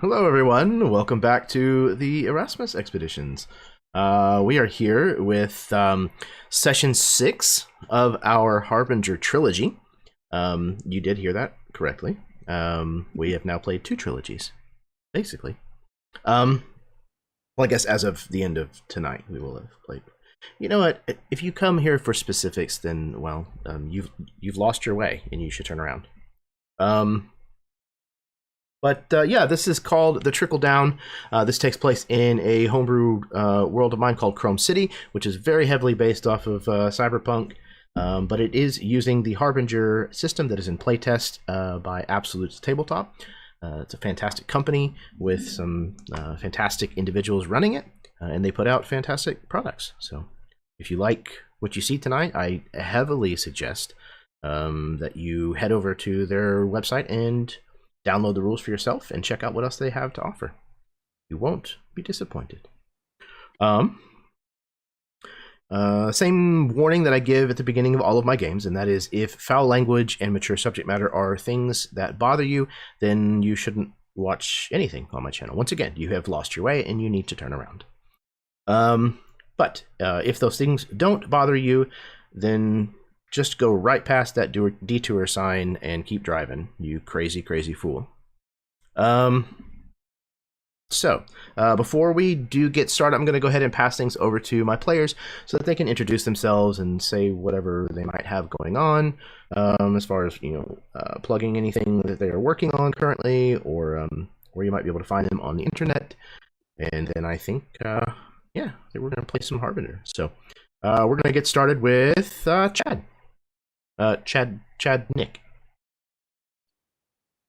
Hello, everyone. Welcome back to the Erasmus Expeditions. We are here with session 6 of our Harbinger Trilogy. You did hear that correctly. We have now played 2 trilogies, basically. Well, I guess as of the end of tonight, we will have played. You know what? If you come here for specifics, then well, you've lost your way, and you should turn around. But yeah, this is called the Trickle Down. This takes place in a homebrew world of mine called Chrome City, which is very heavily based off of Cyberpunk. But it is using the Harbinger system that is in playtest by Absolute's Tabletop. It's a fantastic company with some fantastic individuals running it, and they put out fantastic products. So if you like what you see tonight, I heavily suggest that you head over to their website and download the rules for yourself and check out what else they have to offer. You won't be disappointed. Same warning that I give at the beginning of all of my games, and that is if foul language and mature subject matter are things that bother you, then you shouldn't watch anything on my channel. Once again, you have lost your way and you need to turn around. But if those things don't bother you, then just go right past that detour sign and keep driving, you crazy, crazy fool. So, before we do get started, I'm going to go ahead and pass things over to my players so that they can introduce themselves and say whatever they might have going on, as far as, plugging anything that they are working on currently, or where you might be able to find them on the internet. And then I think, yeah, we're going to play some Harbinger. So, we're going to get started with Chad. Chad Nick.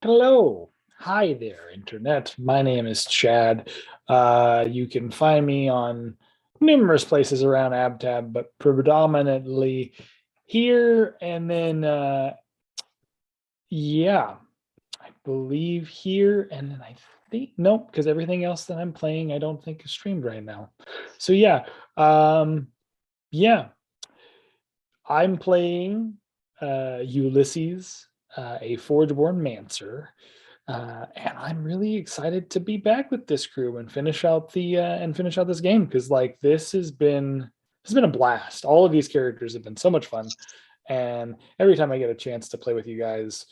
Hello. Hi there, Internet. My name is Chad. You can find me on numerous places around AbTab, but predominantly here. And then, yeah, I believe here. And then I think, nope, because everything else that I'm playing, I don't think is streamed right now. So yeah, yeah, I'm playing Ulysses, a Forgeborn Mancer, and I'm really excited to be back with this crew and finish out this game, because like this has been a blast. All of these characters have been so much fun, and every time I get a chance to play with you guys,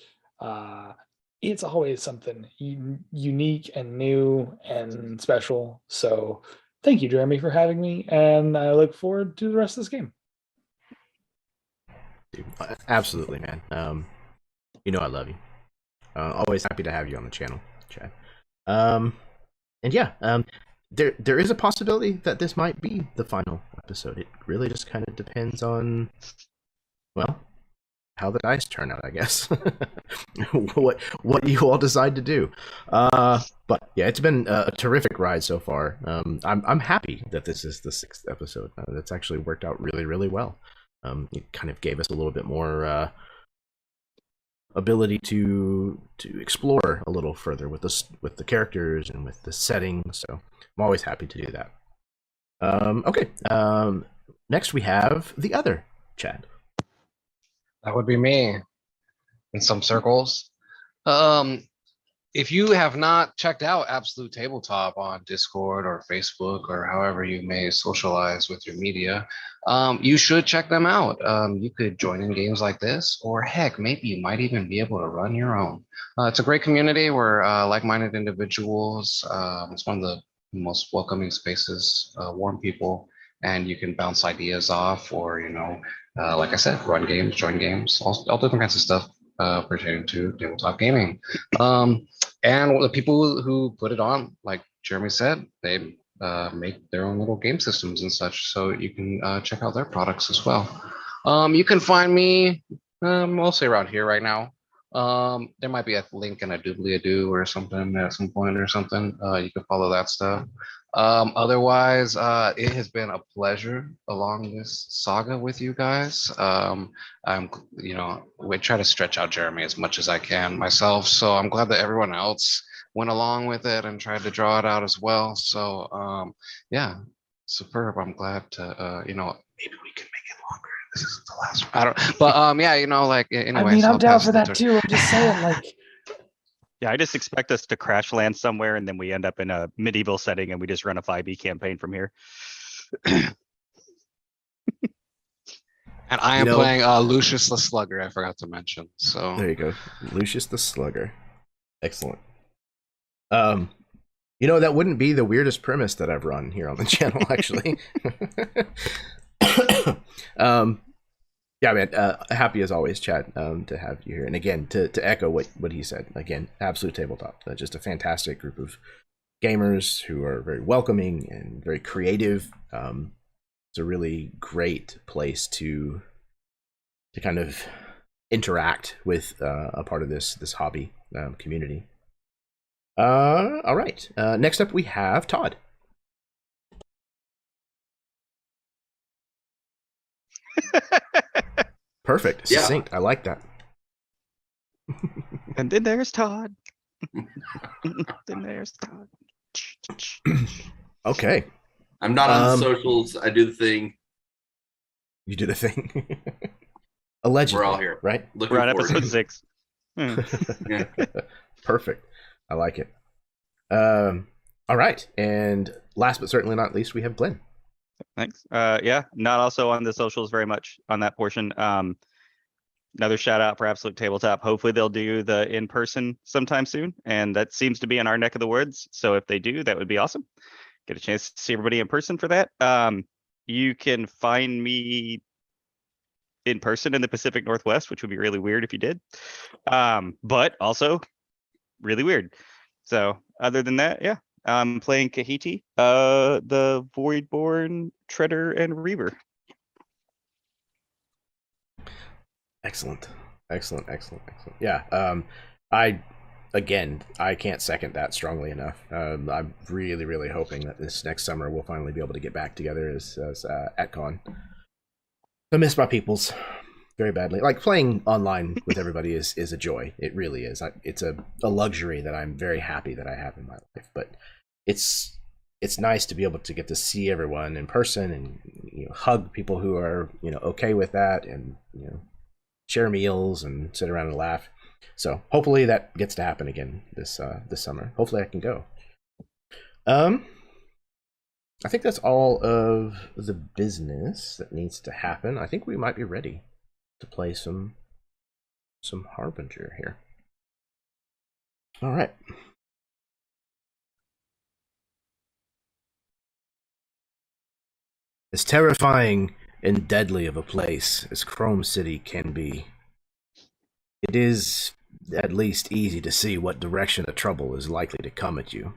it's always something unique and new and special. So thank you, Jeremy, for having me, and I look forward to the rest of this game. Absolutely, man. I love you. Always happy to have you on the channel, Chad. And yeah, there is a possibility that this might be the final episode. It really just kind of depends on, well, how the dice turn out, I guess. what you all decide to do. But yeah, it's been a terrific ride so far. I'm happy that this is the 6th episode. That's actually worked out really, really well. It kind of gave us a little bit more ability to explore a little further with the characters and with the setting. So I'm always happy to do that. Okay. Next we have the other Chad. That would be me in some circles. If you have not checked out Absolute Tabletop on Discord or Facebook or however you may socialize with your media, you should check them out. You could join in games like this, or heck, maybe you might even be able to run your own. It's a great community where like-minded individuals, it's one of the most welcoming spaces, warm people, and you can bounce ideas off, or, like I said, run games, join games, all different kinds of stuff pertaining to tabletop gaming. And the people who put it on, like Jeremy said, they make their own little game systems and such, so you can check out their products as well. You can find me mostly around here right now. There might be a link in a doobly-doo or something at some point or something. You can follow that stuff. Otherwise, it has been a pleasure along this saga with you guys. We try to stretch out Jeremy as much as I can myself, so I'm glad that everyone else went along with it and tried to draw it out as well. So yeah, superb. I'm glad to maybe we can make it longer. This is the last one. I don't, but yeah, like anyway. I mean, I'm down for that too. I'm just saying, like, Yeah, I just expect us to crash land somewhere and then we end up in a medieval setting and we just run a 5e campaign from here. And I You am know- playing Lucius the Slugger. I forgot to mention. So There you go, Lucius the Slugger. Excellent. You know, that wouldn't be the weirdest premise that I've run here on the channel, actually. Yeah, man. Happy as always, Chad, to have you here. And again, to echo what he said. Again, absolute tabletop. Just a fantastic group of gamers who are very welcoming and very creative. It's a really great place to kind of interact with a part of this hobby community. All right. Next up, we have Todd. Perfect. Yeah. Succinct. I like that. And then there's Todd. Then there's Todd. Okay. I'm not on the socials. I do the thing. You did a thing. Allegedly. We're all here. Right? Looking We're on forward episode to 6. Yeah. Perfect. I like it. All right. And last but certainly not least, we have Glenn. Thanks. Yeah, not also on the socials very much on that portion. Another shout out for Absolute Tabletop. Hopefully they'll do the in-person sometime soon. And that seems to be in our neck of the woods. So if they do, that would be awesome. Get a chance to see everybody in person for that. You can find me in person in the Pacific Northwest, which would be really weird if you did. But also really weird. So other than that, yeah, I'm playing Kahiti, the Voidborn, Treader, and Reaver. Excellent. Yeah. I can't second that strongly enough. I'm really hoping that this next summer we'll finally be able to get back together as at con. I miss my peoples very badly. Like, playing online with everybody is a joy. It really is. It's a luxury that I'm very happy that I have in my life. But it's nice to be able to get to see everyone in person and hug people who are okay with that, and share meals and sit around and laugh. So hopefully that gets to happen again this summer. Hopefully I can go. I think that's all of the business that needs to happen. I think we might be ready to play some Harbinger here. All right. As terrifying and deadly of a place as Chrome City can be, it is at least easy to see what direction the trouble is likely to come at you.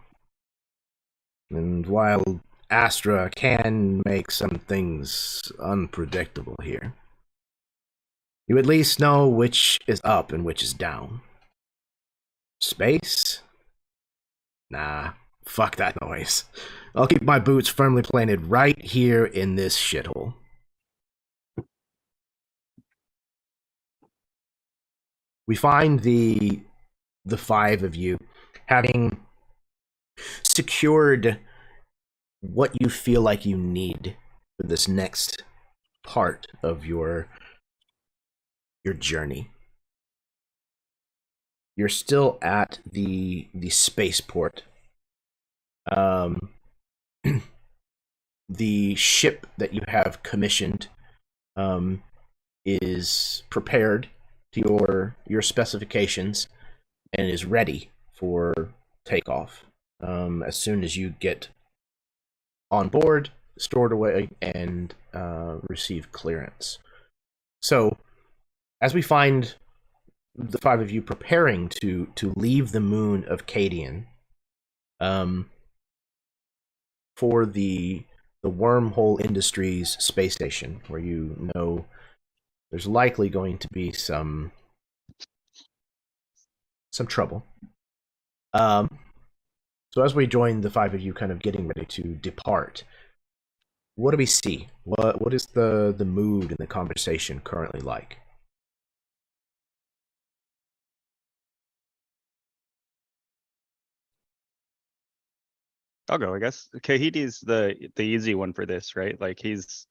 And while Astra can make some things unpredictable here, you at least know which is up and which is down. Space? Nah, fuck that noise. I'll keep my boots firmly planted right here in this shithole. We find the five of you having secured what you feel like you need for this next part of your journey. You're still at the spaceport. The ship that you have commissioned is prepared to your specifications and is ready for takeoff as soon as you get on board, stored away, and receive clearance. So as we find the five of you preparing to leave the moon of Cadian for the Wyrm Hole Industries space station, where there's likely going to be some trouble. So as we join the five of you kind of getting ready to depart, what do we see? What is the mood and the conversation currently like? I'll go, I guess. Kahiti's the easy one for this, right? Like, he's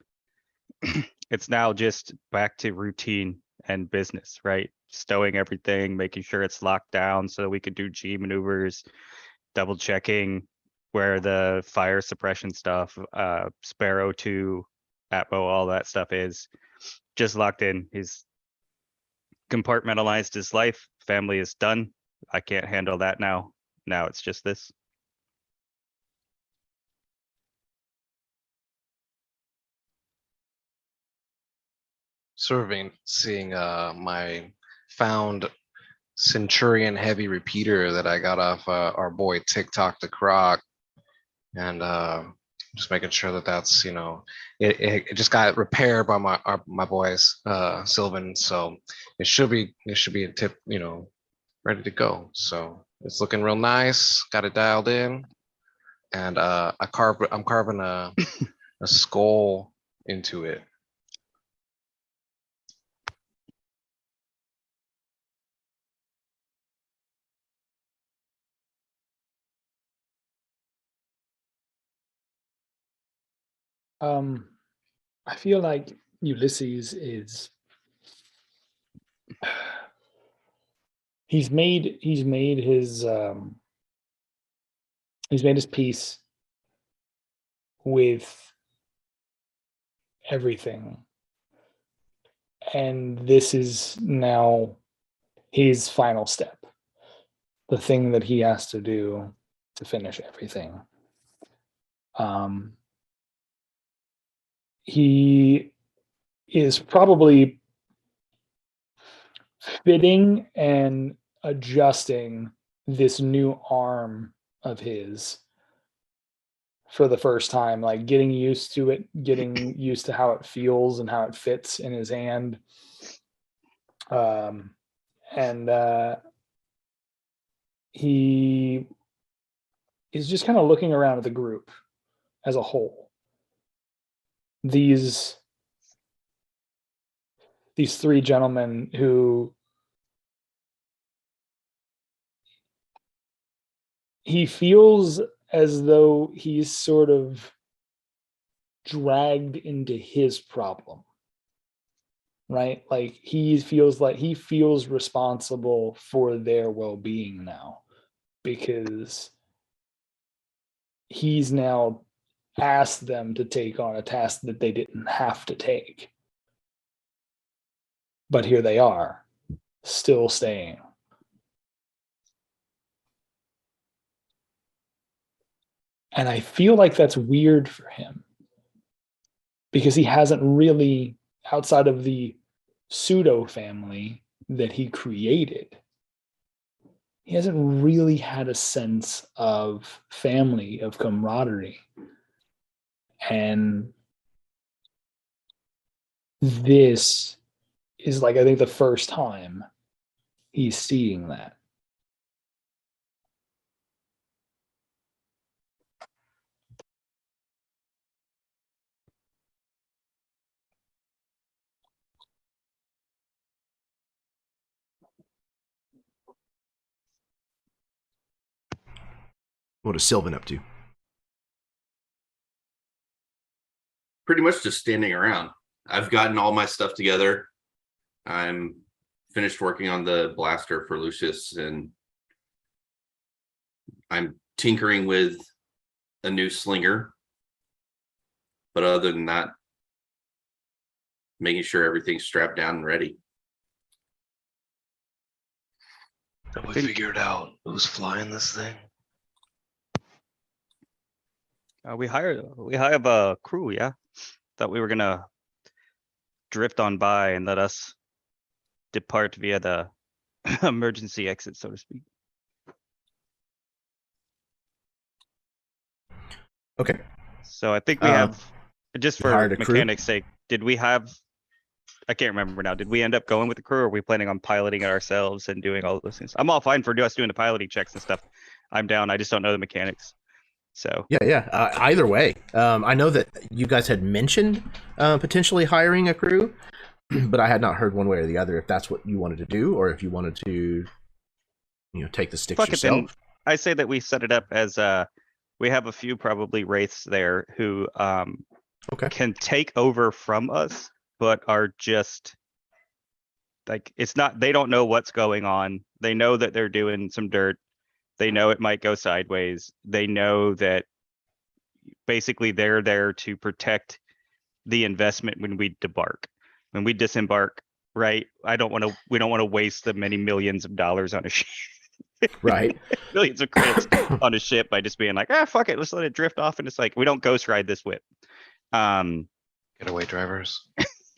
it's now just back to routine and business, right? stowing everything, making sure it's locked down so that we could do G maneuvers, double checking where the fire suppression stuff, Sparrow 2, Atmo, all that stuff is. Just locked in. He's compartmentalized his life. Family is done. I can't handle that now. Now it's just this. Seeing my found Centurion heavy repeater that I got off our boy TikTok the Croc, and just making sure that that's, you know, it just got repaired by my boys Sylvan, so it should be a tip, you know, ready to go. So it's looking real nice. Got it dialed in, and I'm carving a skull into it. I feel like Ulysses is he's made his peace with everything, and this is now his final step, the thing that he has to do to finish everything. He is probably fitting and adjusting this new arm of his for the first time, like getting used to it, getting used to how it feels and how it fits in his hand. He is just kind of looking around at the group as a whole. These three gentlemen who he feels as though he's sort of dragged into his problem, right? Like he feels responsible for their well-being now, because he's now asked them to take on a task that they didn't have to take. But here they are, still staying. And I feel like that's weird for him, because he hasn't really, outside of the pseudo family that he created, he hasn't really had a sense of family, of camaraderie. And this is, like, I think the first time he's seeing that. What is Sylvan up to? Pretty much just standing around. I've gotten all my stuff together. I'm finished working on the blaster for Lucius, and I'm tinkering with a new slinger. But other than that, making sure everything's strapped down and ready. Have we figured out who's flying this thing? We have a crew, yeah. Thought we were gonna drift on by and let us depart via the emergency exit, so to speak. Okay. So I think we have, just for hired a crew? mechanics' sake, did we have, I can't remember now, did we end up going with the crew, or are we planning on piloting it ourselves and doing all of those things? I'm all fine for us doing the piloting checks and stuff. I'm down, I just don't know the mechanics. So Yeah. Either way, I know that you guys had mentioned potentially hiring a crew, but I had not heard one way or the other if that's what you wanted to do, or if you wanted to, take the sticks fuck it, then yourself. I say that we set it up as we have a few probably wraiths there who Okay. can take over from us, but are just like it's not, they don't know what's going on. They know that they're doing some dirt. They know it might go sideways. They know that basically they're there to protect the investment when we debark. When we disembark, right? We don't want to waste the many millions of dollars on a ship. Right. Millions of credits on a ship by just being like, fuck it, let's let it drift off. And it's like, we don't ghost ride this whip. Getaway drivers.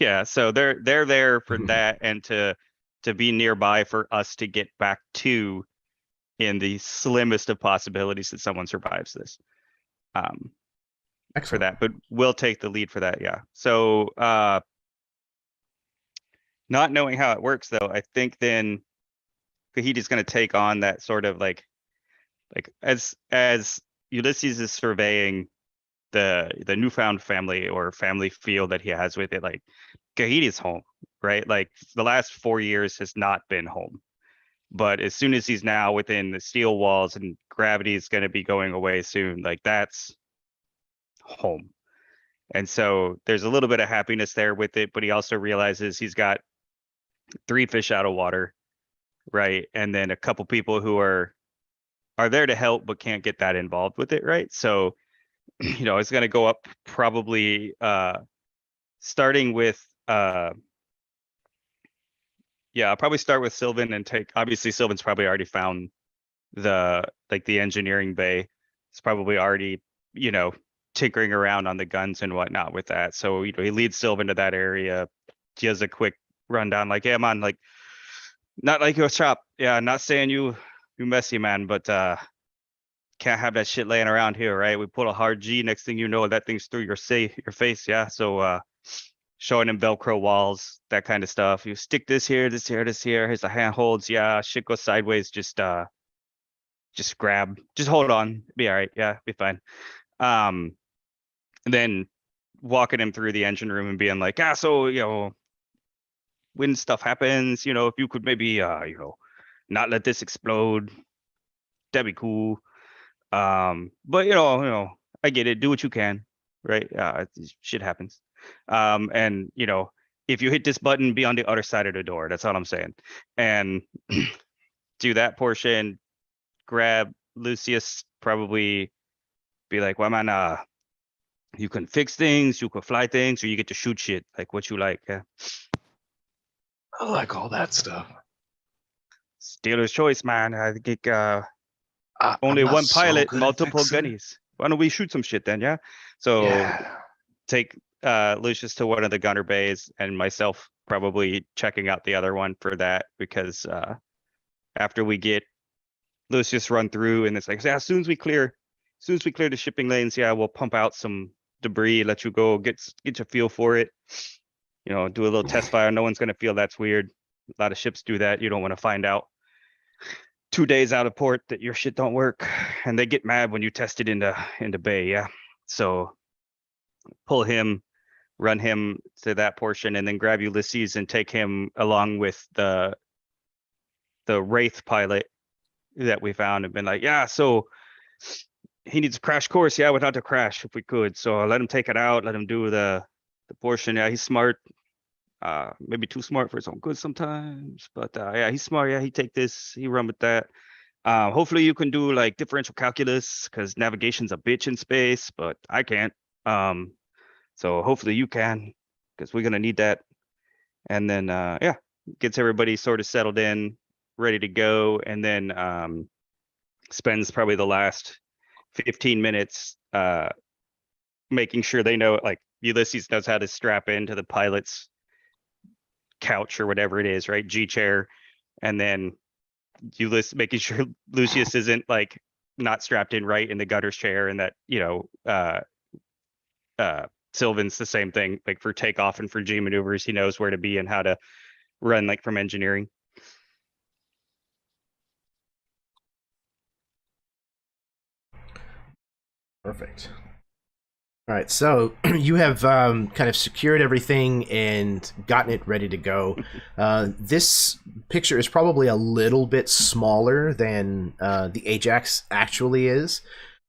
Yeah, so they're there for that, and to be nearby for us to get back to in the slimmest of possibilities that someone survives this. For Excellent. that, but we'll take the lead for that. Yeah. So not knowing how it works though, I think then Kahiti's going to take on that sort of like as Ulysses is surveying the newfound family or family feel that he has with it, like Kahiti's home, right? Like the last 4 years has not been home. But as soon as he's now within the steel walls and gravity is going to be going away soon, like that's home. And so there's a little bit of happiness there with it, but he also realizes he's got 3 fish out of water, right? And then a couple people who are there to help but can't get that involved with it, right? So it's going to go up probably starting with I'll probably start with Sylvan and obviously Sylvan's probably already found the engineering bay. It's probably already tinkering around on the guns and whatnot with that. So he leads Sylvan to that area. He has a quick rundown, like, yeah, man, like not like your shop. Yeah, not saying you messy, man, but can't have that shit laying around here, right? We pull a hard G, next thing you know, that thing's through your face, yeah. So showing him Velcro walls, that kind of stuff. You stick this here, this here, this here. Here's the handholds. Yeah, shit goes sideways. Just grab, just hold on. Be all right. Yeah, be fine. And then walking him through the engine room and being like, so when stuff happens, if you could maybe not let this explode, that'd be cool. But I get it. Do what you can, right? Shit happens. And if you hit this button, be on the other side of the door. That's all I'm saying. And do that portion. Grab Lucius. Probably be like, well, man, you can fix things, you can fly things, or you get to shoot shit. Like what you like. Yeah. I like all that stuff. Stealer's choice, man. I think only I'm not one so pilot, good at multiple fixing. gunnies. Why don't we shoot some shit then? Yeah. So Yeah. take Lucius to one of the gunner bays, and myself probably checking out the other one for that, because after we get Lucius run through, and it's like, as soon as we clear the shipping lanes, we'll pump out some debris, let you go, get your feel for it. Do a little test fire. No one's gonna feel that's weird. A lot of ships do that. You don't want to find out 2 days out of port that your shit don't work, and they get mad when you test it in the bay. Yeah. So pull him, run him to that portion, and then grab Ulysses and take him along with the Wraith pilot that we found, and been like, so he needs a crash course, without the crash if we could. So I'll let him take it out, let him do the portion. He's smart. Maybe too smart for his own good sometimes, but he's smart. He take this, he run with that. Hopefully you can do like differential calculus, because navigation's a bitch in space, but I can't. So hopefully you can, because we're gonna need that. And then gets everybody sort of settled in, ready to go, and then spends probably the last 15 minutes making sure they know, like Ulysses knows how to strap into the pilot's couch or whatever it is, right? G chair. And then making sure Lucius isn't like not strapped in right in the gunner's chair, and that Sylvan's the same thing, like for takeoff and for G maneuvers, he knows where to be and how to run, like from engineering. Perfect. All right, so you have kind of secured everything and gotten it ready to go. This picture is probably a little bit smaller than the Ajax actually is.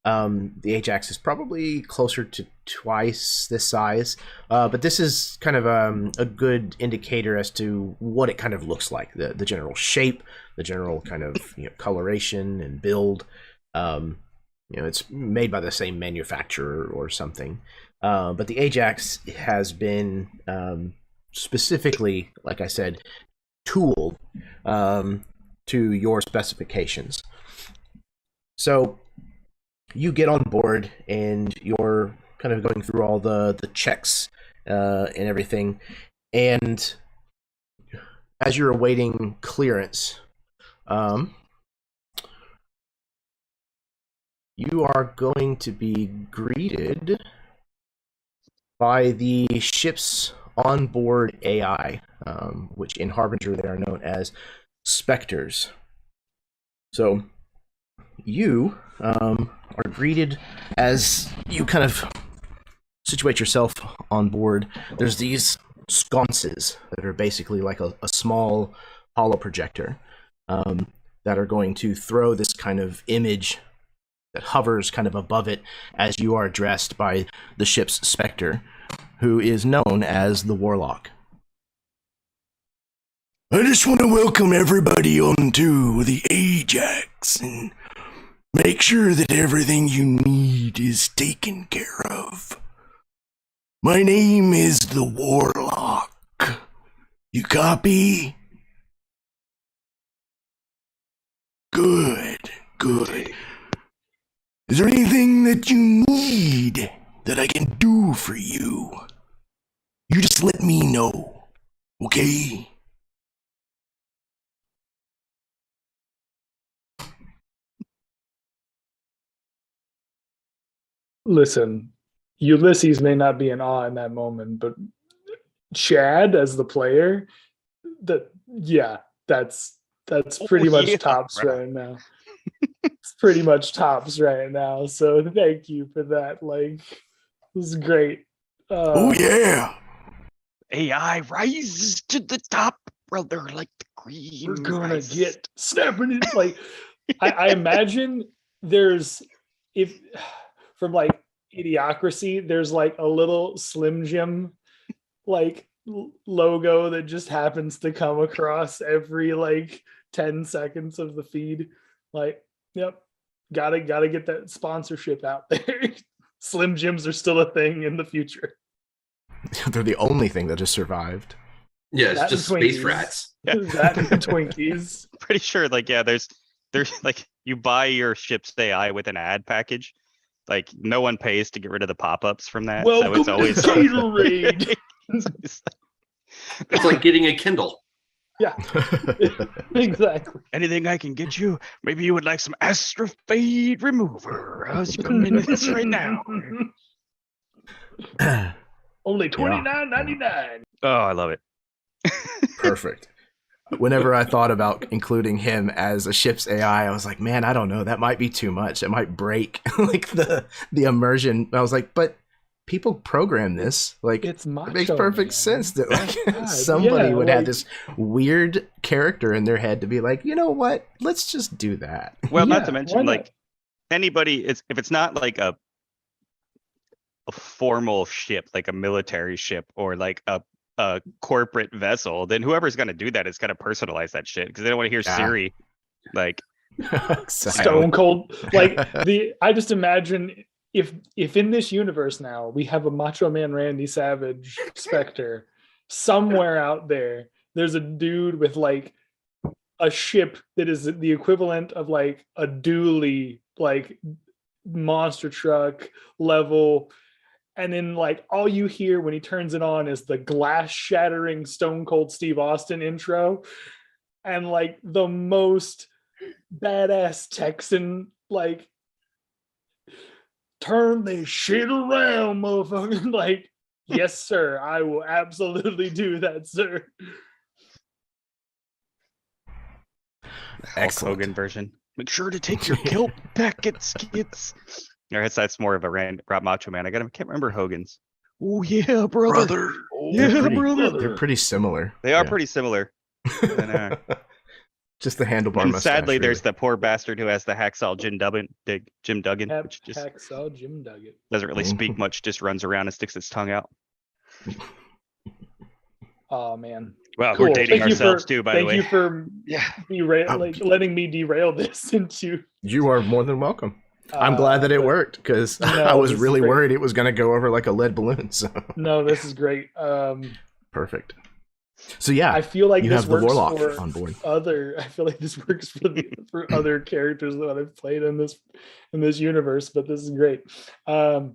The Ajax is probably closer to twice this size, but this is kind of a good indicator as to what it kind of looks like, the general shape, the general kind of coloration and build. It's made by the same manufacturer or something, but the Ajax has been specifically, like I said, tooled to your specifications. So you get on board and you're kind of going through all the checks and everything. And as you're awaiting clearance, you are going to be greeted by the ship's onboard AI, which in Harbinger they are known as specters. So you are greeted as you kind of situate yourself on board. There's these sconces that are basically like a small hollow projector that are going to throw this kind of image that hovers kind of above it as you are addressed by the ship's specter, who is known as the Warlock. I just want to welcome everybody onto the Ajax and make sure that everything you need is taken care of. My name is the Warlock. You copy? Good. Is there anything that you need that I can do for you? You just let me know, okay? Listen, Ulysses may not be in awe in that moment, but Chad as the player, that's pretty much tops right now. It's pretty much tops right now. So thank you for that. Like, it was great. Oh yeah. AI rises to the top, brother, like the green. We're gonna rises. get snapping it. Like, I imagine there's, if from like Idiocracy, there's like a little Slim Jim like logo that just happens to come across every like 10 seconds of the feed. Like, yep, gotta get that sponsorship out there. Slim Jims are still a thing in the future. They're the only thing that has survived. Yeah, it's That just and space Twinkies. rats. Yeah. That and Twinkies. Pretty sure, like, yeah, there's like, you buy your ship's AI with an ad package. Like, no one pays to get rid of the pop-ups from that. Welcome so it's to always Gatorade. It's like getting a Kindle. Yeah, exactly. anything I can get you. Maybe you would like some Astra fade remover. How's you come in this right now? Only $29.99. Oh, I love it. Perfect. Whenever I thought about including him as a ship's AI, I was like, man, I don't know. That might be too much. It might break like the immersion. I was like, but people program this. Like, It's it macho, makes perfect man. sense that like God, somebody yeah, would like- have this weird character in their head to be like, you know what? Let's just do that. Well, not Yeah, to why mention, not? like, anybody, if it's not like a formal ship, like a military ship or like a corporate vessel, then whoever's going to do that is going to personalize that shit because they don't want to hear Yeah. Siri. Like, Exactly. Stone Cold. Like I just imagine if in this universe now we have a Macho Man Randy Savage Spectre, somewhere out there, there's a dude with like a ship that is the equivalent of like a dually, like monster truck level. And then like all you hear when he turns it on is the glass shattering Stone Cold Steve Austin intro. And like the most badass Texan, like, turn this shit around, motherfucker. Like, yes, sir. I will absolutely do that, sir. Hulk Excellent. Hogan version. Make sure to take your kilt packets, kids. I guess that's more of a Macho Man. I can't remember Hogan's. Oh yeah, brother. Oh, Yeah, They're pretty, brother. they're pretty similar. They are Yeah. pretty similar. And, Just the handlebar And mustache. sadly, there's really. the poor bastard who has the hacksaw Jim Duggan, which just Hacksaw Jim Duggan. doesn't really speak much, just runs around and sticks its tongue out. Oh man. Well, Cool. we're dating Thank you ourselves for- too, by the Thank way. you for Yeah. letting me derail this into. You are more than welcome. I'm glad that it but- worked because No, I was this is really great. worried it was going to go over like a lead balloon. So No, this is great. perfect. So yeah, I feel like you this have the works warlock for on board. other. I feel like this works for other characters that I've played in this universe, but this is great. I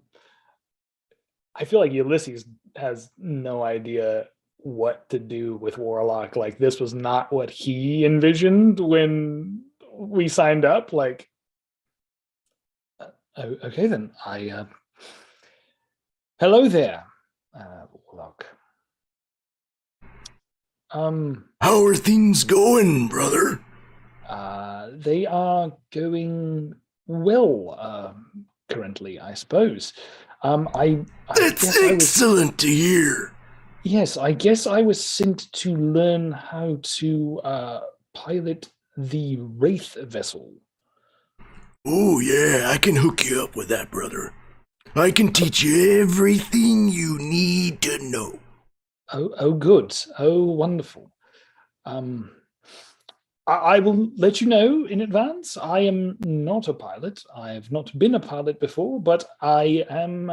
feel like Ulysses has no idea what to do with Warlock. Like this was not what he envisioned when we signed up. Like, okay, then hello there, Warlock. How are things going, brother? They are going well currently, I suppose. I guess I was, excellent to hear. yes, I guess I was sent to learn how to pilot the Wraith vessel. Oh yeah, I can hook you up with that, brother. I can teach you everything you need to know. Oh, good. Oh, wonderful. I will let you know in advance. I am not a pilot. I have not been a pilot before, but I am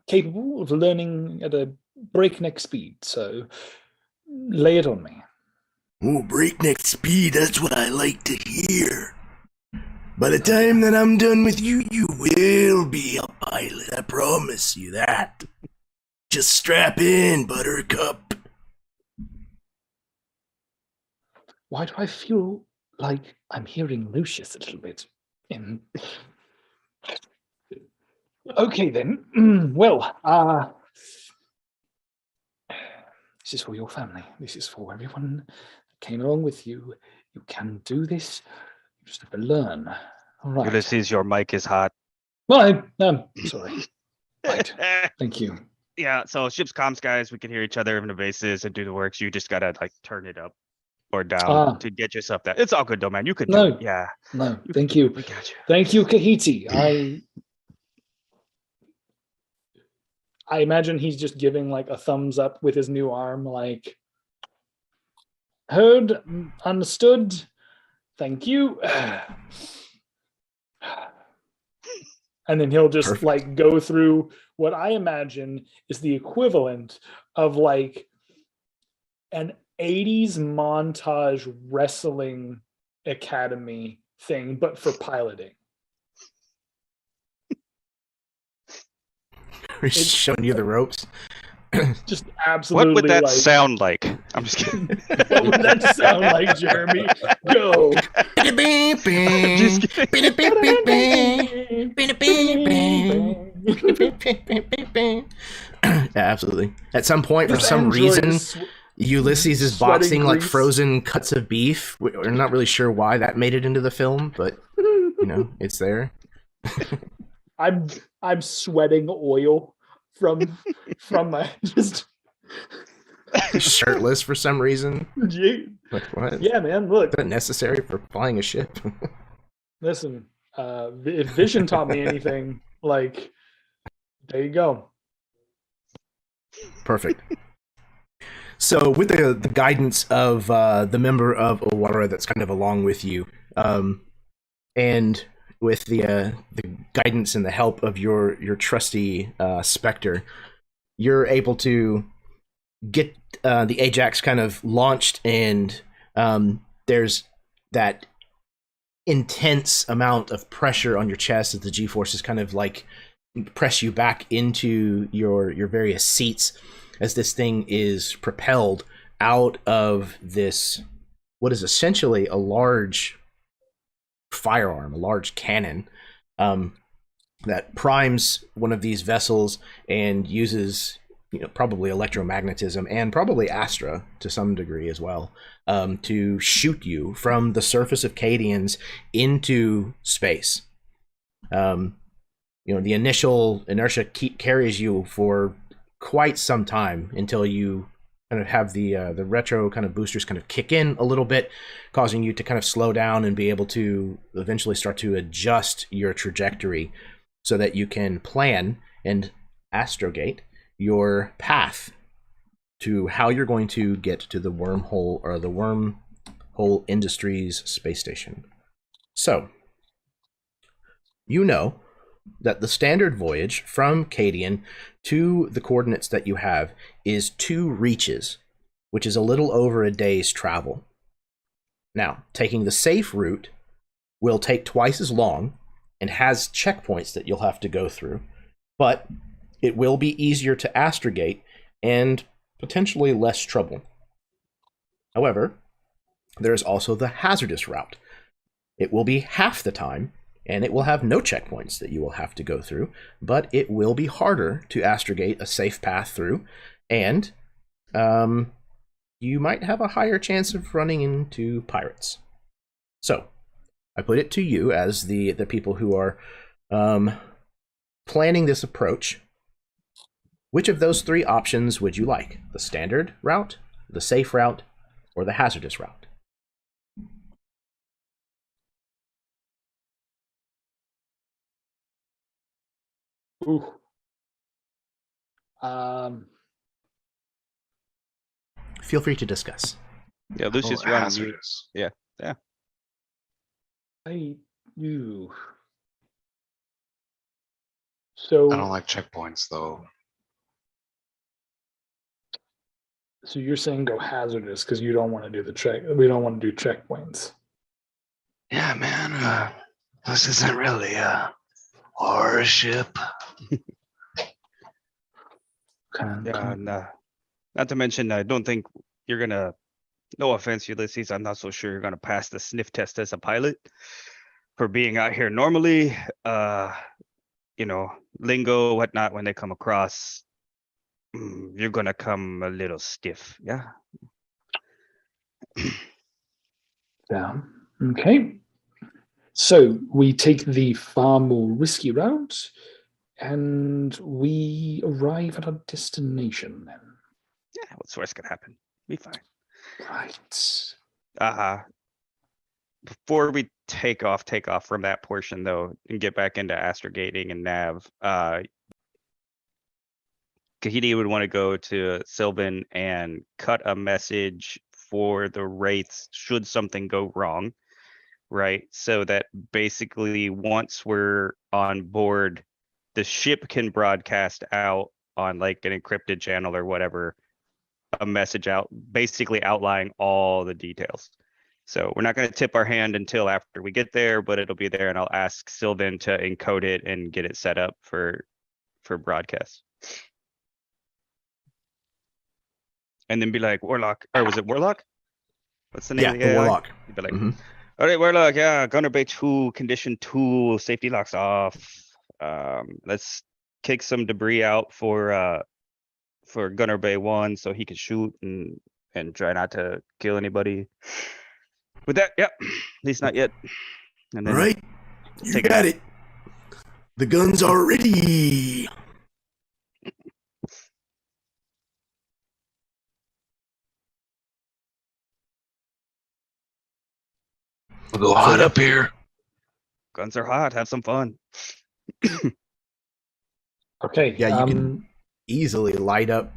capable of learning at a breakneck speed. So lay it on me. Oh, breakneck speed, that's what I like to hear. By the time that I'm done with you, you will be a pilot. I promise you that. Just strap in, buttercup. Why do I feel like I'm hearing Lucius a little bit? Okay then. Well, this is for your family. This is for everyone that came along with you. You can do this. You just have to learn. All right. Ulysses, your mic is hot. Well, I'm sorry. Right. Thank you. Yeah, so ship's comms guys, we can hear each other in the bases and do the works. You just gotta like turn it up or down to get yourself that. It's all good though, man. You could do it. Yeah. No, thank you. We got you. Thank you, Kahiti. I imagine he's just giving like a thumbs up with his new arm, like heard, understood. Thank you. And then he'll just like go through what I imagine is the equivalent of like an 80s montage wrestling academy thing, but for piloting. He's showing you the ropes. Just absolutely. What would that like, sound like? I'm just kidding. What would that sound like, Jeremy? Go. Just Yeah, absolutely. At some point, for This some android reason, is Ulysses is sweating boxing like grease. frozen cuts of beef. We're not really sure why that made it into the film, but you know, it's there. I'm sweating oil from my just Shirtless for some reason. Like what? yeah, man. Look, Is that necessary for flying a ship? listen. If Vision taught me anything, like there you go. Perfect. So, with the guidance of the member of Owara that's kind of along with you, and with the guidance and the help of your trusty Spectre, you're able to get the Ajax kind of launched, and there's that intense amount of pressure on your chest as the G-forces kind of like press you back into your various seats as this thing is propelled out of this, what is essentially a large firearm, a large cannon that primes one of these vessels and uses, you know, probably electromagnetism and probably Astra to some degree as well, to shoot you from the surface of Cadians into space. You know, the initial inertia carries you for quite some time until you kind of have the retro kind of boosters kind of kick in a little bit, causing you to kind of slow down and be able to eventually start to adjust your trajectory so that you can plan and astrogate your path to how you're going to get to the wormhole or the Wyrm Hole Industries space station. So, you know that the standard voyage from Cadian to the coordinates that you have is 2 reaches, which is a little over a day's travel. Now, taking the safe route will take twice as long and has checkpoints that you'll have to go through, but it will be easier to astrogate and potentially less trouble. However, there is also the hazardous route. It will be half the time, and it will have no checkpoints that you will have to go through, but it will be harder to astrogate a safe path through, and you might have a higher chance of running into pirates. So, I put it to you as the people who are planning this approach. Which of those 3 options would you like? The standard route, the safe route, or the hazardous route? Ooh. Feel free to discuss. Yeah, Lucius, Oh, you're on mute. hazardous. Yeah. I do. I So, don't like checkpoints though. so you're saying go hazardous because you don't want to do the check. We don't want to do checkpoints. Yeah, man. This isn't really a horror ship. Yeah, and not to mention, I don't think you're gonna. No offense, Ulysses. I'm not so sure you're gonna pass the sniff test as a pilot for being out here normally. Lingo, whatnot. When they come across, you're gonna come a little stiff. Yeah. Yeah. Okay. So we take the far more risky route, and we arrive at our destination then. Yeah. What's worse could happen? Be fine. Right. Before we take off from that portion though, and get back into astrogating and nav, Kahidi would want to go to Sylvan and cut a message for the wraiths should something go wrong, right? So that basically once we're on board, the ship can broadcast out on like an encrypted channel or whatever, a message out basically outlining all the details. So we're not going to tip our hand until after we get there, but it'll be there, and I'll ask Sylvan to encode it and get it set up for broadcast. And then be like, Warlock, or was it Warlock? What's the name Yeah, of the AI? Warlock. You'd be like, Mhm. all right, Warlock, yeah, Gunner Bay 2, condition 2, safety locks off. Let's kick some debris out for Gunner Bay 1 so he can shoot and try not to kill anybody. With that, yep, at least not yet. And then Right, you take it got out. it. The guns are ready. We'll go hot up here. Guns are hot, have some fun. Okay. Yeah, you can easily light up,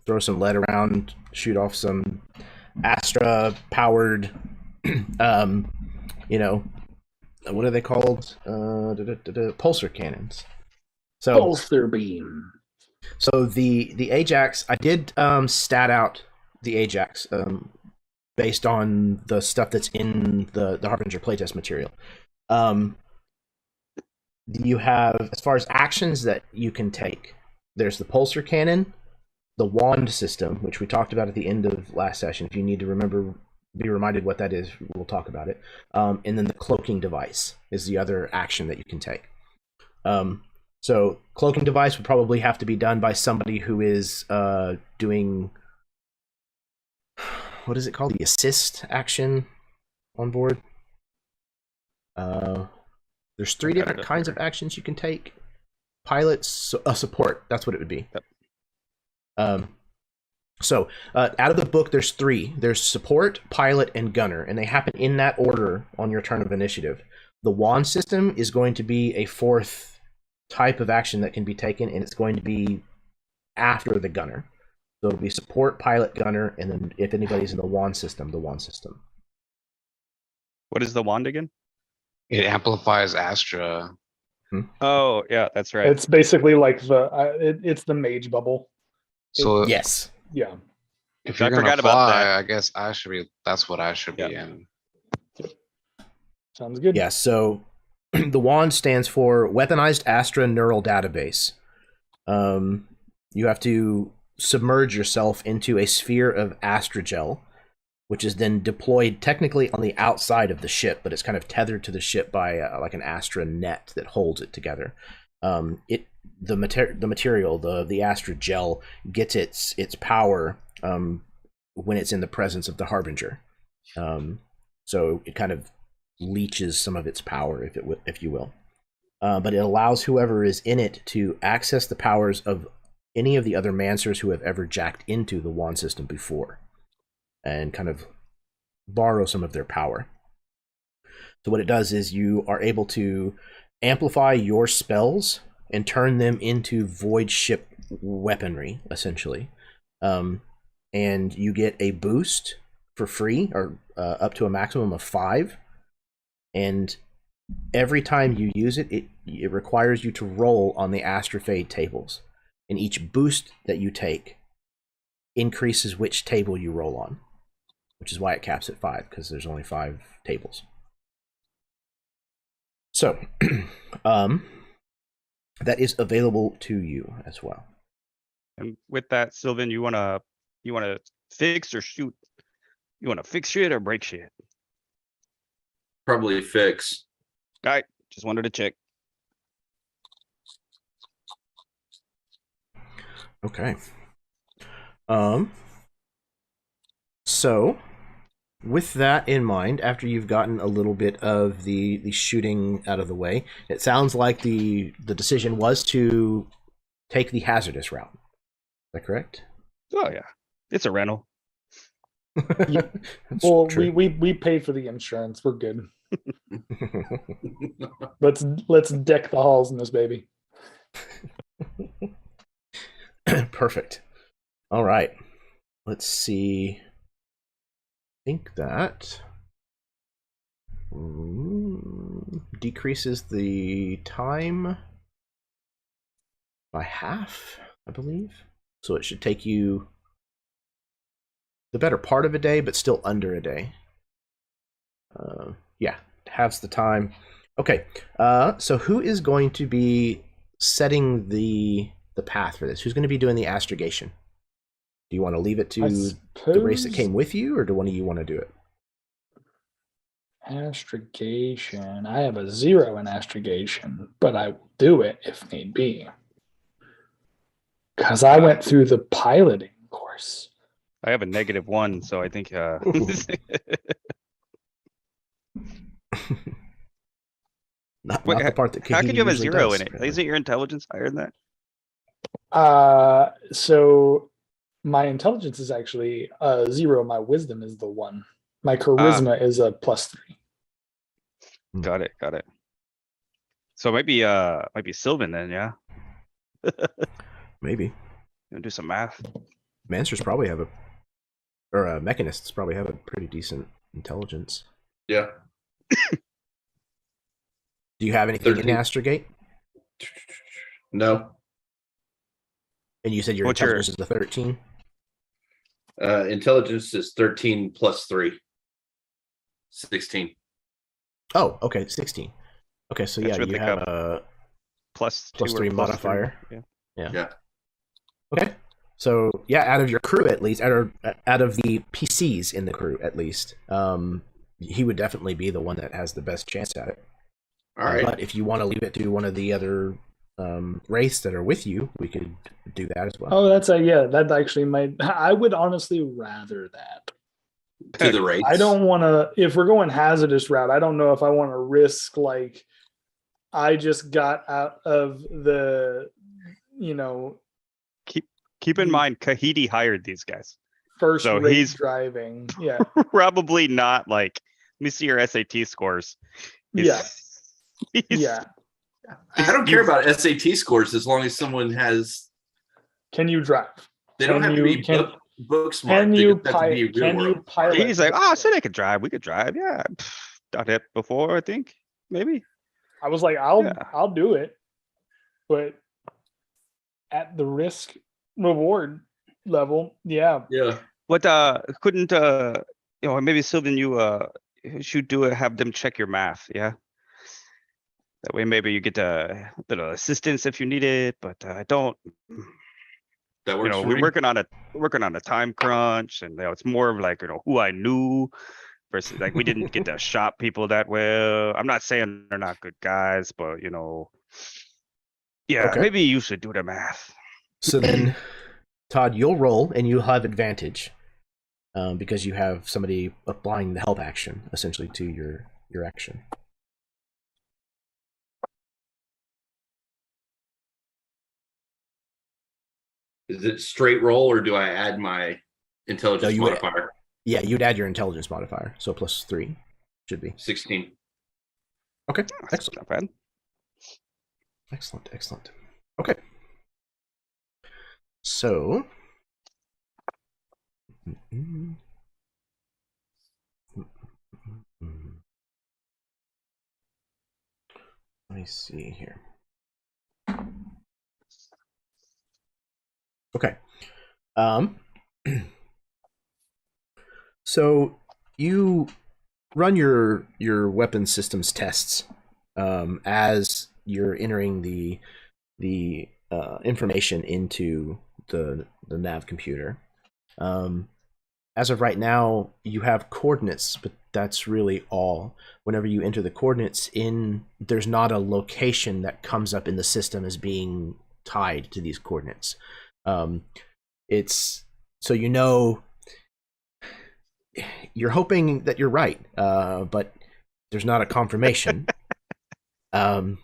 throw some lead around, shoot off some Astra-powered, what are they called? Pulsar cannons. So, Pulsar beam. So the Ajax, I did stat out the Ajax based on the stuff that's in the Harbinger playtest material. You have, as far as actions that you can take, there's the pulsar cannon, the wand system, which we talked about at the end of last session. If you need to be reminded what that is, we'll talk about it. And then the cloaking device is the other action that you can take. So cloaking device would probably have to be done by somebody who is doing, what is it called? The assist action on board. There's 3 different kinds of actions you can take. Pilots, support, that's what it would be. Yep. So out of the book, there's three. There's support, pilot, and gunner, and they happen in that order on your turn of initiative. The wand system is going to be a fourth type of action that can be taken, and it's going to be after the gunner. So it'll be support, pilot, gunner, and then if anybody's in the wand system, the wand system. What is the wand again? It amplifies Astra. Oh, yeah, that's right. It's basically like it's the mage bubble. So Yes. Yeah. if you're I gonna forgot about fly, that. I guess that's what I should be in. Sounds good. Yeah, so the wand stands for Weaponized Astra Neural Database. You have to submerge yourself into a sphere of astrogel, which is then deployed technically on the outside of the ship, but it's kind of tethered to the ship by like an Astra net that holds it together. The material, the astrogel, gets its power when it's in the presence of the Harbinger. So it kind of leeches some of its power, if you will. But it allows whoever is in it to access the powers of any of the other Mancers who have ever jacked into the wand system before, and kind of borrow some of their power. So what it does is you are able to amplify your spells and turn them into void ship weaponry, essentially. And you get a boost for free, or up to a maximum of 5. And every time you use it, it requires you to roll on the Astrofade tables. And each boost that you take increases which table you roll on, which is why it caps at 5, because there's only 5 tables. So, that is available to you as well. And with that, Sylvan, you wanna fix or shoot? You wanna fix shit or break shit? Probably fix. All right, just wanted to check. Okay. So, with that in mind, after you've gotten a little bit of the shooting out of the way, it sounds like the decision was to take the hazardous route. Is that correct? Oh yeah, it's a rental. That's Well, true. we paid for the insurance. We're good. Let's deck the halls in this baby. Perfect. All right. Let's see. I think that decreases the time by half, I believe. So it should take you the better part of a day, but still under a day. Yeah, halves the time. Okay. So who is going to be setting the path for this? Who's going to be doing the astrogation? Do you want to leave it to the race that came with you, or do one of you want to do it? Astrogation. I have a 0 in astrogation, but I will do it if need be. Because I went through the piloting course. I have a -1, so I think not Wait, the part that how could you have a usually 0 does, in it? apparently. Isn't your intelligence higher than that? So my intelligence is actually 0. My wisdom is the 1. My charisma is a +3. Got it. So it might be Sylvan then, yeah. Maybe. Gonna do some math. Mancers probably have mechanists probably have a pretty decent intelligence. Yeah. Do you have anything 13. in Astrogate? No. And you said your What's your- intelligence is a 13? Intelligence is 13 plus 3. 16. Oh, okay, 16. Okay, so That's yeah, with you the have cup. a Plus plus 2 or 3 plus modifier. 3. Yeah. Okay. So yeah, out of your crew at least, out of the PCs in the crew at least, he would definitely be the one that has the best chance at it. All right. But if you want to leave it to one of the other race that are with you, we could do that as well. Oh, that actually might. I would honestly rather that. To the race. I don't want to. If we're going hazardous route, I don't know if I want to risk like I just got out of the, Keep in mind, Kahidi hired these guys. first So rate he's- driving. Yeah. Probably not like, let me see your SAT scores. Yeah. he's- Yeah. I don't care about SAT scores as long as someone has. Can you drive? They don't Can have to you- be can- book smart. Can They you just have to be pilot? real Can you world. pilot? He's like, oh, I said I could drive. We could drive. Yeah. Done it before, I think. Maybe. I was like, Yeah. I'll do it, but at the risk reward level, yeah. Yeah. But couldn't maybe Sylvan, you should do it, have them check your math, yeah? That way maybe you get a little assistance if you need it, but I don't, That works for we're me. working on a time crunch, and it's more of like, who I knew versus like we didn't get to shop people that well. I'm not saying they're not good guys, but yeah, Okay. maybe you should do the math. So then, Todd, you'll roll and you'll have advantage because you have somebody applying the help action essentially to your action. Is it straight roll or do I add my intelligence you would- modifier? Yeah, you'd add your intelligence modifier, so +3 should be. 16. Okay, That's excellent, not bad. excellent. Okay, so let me see here. Okay. So you run your weapon systems tests as you're entering the information into the nav computer. As of right now, you have coordinates, but that's really all. Whenever you enter the coordinates in, there's not a location that comes up in the system as being tied to these coordinates. It's so you're hoping that you're right, but there's not a confirmation. But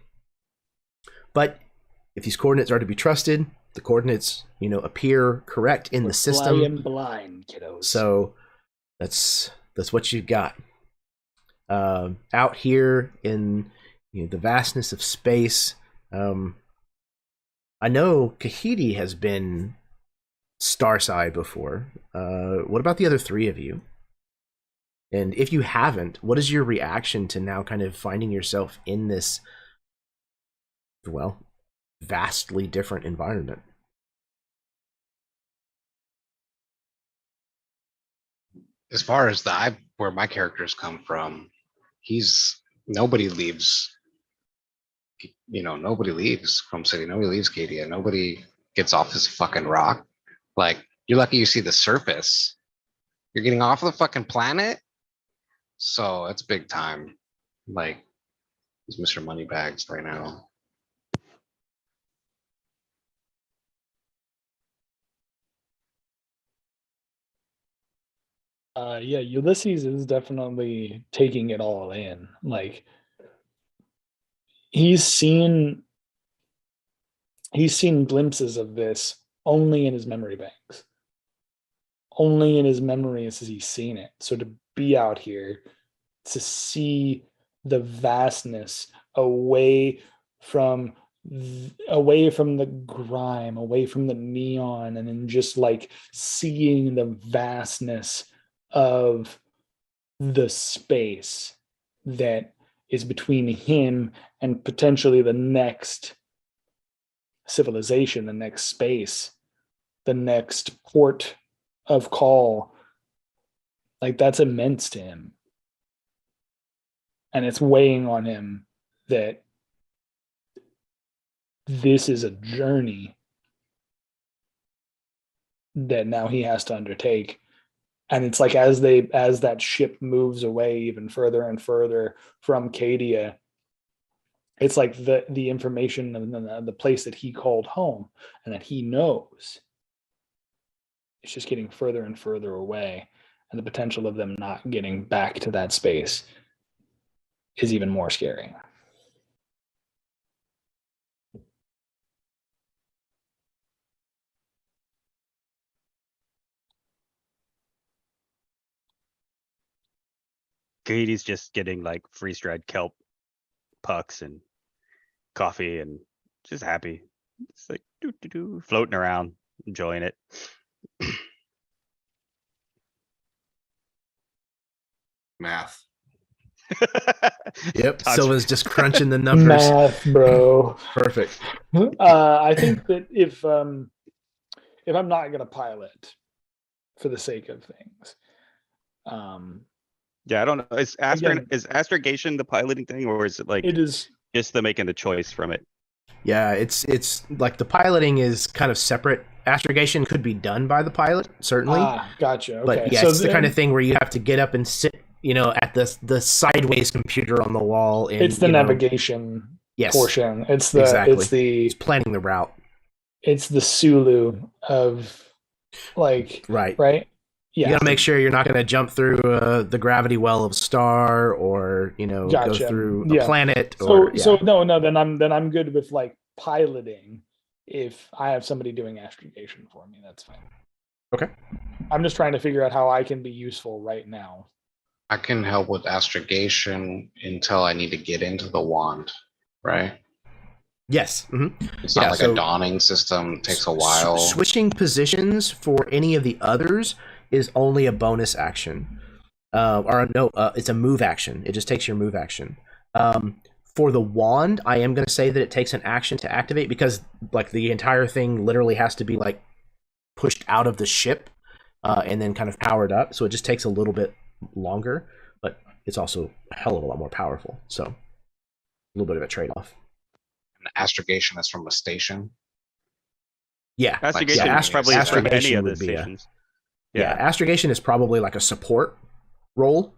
if these coordinates are to be trusted, the coordinates, appear correct in the system. Flying blind, kiddos. So that's what you've got. Out here in the vastness of space, I know Kahidi has been Starside before. What about the other three of you? And if you haven't, what is your reaction to now kind of finding yourself in this, vastly different environment? As far as where my characters come from, nobody leaves. Nobody leaves Chrome City. Nobody leaves Cadia. Nobody gets off this fucking rock. Like, you're lucky you see the surface. You're getting off the fucking planet. So it's big time. Like, he's Mr. Moneybags right now. Yeah, Ulysses is definitely taking it all in. Like, he's seen glimpses of this only in his memory banks. Only in his memories has he seen it. So to be out here, to see the vastness away from the grime, away from the neon, and then just like seeing the vastness of the space that is between him and potentially the next civilization, the next space, the next port of call. Like, that's immense to him. And it's weighing on him that this is a journey that now he has to undertake. And it's like as that ship moves away even further and further from Cadia, it's like the information and the place that he called home and that he knows, it's just getting further and further away. And the potential of them not getting back to that space is even more scary. Kahidi's just getting like freeze-dried kelp pucks and coffee and just happy. It's like floating around, enjoying it. Math. Yep. Todd's- Silva's just crunching the numbers. Math, bro. Perfect. I think that if I'm not gonna pilot for the sake of things, Yeah, I don't know. Is Again- astrogation the piloting thing, or is it like it is just the making the choice from it? Yeah, it's like the piloting is kind of separate. Astrogation could be done by the pilot, certainly. Gotcha. Okay. But yeah, so it's the kind then of thing where you have to get up and sit, at the sideways computer on the wall. And, it's the navigation yes, portion. It's the exactly. It's planning the route. it's the Sulu of like Right. Yeah. You got to make sure you're not going to jump through the gravity well of a star, or go Gotcha. through a Yeah. planet. So Or, so no, then I'm good with like piloting if I have somebody doing astrogation for me. That's fine. Okay. I'm just trying to figure out how I can be useful right now. I can help with astrogation until I need to get into the wand, right? Yes. It's Yeah, not like so- a dawning system. It takes a while. Switching positions for any of the others is only a bonus action. It's a move action. It just takes your move action. For the wand, I am going to say that it takes an action to activate, because like the entire thing literally has to be like pushed out of the ship and then kind of powered up. So it just takes a little bit longer, but it's also a hell of a lot more powerful. So a little bit of a trade-off. And astrogation is from a station. Yeah. Astrogation yeah, probably is from any astrogation of the would be a- stations. Yeah, astrogation is probably like a support role.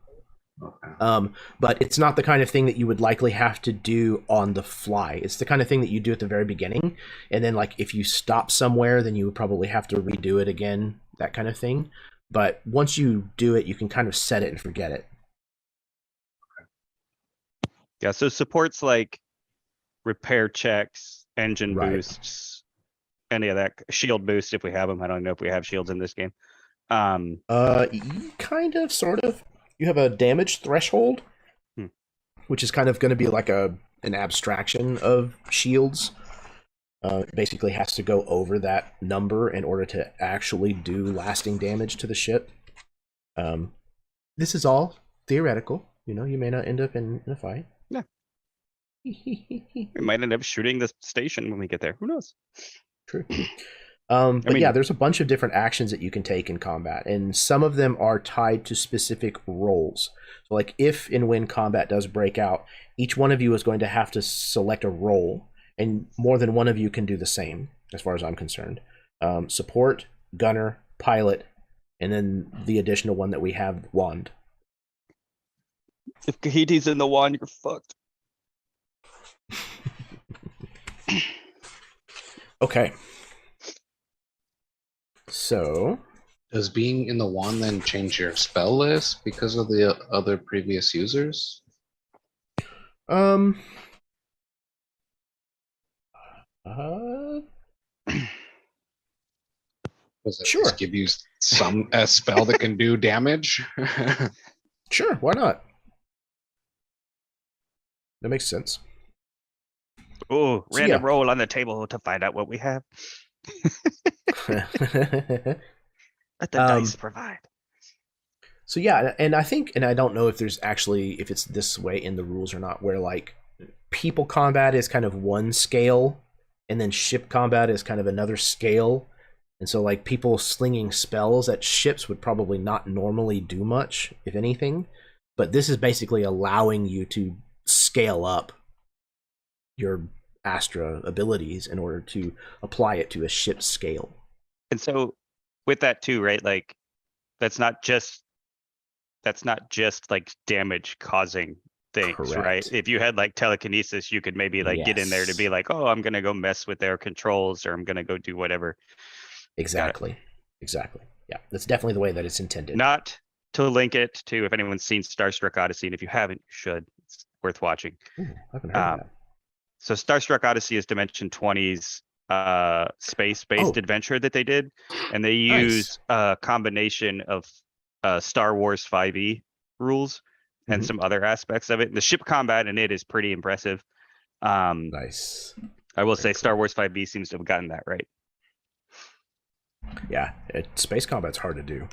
Okay. But it's not the kind of thing that you would likely have to do on the fly. It's the kind of thing that you do at the very beginning, and then like if you stop somewhere, then you would probably have to redo it again, that kind of thing. But once you do it, you can kind of set it and forget it. Yeah, so supports like repair checks, engine Right. boosts, any of that, shield boost if we have them. I don't know if we have shields in this game. Kind of, sort of. You have a damage threshold, which is kind of going to be like an abstraction of shields. It basically has to go over that number in order to actually do lasting damage to the ship. This is all theoretical. You may not end up in a fight. Yeah. We might end up shooting the station when we get there. Who knows? True. But yeah, there's a bunch of different actions that you can take in combat, and some of them are tied to specific roles. So like if and when combat does break out, each one of you is going to have to select a role, and more than one of you can do the same, as far as I'm concerned. Support, gunner, pilot, and then the additional one that we have, wand. If Kahiti's in the wand, you're fucked. Okay. So, Does being in the wand then change your spell list because of the other previous users? uh, Does it Sure. just give you a spell that can do damage? sure, why not? That makes sense. Oh, So, random yeah. roll on the table to find out what we have. Let the dice provide. So yeah, and I think, and I don't know if it's this way in the rules or not, where like people combat is kind of one scale, and then ship combat is kind of another scale. And so like people slinging spells at ships would probably not normally do much, if anything. But this is basically allowing you to scale up your Astra abilities in order to apply it to a ship scale. And so with that too, right? Like that's not just like damage causing things, right? Correct. If you had like telekinesis, you could maybe like get in there to be Yes. like, oh, I'm gonna go mess with their controls, or I'm gonna go do whatever. Exactly. Yeah, that's definitely the way that it's intended. Not to link it to, if anyone's seen Starstruck Odyssey, and if you haven't, you should. It's worth watching. Ooh, I haven't heard of that. So Starstruck Odyssey is Dimension 20's space-based Oh. adventure that they did, and they Nice. use a combination of Star Wars 5e rules and some other aspects of it. The ship combat in it is pretty impressive. Nice. I will Very say cool. Star Wars 5B seems to have gotten that right. Yeah, space combat's hard to do.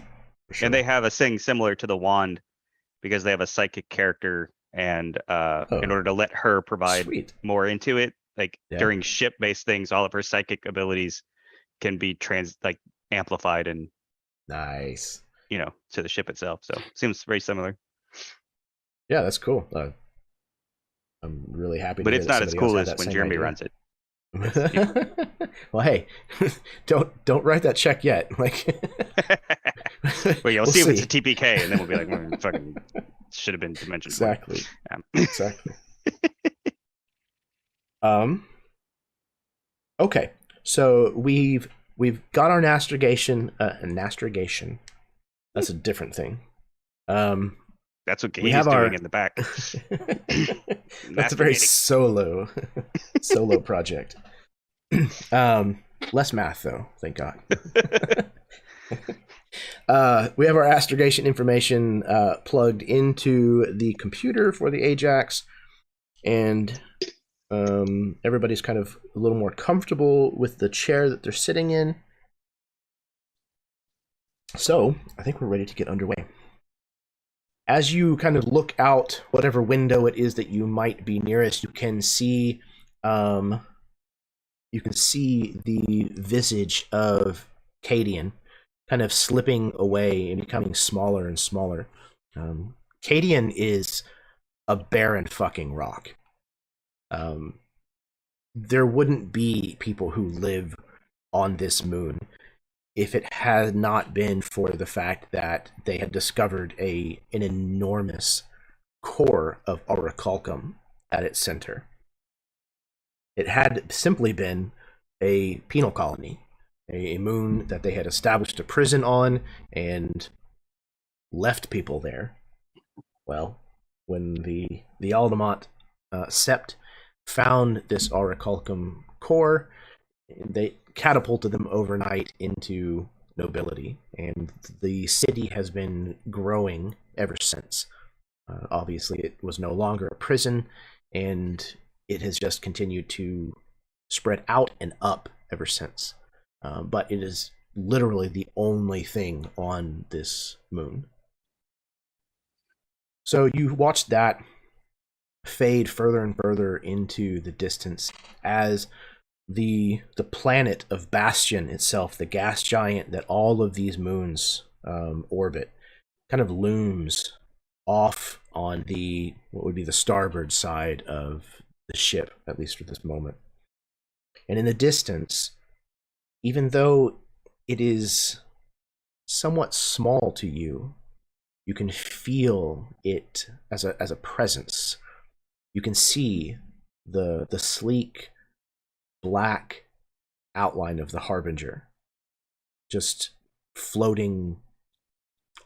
For sure. And they have a thing similar to the wand because they have a psychic character, and in order to let her provide Sweet. more into it, like Yeah. during ship-based things, all of her psychic abilities can be amplified and Nice. to the ship itself. So seems very similar. Yeah, that's cool. I'm really happy. But to it's hear that not as somebody else cool had as that when same Jeremy idea. runs it. Well, hey, don't write that check yet. Like, Well, yeah, we'll We'll see if it's see. a TPK, and then we'll be like, fucking should have been Dimension 20. exactly. Yeah. Exactly. Okay, so we've got our nastrogation. Nastrogation. That's a different thing. That's what We he's have doing our- in the back. That's a very Masturbating. solo project. Less math though, thank God. We have our astrogation information plugged into the computer for the Ajax, and everybody's kind of a little more comfortable with the chair that they're sitting in. So I think we're ready to get underway. As you kind of look out whatever window it is that you might be nearest, you can see the visage of Cadian kind of slipping away and becoming smaller and smaller. Cadian is a barren fucking rock. There wouldn't be people who live on this moon if it had not been for the fact that they had discovered an enormous core of orichalcum at its center. It had simply been a penal colony, a moon that they had established a prison on and left people there. Well, when the Aldemont sept found this orichalcum core, they catapulted them overnight into nobility, and the city has been growing ever since. Obviously, it was no longer a prison, and it has just continued to spread out and up ever since. But it is literally the only thing on this moon. So you watch that fade further and further into the distance as the planet of Bastion itself, the gas giant that all of these moons orbit, kind of looms off on what would be the starboard side of the ship, at least for this moment. And in the distance, even though it is somewhat small to you, you can feel it as a presence. You can see the sleek black outline of the Harbinger just floating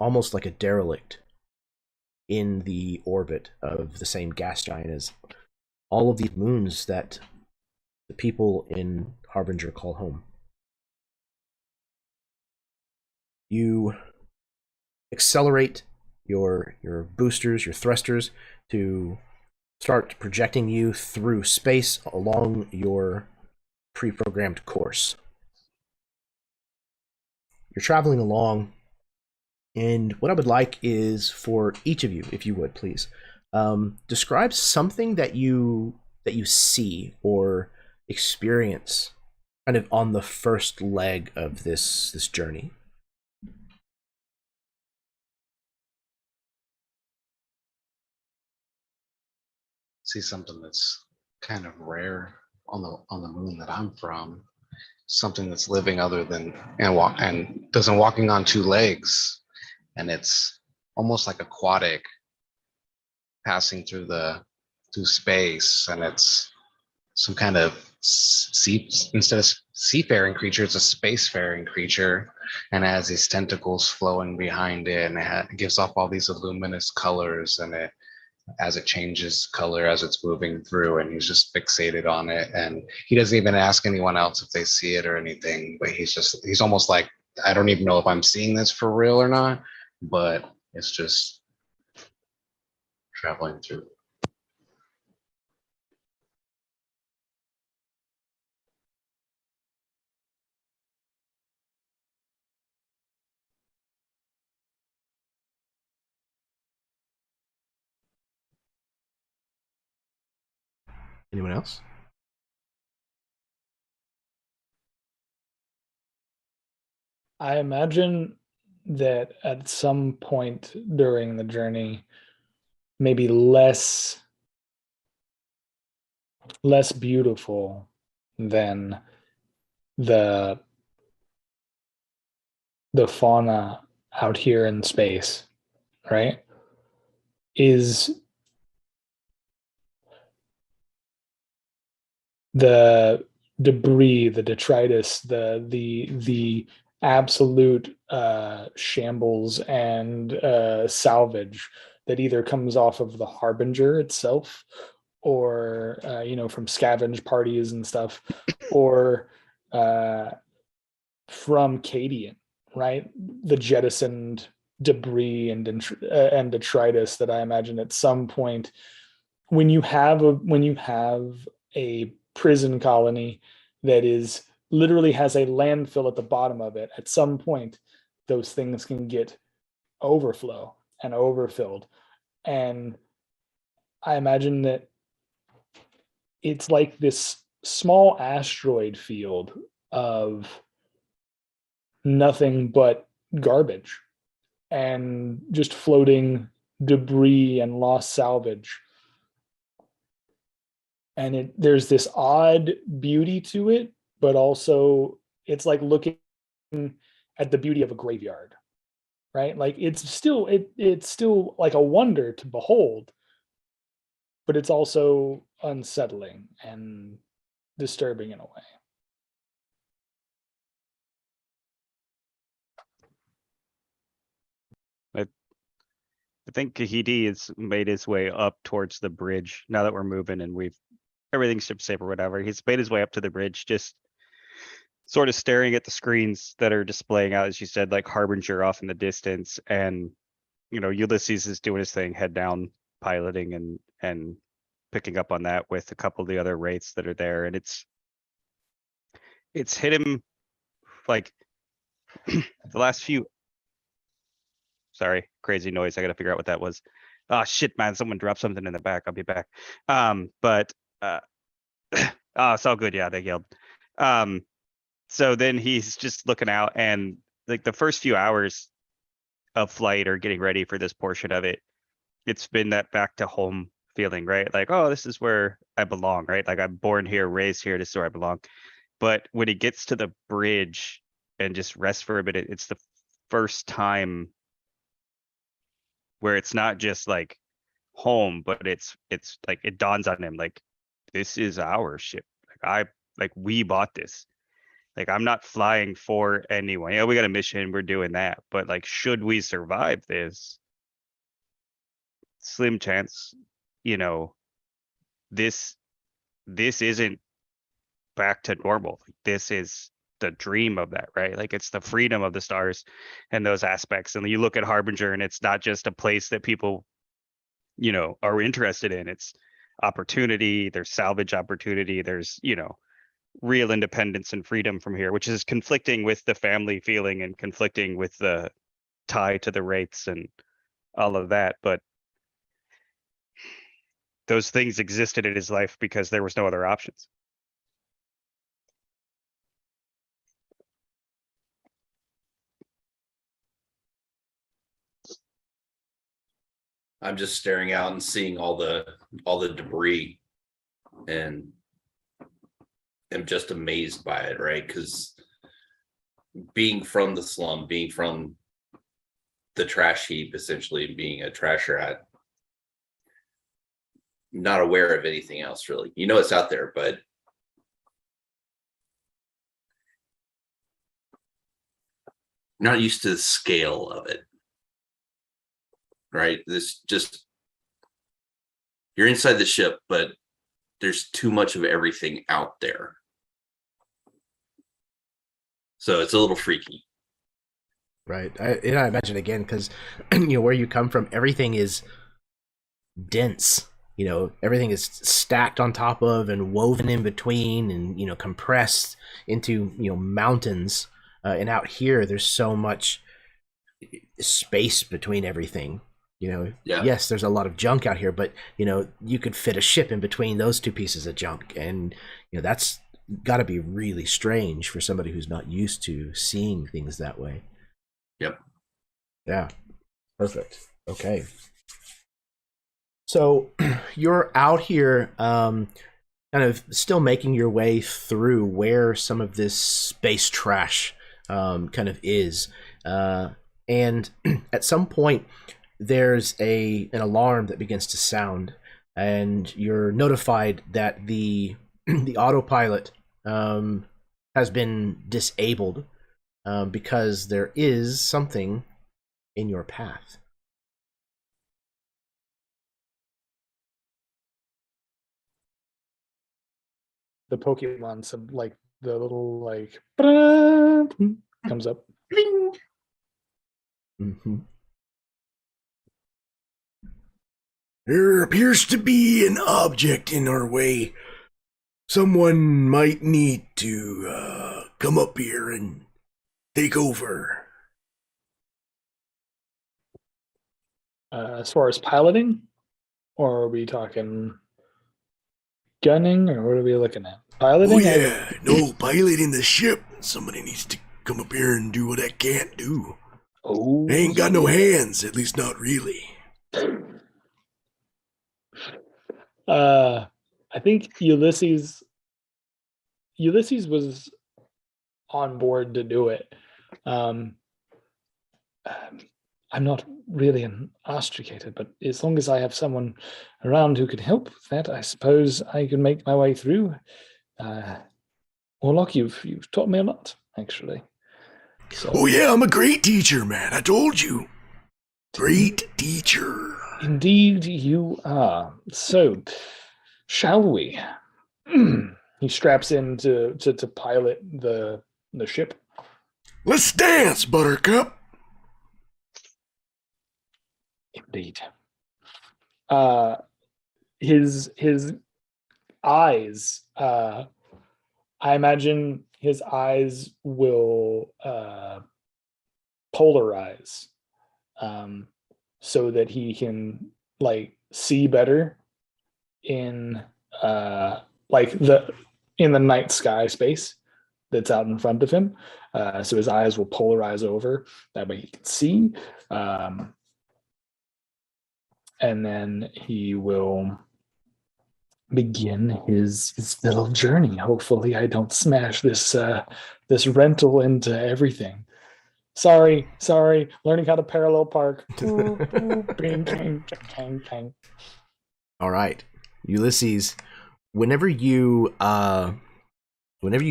almost like a derelict in the orbit of the same gas giant as all of these moons that the people in Harbinger call home. You accelerate your boosters, your thrusters, to start projecting you through space along your pre-programmed course. You're traveling along, and what I would like is for each of you, if you would please, describe something that you see or experience kind of on the first leg of this journey. See something that's kind of rare on the moon that I'm from. Something that's living other than and doesn't walking on two legs, and it's almost like aquatic, passing through space, and it's some kind of instead of seafaring creature, it's a spacefaring creature, and it has these tentacles flowing behind it, and it gives off all these luminous colors, and as it changes color as it's moving through, and he's just fixated on it, and he doesn't even ask anyone else if they see it or anything, but he's almost like, I don't even know if I'm seeing this for real or not, but it's just traveling through. Anyone else? I imagine that at some point during the journey, maybe less beautiful than the fauna out here in space, right? Is the debris, the detritus, the absolute shambles and salvage that either comes off of the Harbinger itself, or from scavenge parties and stuff, or from Cadian, right? The jettisoned debris and detritus that I imagine at some point, when you have a prison colony that is literally has a landfill at the bottom of it, at some point those things can get overflow and overfilled. And I imagine that it's like this small asteroid field of nothing but garbage and just floating debris and lost salvage. And there's this odd beauty to it, but also it's like looking at the beauty of a graveyard, right? Like it's still like a wonder to behold, but it's also unsettling and disturbing in a way. I think Kahidi has made his way up towards the bridge now that we're moving and everything's ship safe or whatever. He's made his way up to the bridge, just sort of staring at the screens that are displaying out, as you said, like Harbinger off in the distance. And, Ulysses is doing his thing, head down, piloting and picking up on that with a couple of the other wraiths that are there. And it's hit him like the last few. Sorry, crazy noise. I gotta figure out what that was. Oh shit, man! Someone dropped something in the back. I'll be back. It's all good. Yeah, they yelled. So then he's just looking out, and like the first few hours of flight or getting ready for this portion of it, it's been that back to home feeling, right? Like, oh, this is where I belong, right? Like I'm born here, raised here. This is where I belong. But when he gets to the bridge and just rests for a bit, it's the first time where it's not just like home, but it's like it dawns on him like this is our ship. Like we bought this. Like I'm not flying for anyone. Yeah, we got a mission, we're doing that. But like, should we survive this? Slim chance, this isn't back to normal. This is the dream of that, right? Like it's the freedom of the stars and those aspects. And you look at Harbinger and it's not just a place that people, are interested in. It's opportunity, there's salvage opportunity, there's, real independence and freedom from here, which is conflicting with the family feeling and conflicting with the tie to the wraiths and all of that. But those things existed in his life because there was no other options. I'm just staring out and seeing all the debris, and am just amazed by it, right? Because being from the slum, being from the trash heap, essentially being a trash rat, not aware of anything else really. It's out there, but not used to the scale of it. Right? You're inside the ship, but there's too much of everything out there. So it's a little freaky. Right. I imagine again, because where you come from, everything is dense. You know, everything is stacked on top of and woven in between, and you know, compressed into, you know, mountains. And out here, there's so much space between everything. You know, Yeah. yes, there's a lot of junk out here, but you know, you could fit a ship in between those two pieces of junk, and you know, that's got to be really strange for somebody who's not used to seeing things that way. Yep. Yeah. Perfect. Okay. So you're out here, kind of still making your way through where some of this space trash kind of is, and at some point there's an alarm that begins to sound, and you're notified that the the autopilot has been disabled because there is something in your path. The Pokemon, some like the little like comes up. Bling. Mm-hmm. There appears to be an object in our way. Someone might need to come up here and take over. As far as piloting, or are we talking gunning, or what are we looking at? Piloting? Oh yeah, no piloting the ship. Somebody needs to come up here and do what I can't do. Oh, I ain't got no hands, at least not really. I think Ulysses was on board to do it. I'm not really an ostracator, but as long as I have someone around who can help with that, I suppose I can make my way through. Warlock, you've taught me a lot, actually. So, Oh yeah, I'm a great teacher, man. I told you. Great teacher. indeed you are. So, shall we? He straps in to pilot the ship. Let's dance, Buttercup. Indeed. His eyes. I imagine his eyes will polarize, so that he can like see better in in the night sky space that's out in front of him. So his eyes will polarize over, that way he can see. And then he will begin his little journey. Hopefully I don't smash this rental into everything. Sorry, learning how to parallel park. Bing, bang, bang, bang. All right, Ulysses. Whenever you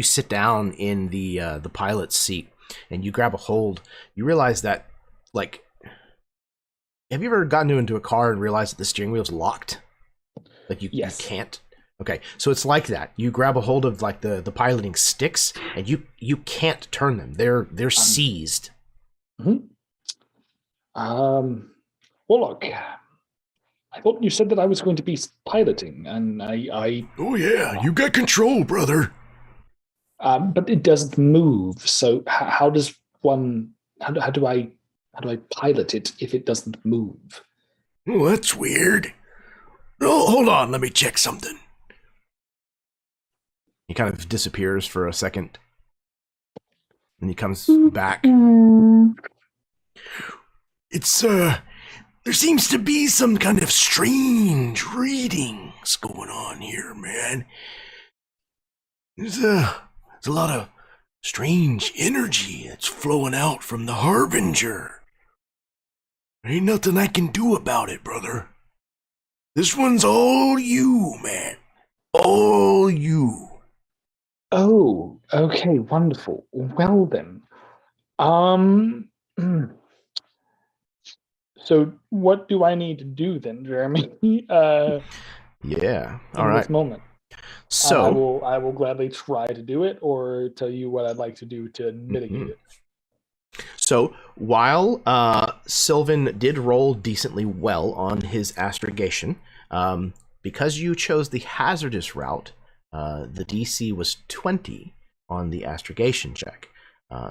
sit down in the pilot's seat and you grab a hold, you realize that, like, have you ever gotten into a car and realized that the steering wheel's locked? Like Yes. You can't. Okay, so it's like that. You grab a hold of like the piloting sticks, and you can't turn them. They're seized. Mm-hmm. Warlock, I thought you said that I was going to be piloting, and I Oh yeah, you got control, brother. but it doesn't move. So how does one? How do I pilot it if it doesn't move? Oh, that's weird. Oh, hold on, let me check something. He kind of disappears for a second, and he comes back. It's there seems to be some kind of strange readings going on here, man. There's a lot of strange energy that's flowing out from the Harbinger. There ain't nothing I can do about it, brother. This one's all you, man. All you. Oh, okay, wonderful. Well then, so what do I need to do then, Jeremy? Yeah. All in right. this moment, So I will gladly try to do it, or tell you what I'd like to do to mitigate it. So while Sylvan did roll decently well on his astrogation, because you chose the hazardous route, the DC was 20 on the astrogation check.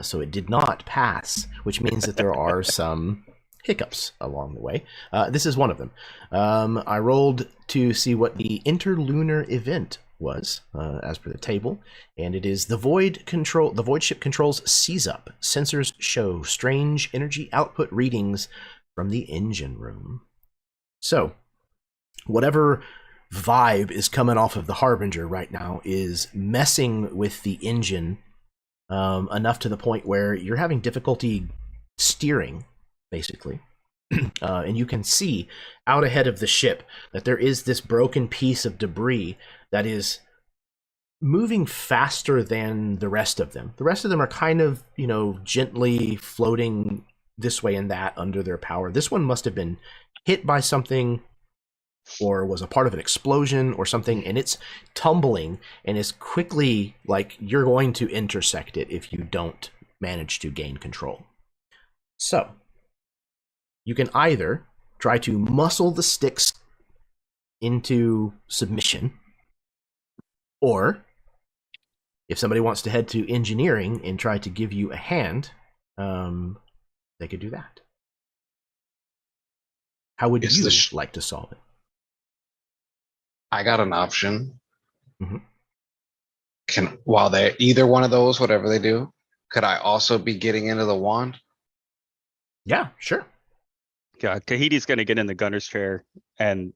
So it did not pass, which means that there are some hiccups along the way. This is one of them. I rolled to see what the interlunar event was, as per the table, and it is the void ship controls seize up. Sensors show strange energy output readings from the engine room. So, whatever vibe is coming off of the Harbinger right now is messing with the engine enough to the point where you're having difficulty steering, basically. And you can see out ahead of the ship that there is this broken piece of debris that is moving faster than the rest of them. The rest of them are kind of, gently floating this way and that under their power. This one must have been hit by something or was a part of an explosion or something, and it's tumbling and is quickly, like, you're going to intersect it if you don't manage to gain control. So you can either try to muscle the sticks into submission, or if somebody wants to head to engineering and try to give you a hand, they could do that. How would you like to solve it? I got an option. Mm-hmm. While they're either one of those, whatever they do, could I also be getting into the wand? Yeah, sure. Yeah, Tahiti's gonna get in the gunner's chair and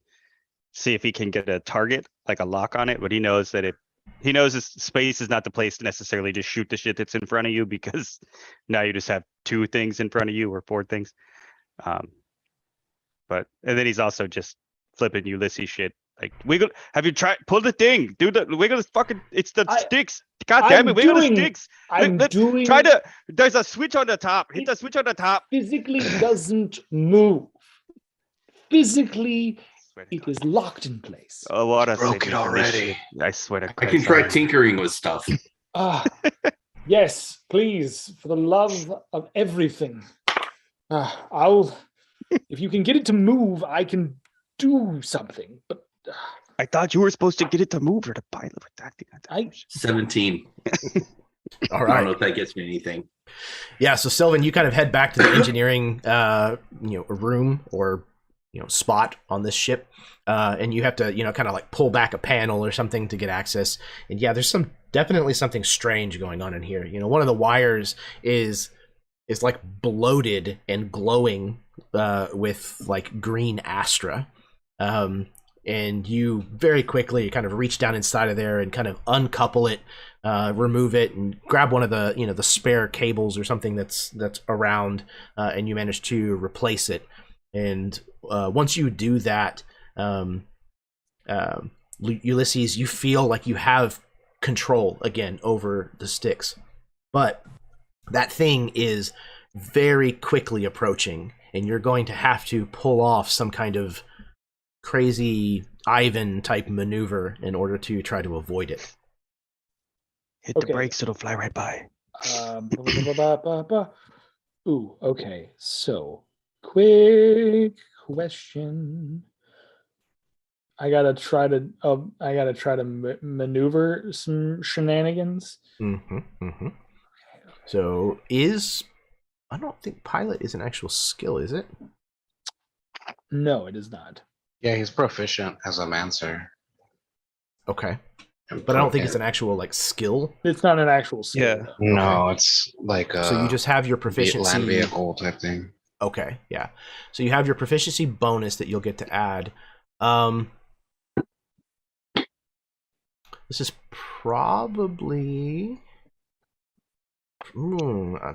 see if he can get a target, like a lock on it, but he knows that he knows his space is not the place to necessarily just shoot the shit that's in front of you, because now you just have 2 things in front of you or 4 things. And then he's also just flipping Ulysses shit. Like, have you tried, pull the thing, wiggle the fucking, it's the sticks. God damn it, wiggle the sticks. There's a switch on the top. Hit the switch on the top. Physically doesn't move. Physically, it is locked in place. Oh, what a Broke it already. I swear to I Christ. can try tinkering with stuff. Yes, please, for the love of everything. If you can get it to move, I can do something. But I thought you were supposed to get it to move or to pilot with tactic. 17. All I right. don't know if that gets me anything. Yeah, so Sylvan, you kind of head back to the engineering room or spot on this ship, and you have to kind of like pull back a panel or something to get access. And yeah, there's definitely something strange going on in here. One of the wires is like bloated and glowing with like green Astra. And you very quickly kind of reach down inside of there and kind of uncouple it, remove it, and grab one of the the spare cables or something that's around, and you manage to replace it. And once you do that, Ulysses, you feel like you have control again over the sticks, but that thing is very quickly approaching, and you're going to have to pull off some kind of crazy Ivan type maneuver in order to try to avoid it. Hit the brakes, it'll fly right by. Ooh, okay. So, quick question. I gotta try to maneuver some shenanigans. So I don't think pilot is an actual skill, is it? No, it is not. Yeah, he's proficient as a mancer. Okay. But I don't think it's an actual like skill. It's not an actual skill. Yeah. No, it's like a so you just have your proficiency land vehicle type thing. Okay, yeah. So you have your proficiency bonus that you'll get to add. This is probably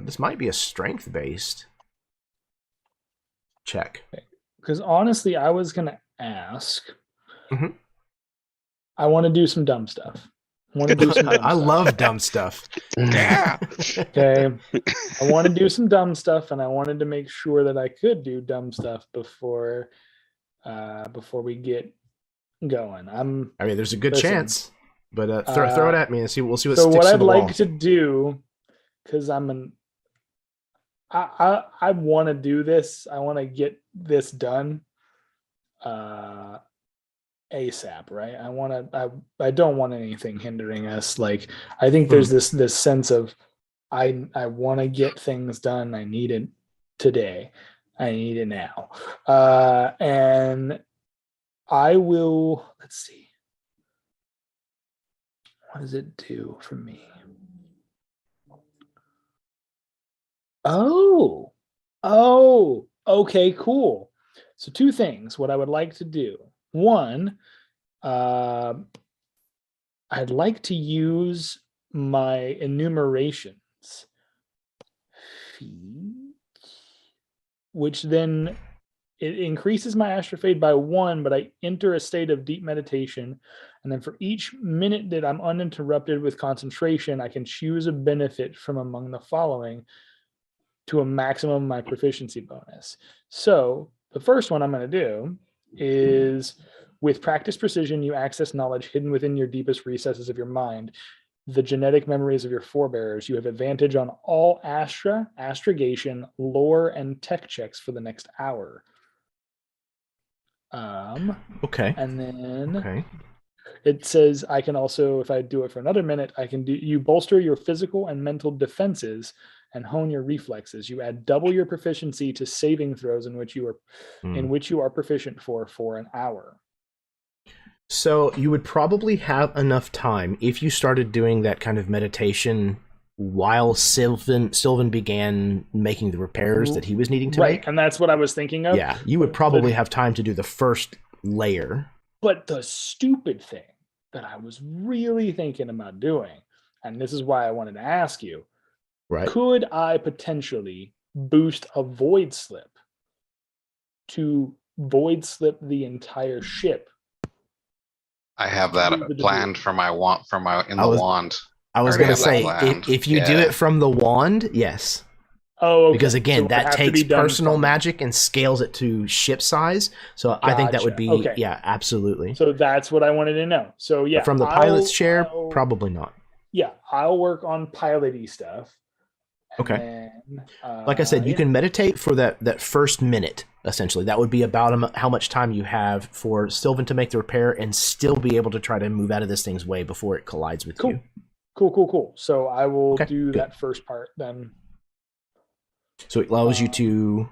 this might be a strength based check. Because honestly, I was gonna ask. Mhm. I want to do some dumb stuff. I love dumb stuff. Yeah. Okay. I want to do some dumb stuff, and I wanted to make sure that I could do dumb stuff before we get going. I mean, there's a good chance, but throw it at me and we'll see what so sticks what to I'd the like wall. to do, because I'm I want to do this. I want to get this done ASAP, right? I don't want anything hindering us. Like, I think there's this sense of I want to get things done. I need it today. I need it now. And I will, let's see. What does it do for me? Oh, okay, cool. So two things. What I would like to do. One, I'd like to use my enumerations feat, which then it increases my astrofade by 1, but I enter a state of deep meditation. And then for each minute that I'm uninterrupted with concentration, I can choose a benefit from among the following to a maximum of my proficiency bonus. So the first one I'm going to do is, with practice precision, you access knowledge hidden within your deepest recesses of your mind, the genetic memories of your forebears. You have advantage on all astrogation, lore, and tech checks for the next hour. Okay. And then Okay. it says I can also, if I do it for another minute, I can do, you bolster your physical and mental defenses and hone your reflexes. You add double your proficiency to saving throws in which you are proficient for an hour. So you would probably have enough time if you started doing that kind of meditation while Sylvan began making the repairs that he was needing to make. And that's what I was thinking of. Yeah, you would probably have time to do the first layer. But the stupid thing that I was really thinking about doing, and this is why I wanted to ask you, right? Could I potentially boost a void slip to void slip the entire ship? I have that planned for my wand, wand. I was going to say, if you do it from the wand, yes. Oh, okay. Because again, that takes personal magic and scales it to ship size. So I think that would be, yeah, absolutely. So that's what I wanted to know. So yeah. But from the pilot's chair, probably not. Yeah, I'll work on piloty stuff. Okay. Then, like I said, you can meditate for that first minute, essentially. That would be about how much time you have for Sylvan to make the repair and still be able to try to move out of this thing's way before it collides with you. Cool. So I will do that first part then. So it allows you to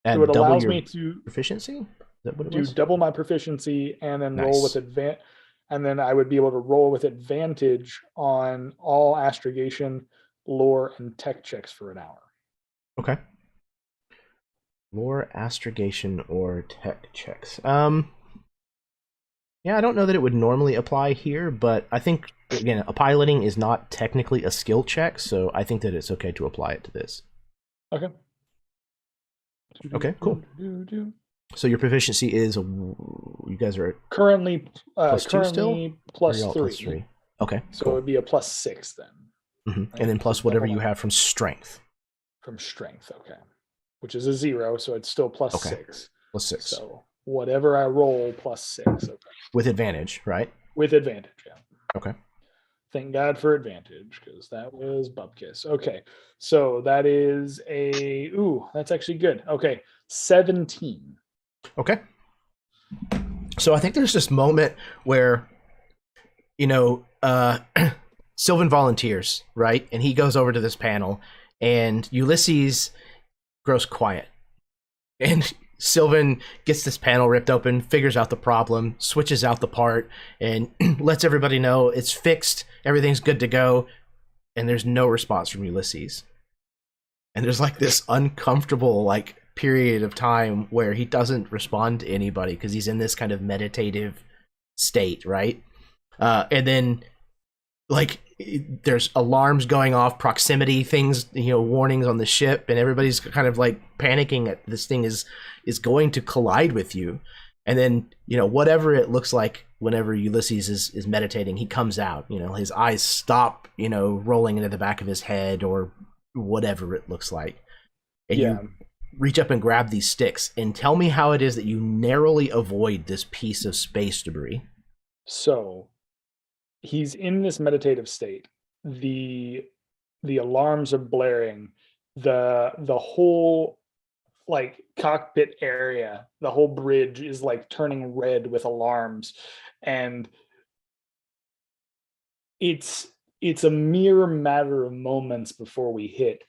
add double your proficiency? Is that what it was? Double my proficiency and then roll with advantage. And then I would be able to roll with advantage on all astrogation, lore, and tech checks for an hour. Okay. Lore, astrogation, or tech checks. Yeah, I don't know that it would normally apply here, but I think, again, a piloting is not technically a skill check, so I think that it's okay to apply it to this. Okay. Okay, cool. So your proficiency is, you guys are currently +2 still? plus plus 3. Okay. So it would be a +6 then. Mm-hmm. And then plus whatever you have from strength. From strength, okay. Which is a 0, so it's still +6. +6. So whatever I roll +6. Okay. With advantage, right? With advantage, yeah. Okay. Thank God for advantage, because that was bupkis. Okay, so that is that's actually good. Okay, 17. Okay. So I think there's this moment where, Sylvan volunteers, right? And he goes over to this panel, and Ulysses grows quiet. And Sylvan gets this panel ripped open, figures out the problem, switches out the part, and lets everybody know it's fixed, everything's good to go, and there's no response from Ulysses. And there's like this uncomfortable period of time where he doesn't respond to anybody because he's in this kind of meditative state, right? And then there's alarms going off, proximity things, warnings on the ship, and everybody's kind of panicking that this thing is going to collide with you. And then, whatever it looks like whenever Ulysses is meditating, he comes out, his eyes stop, rolling into the back of his head or whatever it looks like. And you reach up and grab these sticks and tell me how it is that you narrowly avoid this piece of space debris. So he's in this meditative state. The alarms are blaring, the whole like cockpit area, the whole bridge is like turning red with alarms, and it's a mere matter of moments before we hit.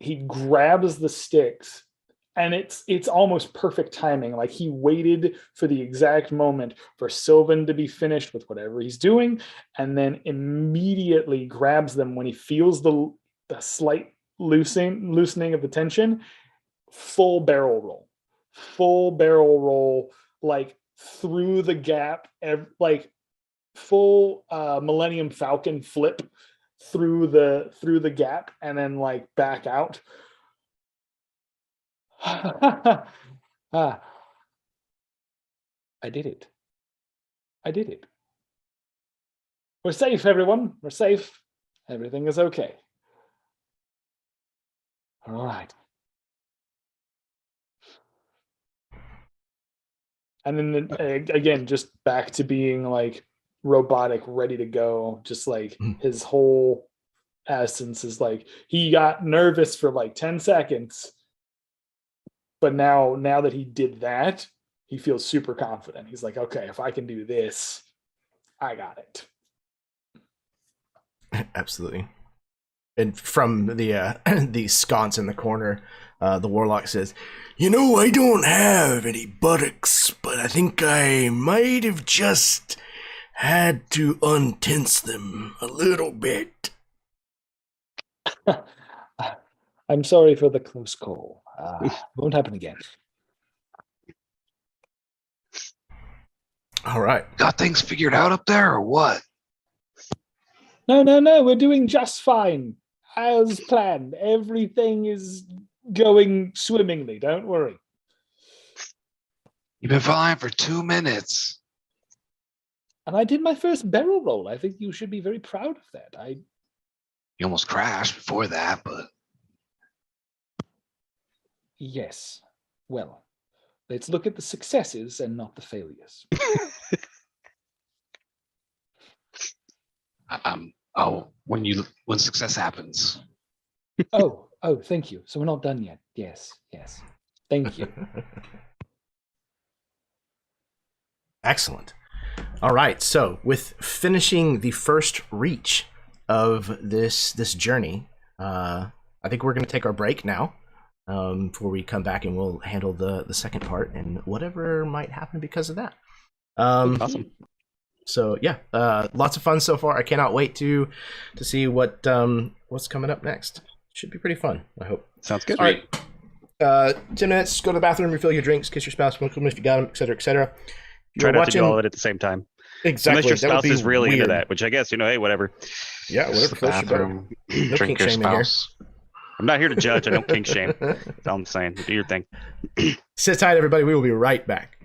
He grabs the sticks, and it's almost perfect timing. Like he waited for the exact moment for Sylvan to be finished with whatever he's doing, and then immediately grabs them when he feels the slight loosening of the tension. Full barrel roll, like through the gap, like full Millennium Falcon flip through the gap, and then like back out. I did it. We're safe, everyone. We're safe. Everything is okay. All right. And then again, just back to being like robotic, ready to go. Just like his whole essence is like, he got nervous for like 10 seconds. But now that he did that, he feels super confident. He's like, okay, if I can do this, I got it. Absolutely. And from the the sconce in the corner, the warlock says, You know, I don't have any buttocks, but I think I might have just had to untense them a little bit. I'm sorry for the close call. Won't happen again. all right. Got things figured out up there or what? No, we're doing just fine. As planned. Everything is going swimmingly. Don't worry. You've been flying for 2 minutes. And I did my first barrel roll. I think you should be very proud of that. You almost crashed before that, but Yes. Well, let's look at the successes and not the failures. when success happens. Oh, thank you. So we're not done yet. Yes. Thank you. Excellent. All right. So with finishing the first reach of this journey, I think we're going to take our break now. Before we come back, and we'll handle the second part and whatever might happen because of that. Awesome. So yeah, lots of fun so far. I cannot wait to see what's coming up next. Should be pretty fun, I hope. Sounds good. All right. 10 minutes. Go to the bathroom, refill your drinks, kiss your spouse, smoke them if you got them, etc., etc. Try not to do all of it at the same time. Exactly. Unless your spouse is really weird. into that, which I guess, hey, whatever. Yeah, whatever. Bathroom, No drink kink your shaming here. spouse. I'm not here to judge. I don't kink shame. That's all I'm saying. Do your thing. Sit tight, everybody. We will be right back.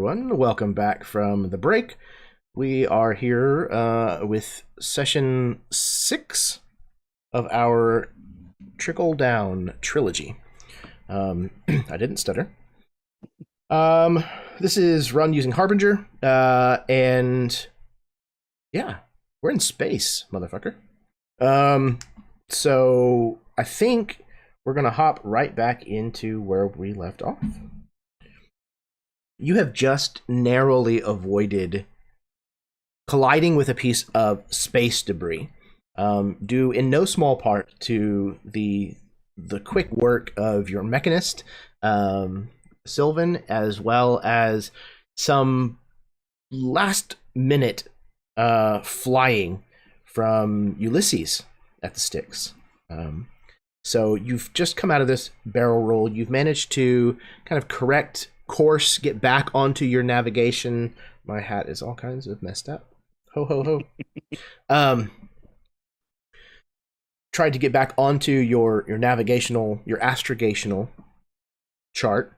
everyone. Welcome back from the break. We are here with session 6 of our Trickle Down Trilogy. I didn't stutter. This is run using Harbinger, and yeah, we're in space, motherfucker. So I think we're gonna hop right back into where we left off. You have just narrowly avoided colliding with a piece of space debris, due in no small part to the quick work of your mechanist, Sylvan, as well as some last-minute flying from Ulysses at the sticks. So you've just come out of this barrel roll. You've managed to kind of correct course, get back onto your navigation. My hat is all kinds of messed up. Ho ho ho. Tried to get back onto your navigational, your astrogational chart,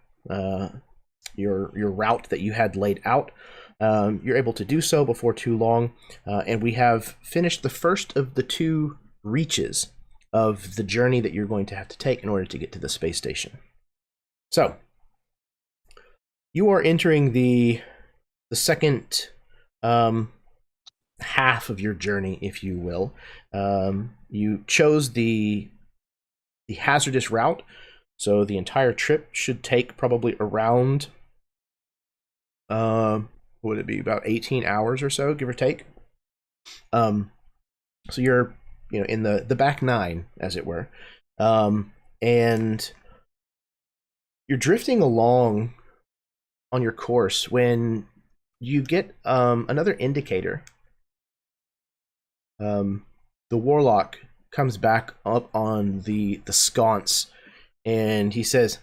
your route that you had laid out. You're able to do so before too long, and we have finished the first of the 2 reaches of the journey that you're going to have to take in order to get to the space station. So you are entering the second half of your journey, if you will. You chose the hazardous route, so the entire trip should take probably around would it be about 18 hours or so, give or take. So you're in the back 9, as it were, and you're drifting along on your course when you get another indicator. The warlock comes back up on the sconce, and he says,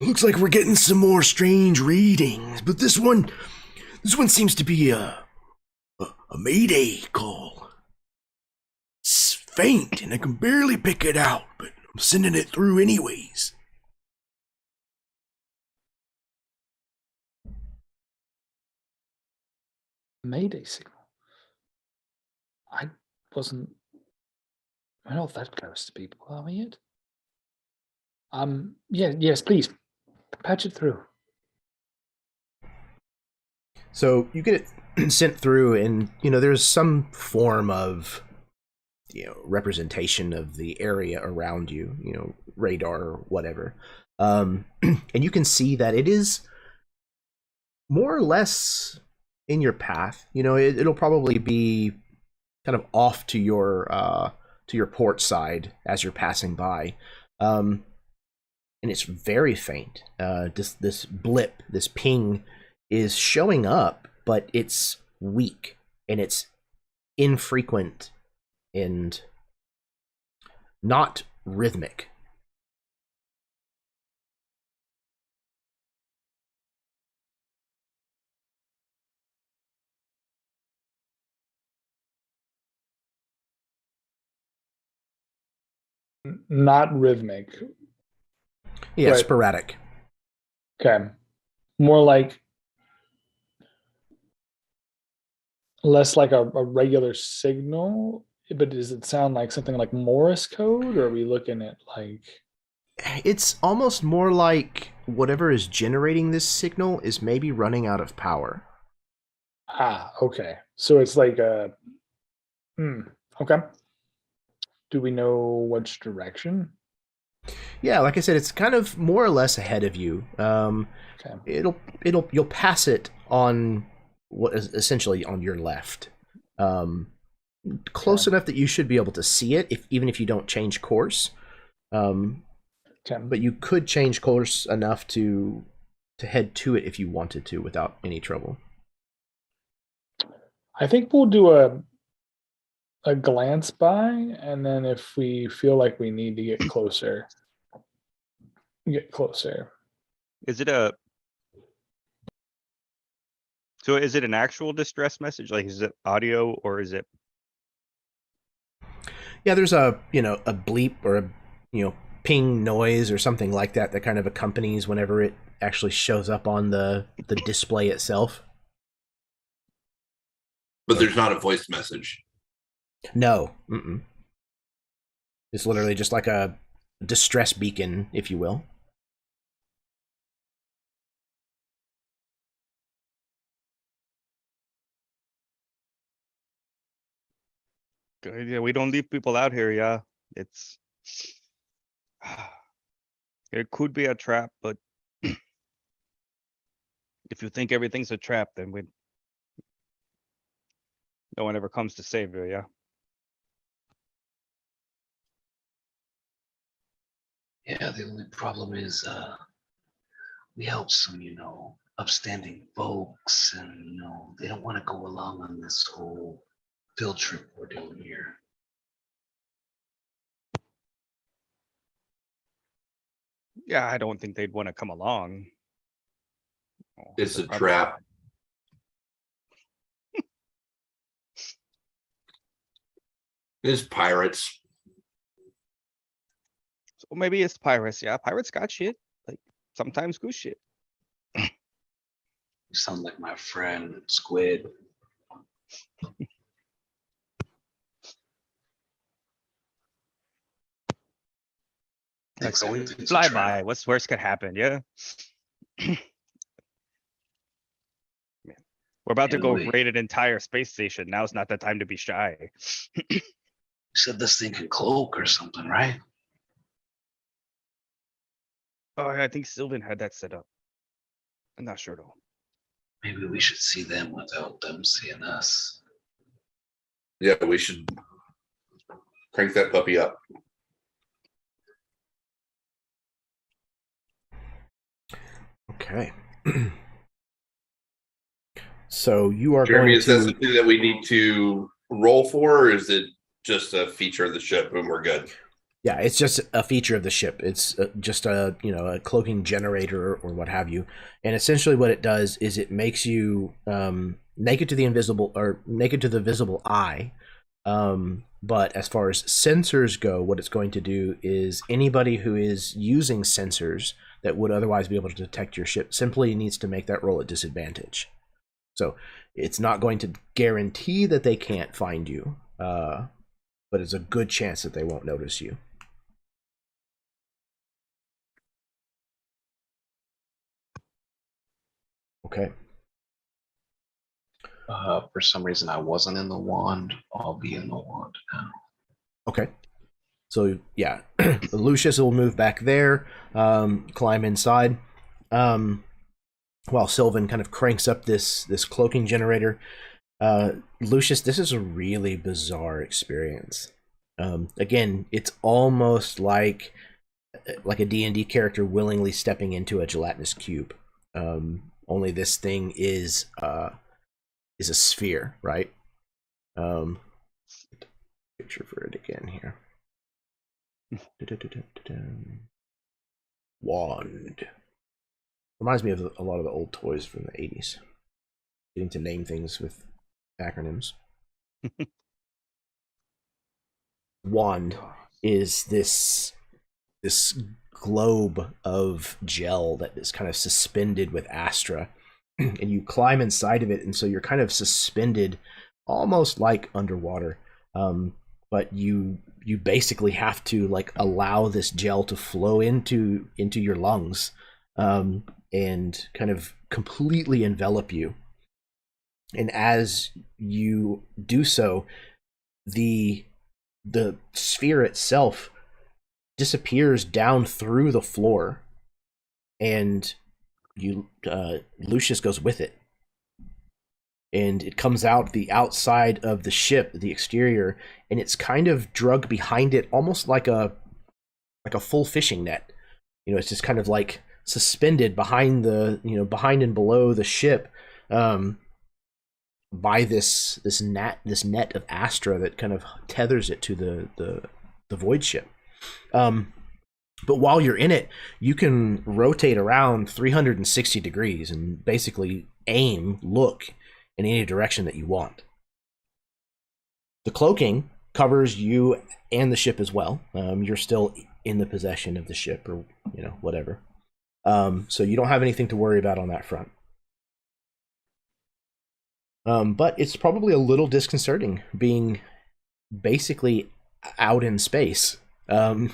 Looks like we're getting some more strange readings, but this one seems to be a mayday call. It's faint, and I can barely pick it out, but I'm sending it through anyways. Mayday signal. I wasn't. We're not that close to people, are we yet? Yeah, yes, please. Patch it through. so you get it sent through, and there's some form of representation of the area around you, radar or whatever, and you can see that it is more or less in your path. It'll probably be kind of off to your port side as you're passing by, and it's very faint. This blip, this ping, is showing up, but it's weak and it's infrequent and not rhythmic. Not rhythmic. Yeah, Right. sporadic. Okay. More like less like a regular signal, but does it sound like something like Morse code, or are we looking at like It's almost more like whatever is generating this signal is maybe running out of power. okay. So it's like okay. Do we know which direction? Yeah, like I said, it's kind of more or less ahead of you. Okay. You'll pass it on what is essentially on your left, close enough that you should be able to see it, even if you don't change course. Okay. But you could change course enough to head to it if you wanted to without any trouble. I think we'll do a glance by, and then if we feel like we need to get closer. Is it an actual distress message? Like, is it audio or is it? Yeah, there's a bleep or a ping noise or something like that kind of accompanies whenever it actually shows up on the display itself. But there's not a voice message. No. Mm-mm. It's literally just like a distress beacon, if you will. Yeah, we don't leave people out here. Yeah, it's it could be a trap, but if you think everything's a trap, then no one ever comes to save you. Yeah. Yeah, the only problem is we help some, upstanding folks, and they don't want to go along on this whole field trip we're doing here. Yeah, I don't think they'd want to come along. Oh, It's they're a probably- trap. It's pirates. So maybe it's pirates. Yeah, pirates got shit. Like sometimes good shit. You sound like my friend Squid. Like Thinks we everything's a fly trap. by. What's worse could happen? Yeah. Man, we're about to go Anyway. raid an entire space station. Now's not the time to be shy. You said this thing can cloak or something, right? Oh, I think Sylvan had that set up. I'm not sure though. Maybe we should see them without them seeing us. Yeah, we should crank that puppy up. Okay. So you are Jeremy, going is that to. something that we need to roll for, or is it just a feature of the ship and we're good? Yeah, it's just a feature of the ship. It's just a a cloaking generator or what have you. And essentially, what it does is it makes you naked to the invisible or naked to the visible eye. But as far as sensors go, what it's going to do is anybody who is using sensors that would otherwise be able to detect your ship simply needs to make that roll at disadvantage. So it's not going to guarantee that they can't find you, but it's a good chance that they won't notice you. Okay. For some reason, I wasn't in the wand. I'll be in the wand now. Okay. So yeah, Lucius will move back there, climb inside, while Sylvan kind of cranks up this cloaking generator. Lucius, this is a really bizarre experience. Again, it's almost like a D&D character willingly stepping into a gelatinous cube. Only this thing is a sphere, right? Picture for it again here. Wand. Reminds me of a lot of the old toys from the 80s. Getting to name things with acronyms. Wand is this globe of gel that is kind of suspended with Astra, and you climb inside of it, and so you're kind of suspended almost like underwater, but you basically have to like allow this gel to flow into your lungs, and kind of completely envelop you. And as you do so, the sphere itself disappears down through the floor, and Lucius goes with it, and it comes out the outside of the ship, the exterior, and it's kind of drug behind it, almost like a full fishing net. It's just kind of like suspended behind behind and below the ship, by this net of Astra that kind of tethers it to the void ship. But while you're in it, you can rotate around 360 degrees and basically look in any direction that you want. The cloaking covers you and the ship as well. You're still in the possession of the ship, or whatever. So you don't have anything to worry about on that front. But it's probably a little disconcerting being basically out in space, and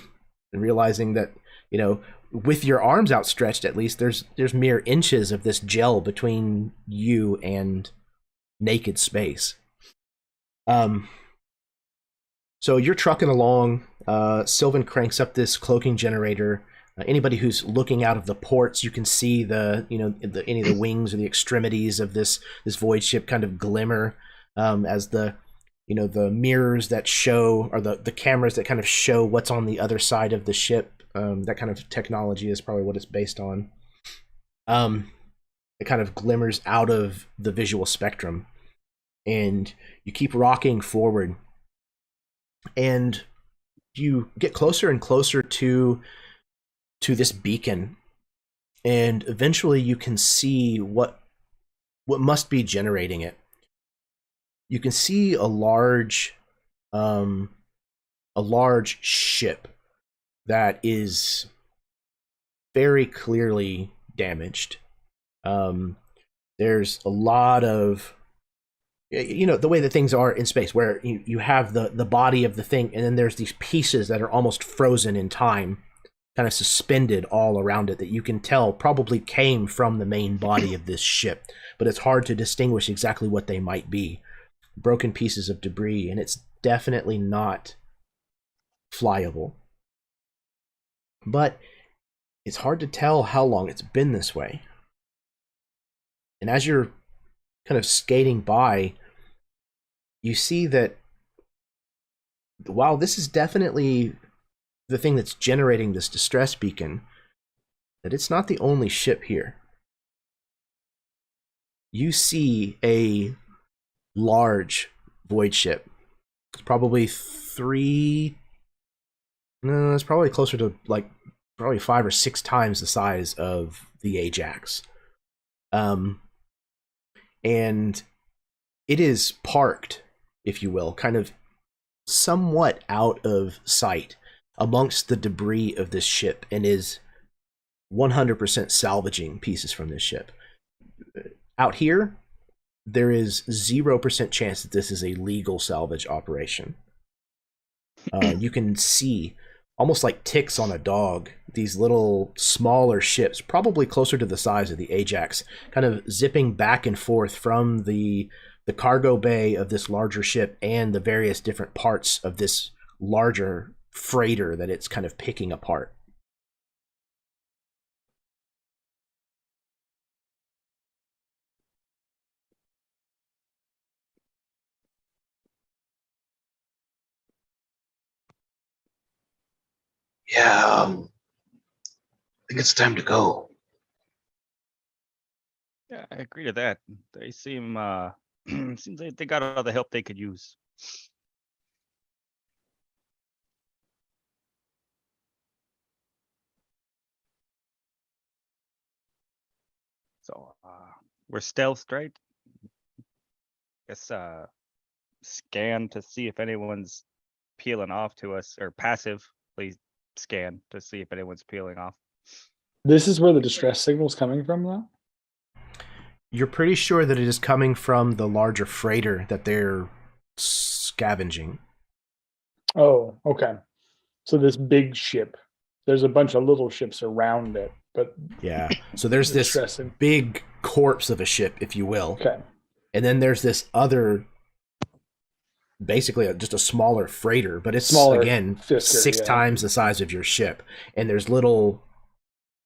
realizing that, you know, with your arms outstretched, at least there's mere inches of this gel between you and naked space. So you're trucking along. Sylvan cranks up this cloaking generator. Anybody who's looking out of the ports, you can see any of the wings or the extremities of this void ship kind of glimmer, as the mirrors that show, or the cameras that kind of show what's on the other side of the ship. That kind of technology is probably what it's based on. It kind of glimmers out of the visual spectrum, and you keep rocking forward, and you get closer and closer to this beacon, and eventually you can see what must be generating it. You can see a large ship that is very clearly damaged. There's a lot of, the way that things are in space, where you have the body of the thing, and then there's these pieces that are almost frozen in time, kind of suspended all around it, that you can tell probably came from the main body of this ship, but it's hard to distinguish exactly what they might be. Broken pieces of debris, and it's definitely not flyable. But it's hard to tell how long it's been this way. And as you're kind of skating by, you see that while this is definitely the thing that's generating this distress beacon, that it's not the only ship here. You see a large void ship. It's probably it's probably closer to probably 5 or 6 times the size of the Ajax. And it is parked, if you will, kind of somewhat out of sight amongst the debris of this ship, and is 100% salvaging pieces from this ship. Out here, there is 0% chance that this is a legal salvage operation. You can see, almost like ticks on a dog, these little smaller ships, probably closer to the size of the Ajax, kind of zipping back and forth from the cargo bay of this larger ship and the various different parts of this larger freighter that it's kind of picking apart. Yeah, I think it's time to go. Yeah, I agree to that. They seem seems like they got all the help they could use. So we're stealthed, right? Guess scan to see if anyone's peeling off to us, or passively scan to see if anyone's peeling off. This is where the distress signal's coming from, though? You're pretty sure that it is coming from the larger freighter that they're scavenging. Oh, okay. So this big ship, there's a bunch of little ships around it, but Yeah. So there's this Interesting. big corpse of a ship, if you will. okay. And then there's this other, basically just a smaller freighter, but it's, Smaller again, Fisker, 6 yeah. times the size of your ship. And there's little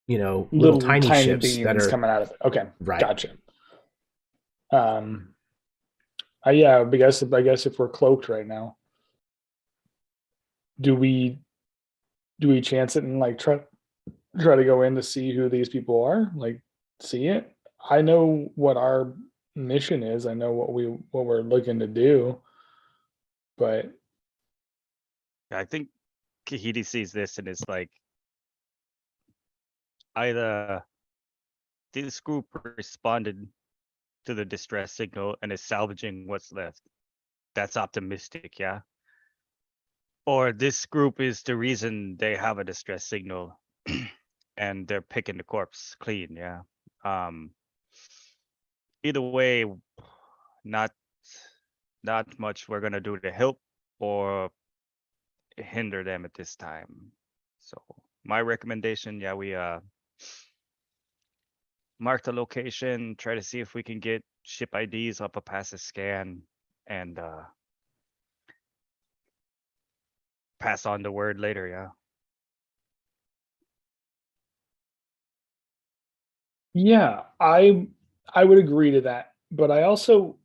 tiny ships beams that are coming out of it. Okay, right. gotcha. Yeah, I guess if we're cloaked right now, do we chance it and like try to go in to see who these people are? Like, see it? I know what our mission is. I know what we're looking to do, but I think Kahidi sees this and is like, either this group responded to the distress signal and is salvaging what's left. That's optimistic, yeah? Or this group is the reason they have a distress signal and they're picking the corpse clean. Yeah. Either way, not much we're gonna do to help or hinder them at this time. So my recommendation, yeah, we mark the location, try to see if we can get ship IDs up a passive scan, and pass on the word later. Yeah. Yeah, I would agree to that, but I also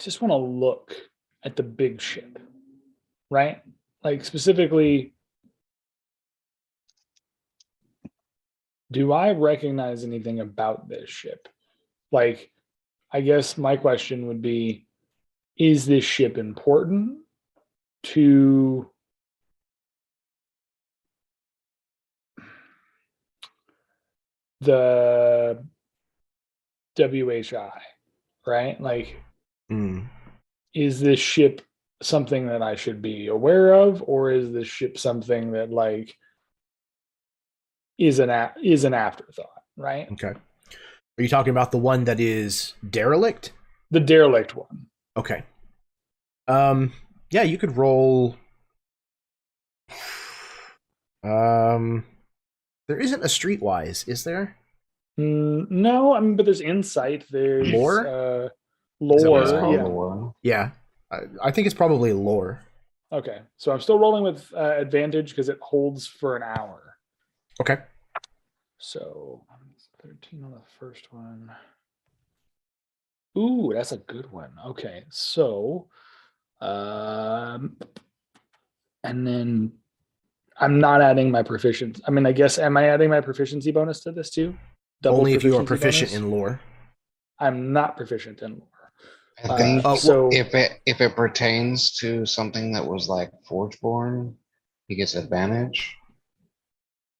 just want to look at the big ship, right? Like specifically, do I recognize anything about this ship? Like, I guess my question would be, is this ship important to the WHI, right? Like, is this ship something that I should be aware of, or is this ship something that like is an afterthought, right? Okay. Are you talking about the one that is derelict? The derelict one. Okay. Yeah, you could roll. There isn't a streetwise, is there? No, I mean, but there's insight. There's Lore? Is that lore. what it's called? Yeah. Lore. Yeah, I think it's probably lore. Okay, so I'm still rolling with advantage because it holds for an hour. Okay. So 13 on the first one. Ooh, that's a good one. Okay, so and then I'm not adding my proficiency. I mean, I guess am I adding my proficiency bonus to this too? Only if you are proficiency proficient bonus? in lore. I'm not proficient in lore. I think So if it pertains to something that was like Forgeborn, he gets advantage.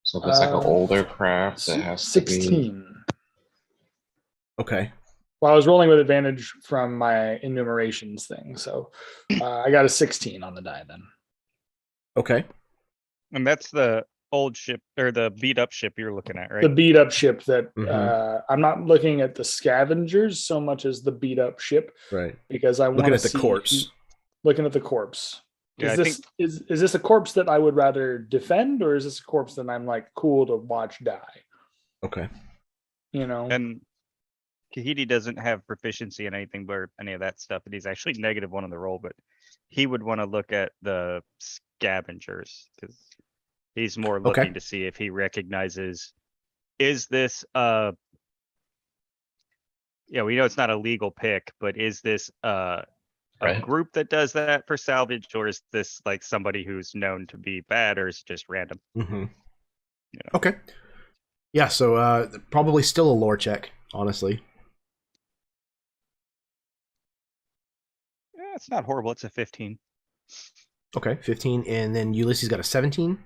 So if it's like an older craft that has 16. Okay. Well, I was rolling with advantage from my enumerations thing, so I got a 16 on the die then. Okay. And that's the old ship or the beat up ship you're looking at, right? The beat up ship that Mhm. I'm not looking at the scavengers so much as the beat up ship, Right. because I want Looking to at the see corpse. looking at the corpse. Yeah, Is I this think- is this a corpse that I would rather defend, or is this a corpse that I'm like cool to watch die? Okay. You know, And Kahiti doesn't have proficiency in anything but any of that stuff, and he's actually -1 on the roll, but he would want to look at the scavengers because he's more looking Okay. to see if he recognizes, is this yeah, we know it's not a legal pick, but is this a Right. group that does that for salvage, or is this like somebody who's known to be bad, or is it just random? Mm-hmm. Yeah. Okay. Yeah, so probably still a lore check, honestly. Yeah, it's not horrible. It's a 15. Okay, 15, and then Ulysses got a 17.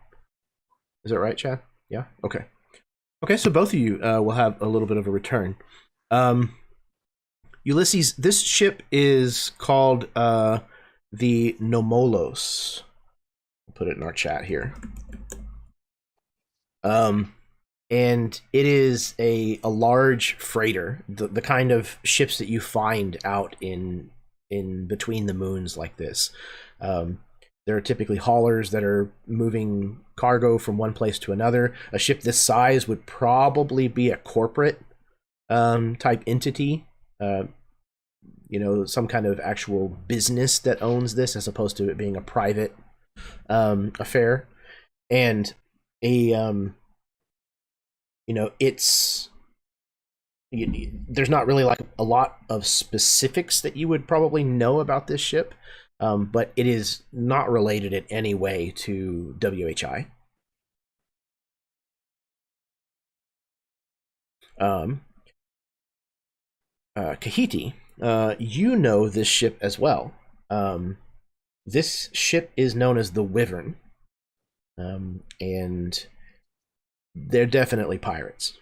Is that right, Chad? Yeah. Okay. Okay, so both of you will have a little bit of a return. Ulysses, this ship is called the Nomolos. We'll put it in our chat here. And it is a large freighter, the kind of ships that you find out in between the moons like this. There are typically haulers that are moving cargo from one place to another. A ship this size would probably be a corporate type entity. You know, some kind of actual business that owns this, as opposed to it being a private affair. And you know, there's not really like a lot of specifics that you would probably know about this ship, but it is not related in any way to WHI. Kahiti, you know this ship as well. This ship is known as the Wyvern, and they're definitely pirates.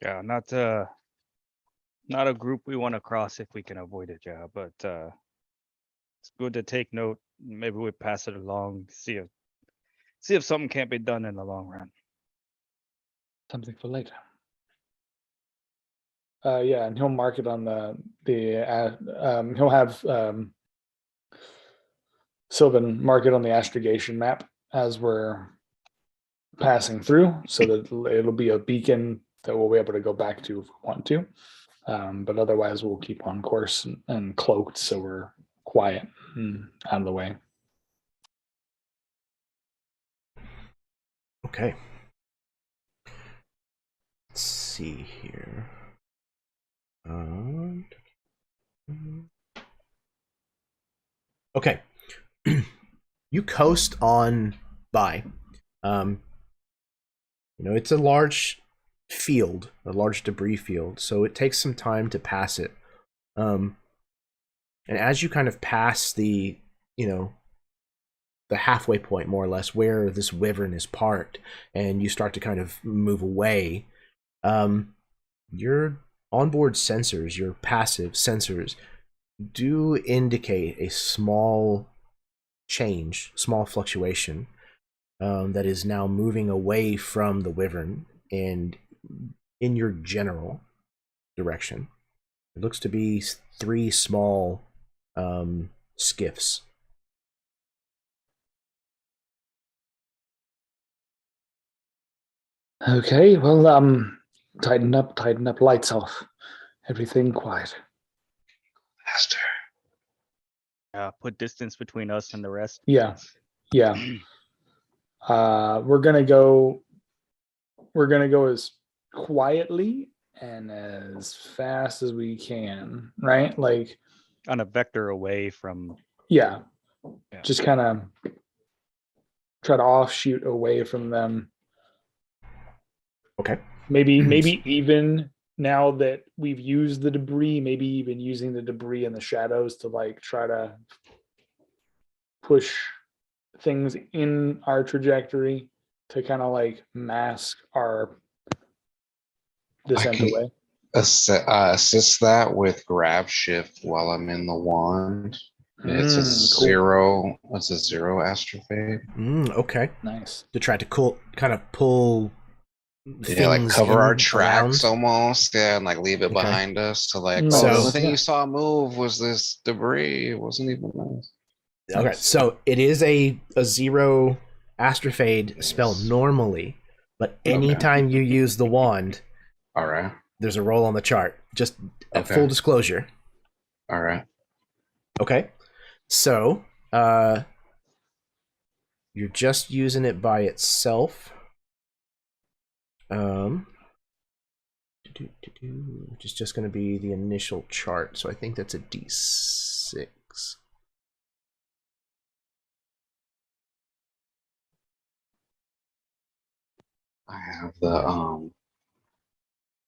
Yeah, not a group we want to cross if we can avoid it, yeah. But It's good to take note. Maybe we pass it along. See if something can't be done in the long run. Something for later. Yeah, and he'll mark it on he'll have Sylvan mark it on the astrogation map as we're passing through, so that it'll be a beacon that we'll be able to go back to if we want to. But otherwise, we'll keep on course and cloaked, so we're quiet and out of the way. Okay. Let's see here. Okay. You coast on by. It's a large field, a large debris field, so it takes some time to pass it. And as you kind of pass the halfway point, more or less, where this wyvern is parked, and you start to kind of move away, your onboard sensors, your passive sensors, do indicate a small change, small fluctuation that is now moving away from the wyvern and in your general direction. It looks to be 3 small skiffs. Okay, well, tighten up, lights off, everything quiet. Master. Put distance between us and the rest. Yeah. We're gonna go as quietly and as fast as we can, right? Like On a vector away from. yeah. Yeah. Just kind of try to offshoot away from them. Okay. Maybe even now that we've used the debris, maybe even using the debris in the shadows to like try to push things in our trajectory to kind of like mask our descent can- away. Assist that with grab shift while I'm in the wand. It's a Cool. 0. It's a 0 astrofade. Okay. Nice. To try to kind of pull Yeah, like things cover our in tracks around. almost. Yeah, and like leave it Okay. behind us. So like, So- the only thing yeah. you saw move was this debris. It wasn't even nice. Okay, so it is a 0 astrofade spell normally, but anytime you use the wand, All right. there's a roll on the chart. Just at Okay. full disclosure. All right. Okay. So, you're just using it by itself. Which is just going to be the initial chart. So I think that's a D6. I have the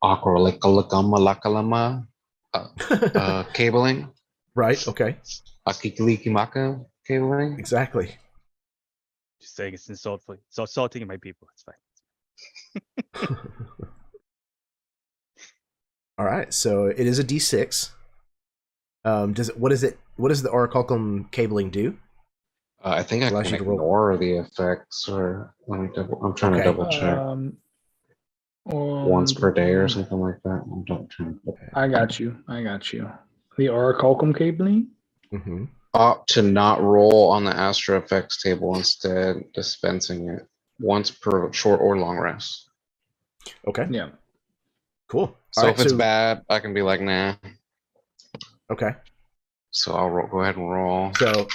Aqualikalama cabling. Right. Okay. Akiklikimaka cabling. Exactly. Just saying it's insulting my people. It's fine. All right. So it is a D6. What does the orichalcum cabling do? I think I Allows can you to roll. ignore the effects, or I'm trying to Okay. double check. Once per day or something like that. I'm double checking. I got you. The orichalcum cabling. Mm-hmm. Opt to not roll on the Astra effects table, instead dispensing it once per short or long rest. Okay. Yeah. Cool. So if it's bad, I can be like, nah. Okay. So I'll go ahead and roll. So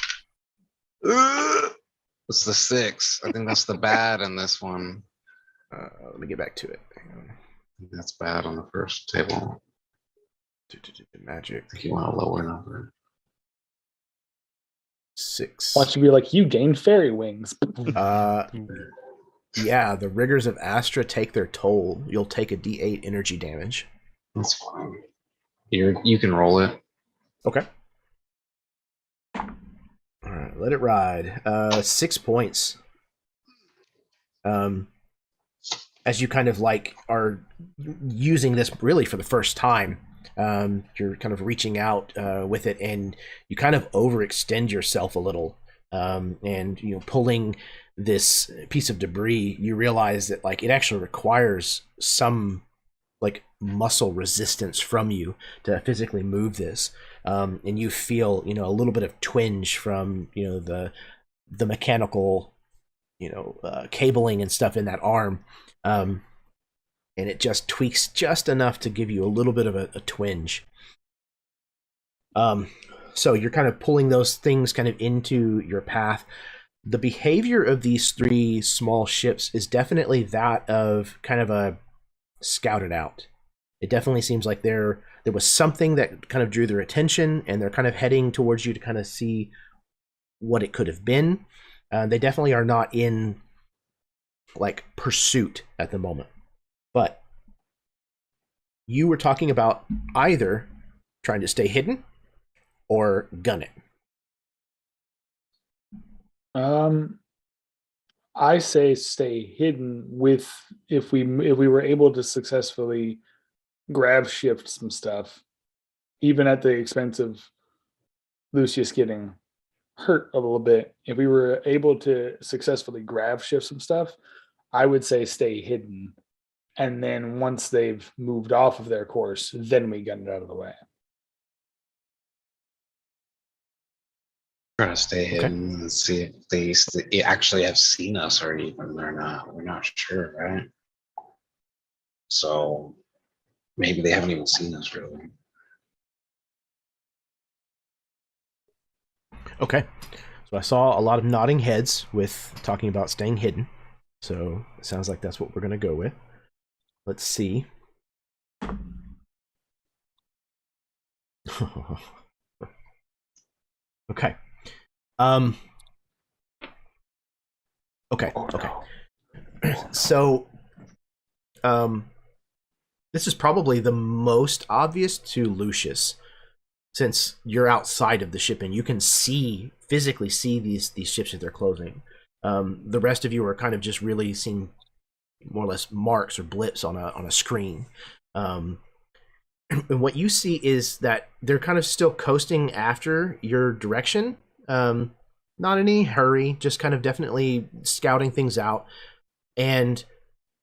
It's the 6. I think that's the bad in this one. let me get back to it. Hang on. That's bad on the first table. Magic. I think you want a lower number. 6. Watch you be like, you gained fairy wings. Yeah, the rigors of Astra take their toll. You'll take a D8 energy damage. That's fine. You can roll it. Okay. All right, let it ride. 6 points. As you kind of like are using this really for the first time, You're kind of reaching out with it, and you kind of overextend yourself a little. And pulling this piece of debris, you realize that like it actually requires some like muscle resistance from you to physically move this. And you feel a little bit of twinge from the mechanical cabling and stuff in that arm. And it just tweaks just enough to give you a little bit of a twinge. So you're kind of pulling those things kind of into your path. The behavior of these 3 small ships is definitely that of kind of a scouted out. It definitely seems like there was something that kind of drew their attention, and they're kind of heading towards you to kind of see what it could have been. They definitely are not in like pursuit at the moment. But you were talking about either trying to stay hidden or gun it. I say stay hidden with if we were able to successfully grab shift some stuff, even at the expense of Lucius getting hurt a little bit. If we were able to successfully grab shift some stuff, I would say stay hidden. And then once they've moved off of their course, then we gun it out of the way. Trying to stay hidden and see if they actually have seen us or even they're not. We're not sure, right? So maybe they haven't even seen us really. Okay. So I saw a lot of nodding heads with talking about staying hidden. So it sounds like that's what we're going to go with. Let's see. Okay. Okay. So, this is probably the most obvious to Lucius, since you're outside of the ship and you can physically see these ships as they're closing. The rest of you are kind of just really seeing more or less marks or blips on a screen. And what you see is that they're kind of still coasting after your direction. Not in any hurry, just kind of definitely scouting things out. And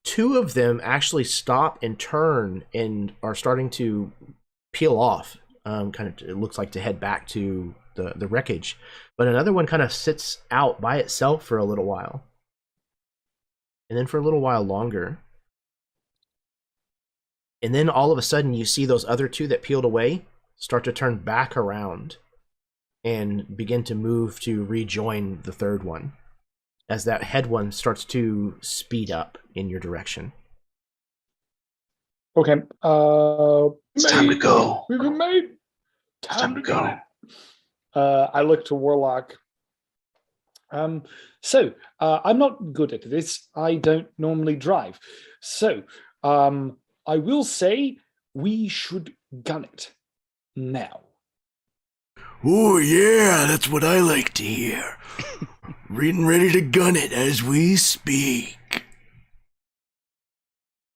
2 of them actually stop and turn and are starting to peel off. Kind of, it looks like to head back to the wreckage. But another one kind of sits out by itself for a little while. And then for a little while longer. And then all of a sudden you see those other 2 that peeled away start to turn back around and begin to move to rejoin the 3rd one, as that head one starts to speed up in your direction. Okay. It's time to go. We've been made. Time to go. I look to Warlock. So I'm not good at this. I don't normally drive. So I will say we should gun it now. Oh, yeah, that's what I like to hear. Ready to gun it as we speak.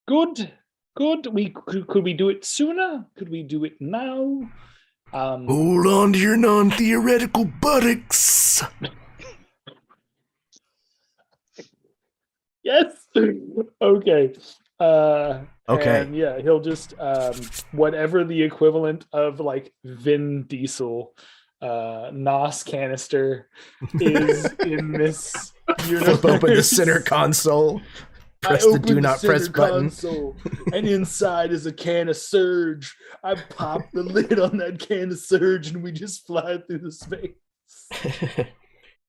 Good. Could we do it sooner? Could we do it now? Hold on to your non-theoretical buttocks. Yes. Okay. Okay. And yeah, he'll just whatever the equivalent of like Vin Diesel NOS canister is in this universe. Flip open the center console. Press the do not press button. Console, and inside is a can of Surge. I pop the lid on that can of Surge and we just fly through the space.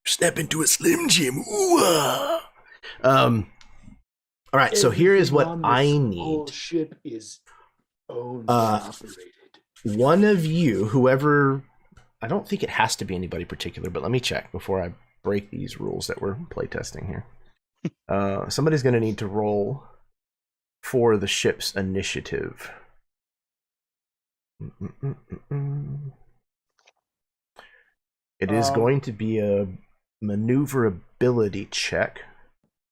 Step into a Slim Jim. Ooh-ah. All right, so here is what I Whole need. ship is owned and operated. One of you, whoever, I don't think it has to be anybody particular, but let me check before I break these rules that we're playtesting here. Somebody's going to need to roll for the ship's initiative. It is going to be a maneuverability check.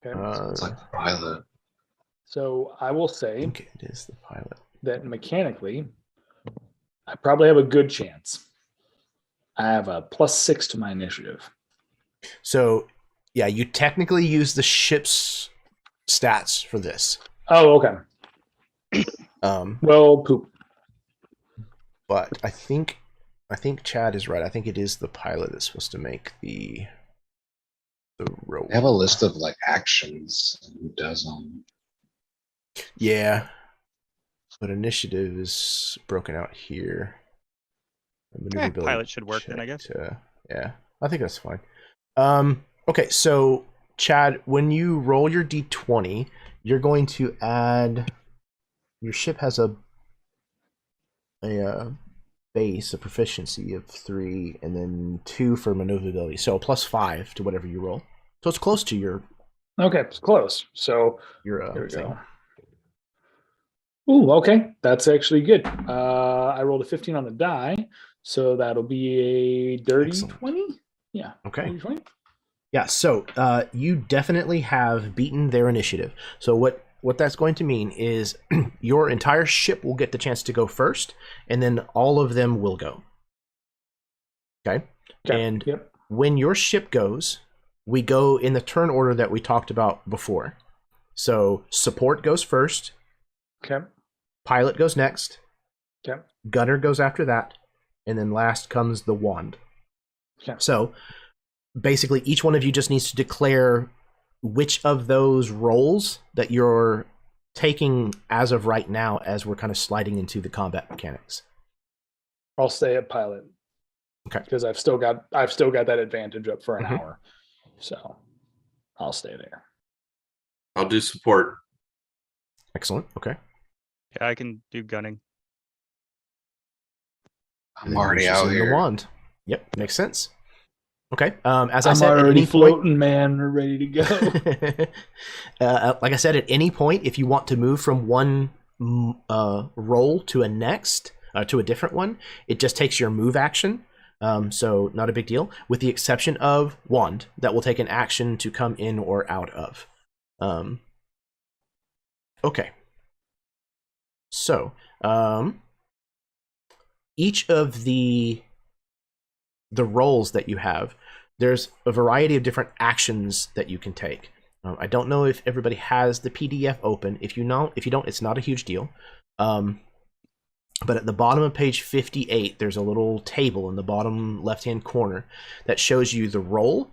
Okay. It's like the pilot. So I will I say think it is the pilot. that mechanically, I probably have a good chance. I have a +6 to my initiative. So, yeah, you technically use the ship's stats for this. Oh, okay. Well, poop. But I think Chad is right. I think it is the pilot that's supposed to make the roll. They have a list of like actions. Who does them? Yeah. But initiative is broken out here. Pilot should work then, I guess. Yeah, I think that's fine. Okay, so Chad, when you roll your d20, you're going to add. Your ship has a base, a proficiency of 3, and then 2 for maneuverability. So a +5 to whatever you roll. So it's close to your. Okay, it's close. So Your here we thing. go. Ooh, okay, that's actually good. I rolled a 15 on the die, so that'll be a dirty Excellent. 20. Yeah. Okay. Dirty 20. Yeah, so you definitely have beaten their initiative. So what that's going to mean is your entire ship will get the chance to go first, and then all of them will go. Okay? And Yep. when your ship goes, we go in the turn order that we talked about before. So support goes first, Okay. pilot goes next, Okay. gunner goes after that, and then last comes the wand. Okay. So basically, each one of you just needs to declare which of those roles that you're taking as of right now, as we're kind of sliding into the combat mechanics. I'll stay at pilot. Okay. Because I've still got that advantage up for an Mhm. hour. So I'll stay there. I'll do support. Excellent. Okay. Yeah, I can do gunning. I'm already She's out in here. the wand. Yep, makes sense. Okay. As I I'm said, at already any point, floating, man. We're ready to go. like I said, at any point, if you want to move from one role to to a different one, it just takes your move action. So not a big deal, with the exception of wand that will take an action to come in or out of. Okay. So each of the roles that you have, there's a variety of different actions that you can take. I don't know if everybody has the PDF open. If you don't, it's not a huge deal. But at the bottom of page 58, there's a little table in the bottom left-hand corner that shows you the role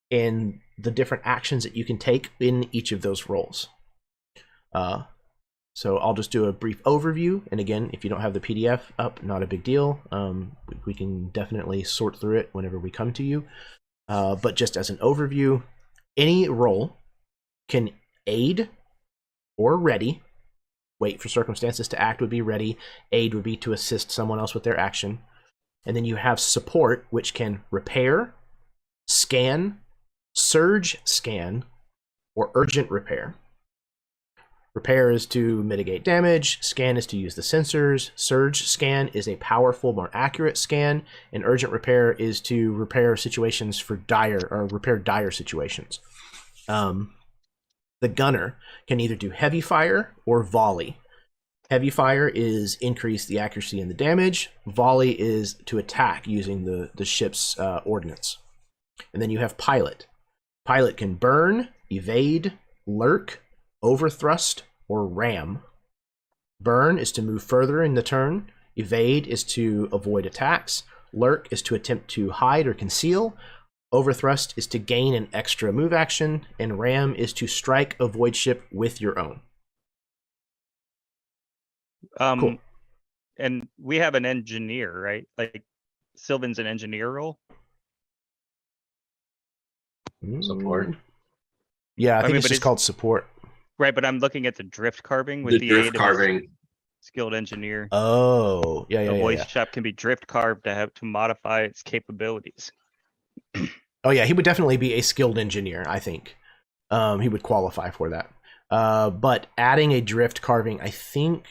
and the different actions that you can take in each of those roles. So I'll just do a brief overview. And again, if you don't have the PDF up, not a big deal. We can definitely sort through it whenever we come to you. But just as an overview, any role can aid or ready. Wait for circumstances to act would be ready. Aid would be to assist someone else with their action. And then you have support, which can repair, scan, surge scan, or urgent repair. Repair is to mitigate damage, scan is to use the sensors, surge scan is a powerful, more accurate scan, and urgent repair is to repair situations for repair dire situations. The gunner can either do heavy fire or volley. Heavy fire is increase the accuracy and the damage. Volley is to attack using the ship's ordnance. And then you have pilot. Pilot can burn, evade, lurk, overthrust, or ram. Burn is to move further in the turn. Evade is to avoid attacks. Lurk is to attempt to hide or conceal. Overthrust is to gain an extra move action, and ram is to strike a void ship with your own. Cool. And we have an engineer, right? Like Sylvan's an engineer role. Support. Yeah, I think mean, it's but just called support. Right, but I'm looking at the drift carving with The the drift aid of a carving. skilled engineer. Oh, yeah. A voice shop can be drift carved to modify its capabilities. Oh, yeah, he would definitely be a skilled engineer, I think. He would qualify for that. But adding a drift carving, I think,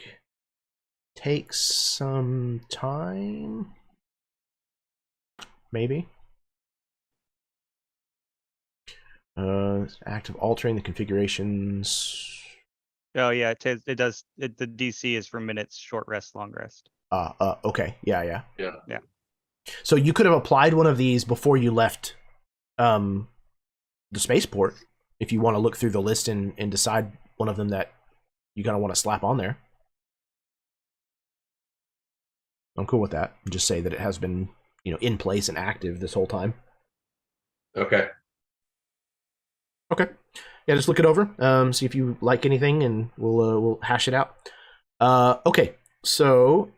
takes some time. Maybe. Act of altering the configurations. Oh yeah, it does. The DC is for minutes, short rest, long rest. Okay. Yeah. Yeah. So you could have applied one of these before you left the spaceport if you want to look through the list and decide one of them that you kind of want to slap on there. I'm cool with that. Just say that it has been, in place and active this whole time. Okay. Okay. Yeah, just look it over. See if you like anything, and we'll hash it out. Okay. So,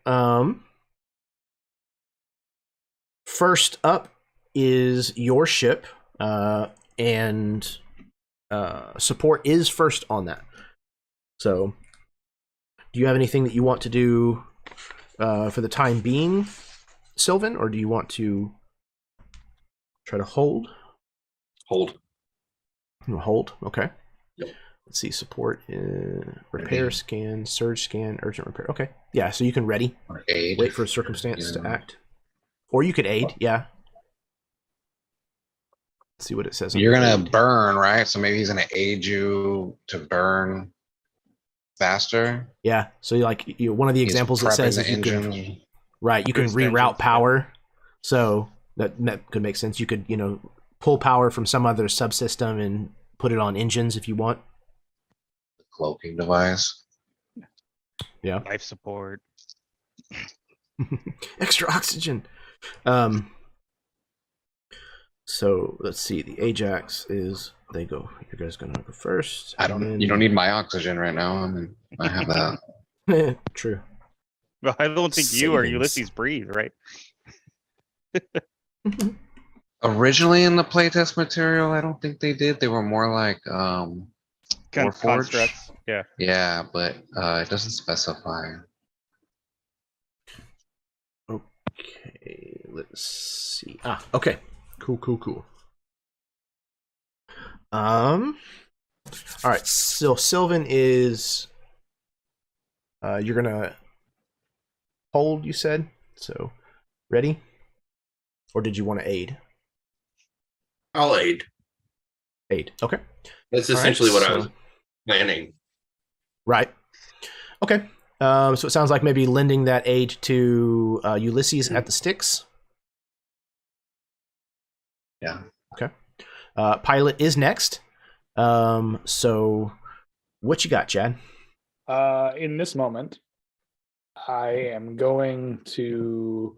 first up is your ship, and support is first on that. So, do you have anything that you want to do for the time being, Sylvan, or do you want to try to hold? Hold. Hold. Okay. Yep. Let's see. Support, repair, scan, surge scan, urgent repair. Okay. Yeah. So you can ready. Or aid. Wait for a circumstance to act, or you could aid. Yeah. Let's see what it says. You're gonna aid. burn, right? So maybe he's gonna aid you to burn faster. Yeah. So one of the examples He's that says prepping that the you can, engine. right, you can Boost reroute engines, power. So that could make sense. You could pull power from some other subsystem and put it on engines if you want. Cloaking device. Yeah. Life support. Extra oxygen. So let's see. The Ajax is you guys gonna go first. You don't need my oxygen right now. I mean, I have that. True. Well, I don't think you or Savings. Ulysses breathe, right? Originally in the playtest material, I don't think they did. They were more like Warforged. Constructs. Yeah. Yeah, but it doesn't specify. Okay, let's see. Okay. Cool. All right. So Sylvan is. You're gonna hold. You said so. Ready? Or did you want to aid? I'll aid. Aid. Okay. That's All right, essentially what I so- was planning. Right. Okay. So it sounds like maybe lending that aid to Ulysses at the sticks. Yeah. Okay. Pilot is next. So what you got, Chad? In this moment, I am going to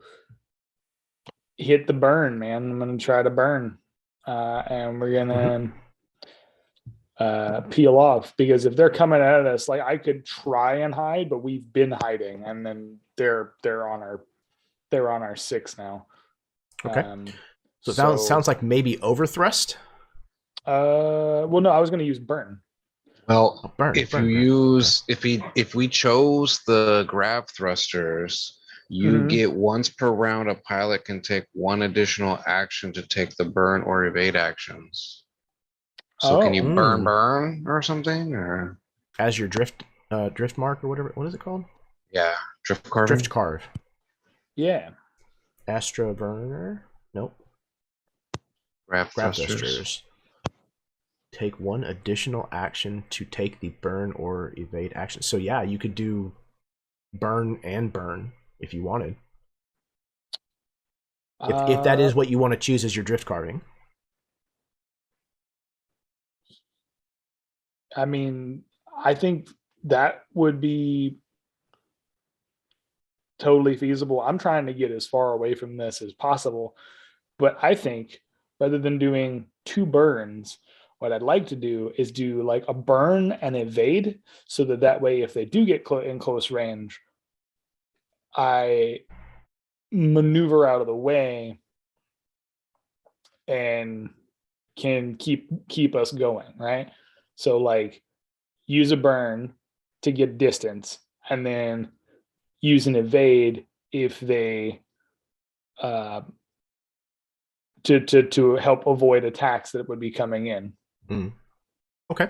hit the burn, man. I'm going to try to burn. And we're going to peel off, because if they're coming at us, like, I could try and hide, but we've been hiding, and then they're on our 6 now. Okay. So it sounds like maybe overthrust. Well, no, I was going to use burn. Well, Burn. if we chose the grab thrusters, you Mhm. get once per round a pilot can take one additional action to take the burn or evade actions. So can you Oh. burn or something, or As your drift mark or whatever. What is it called? yeah, drift carving? Drift carve. Yeah. Astra burner. Nope. Grab Grab thrusters. thrusters. Take one additional action to take the burn or evade action. So yeah, you could do burn and burn if you wanted. If that is what you want to choose as your drift carving. I mean, I think that would be totally feasible. I'm trying to get as far away from this as possible, but I think rather than doing 2 burns, what I'd like to do is do like a burn and evade, so that way if they do get in close range, I maneuver out of the way and can keep us going, right? So like use a burn to get distance, and then use an evade if they to help avoid attacks that would be coming in. Okay.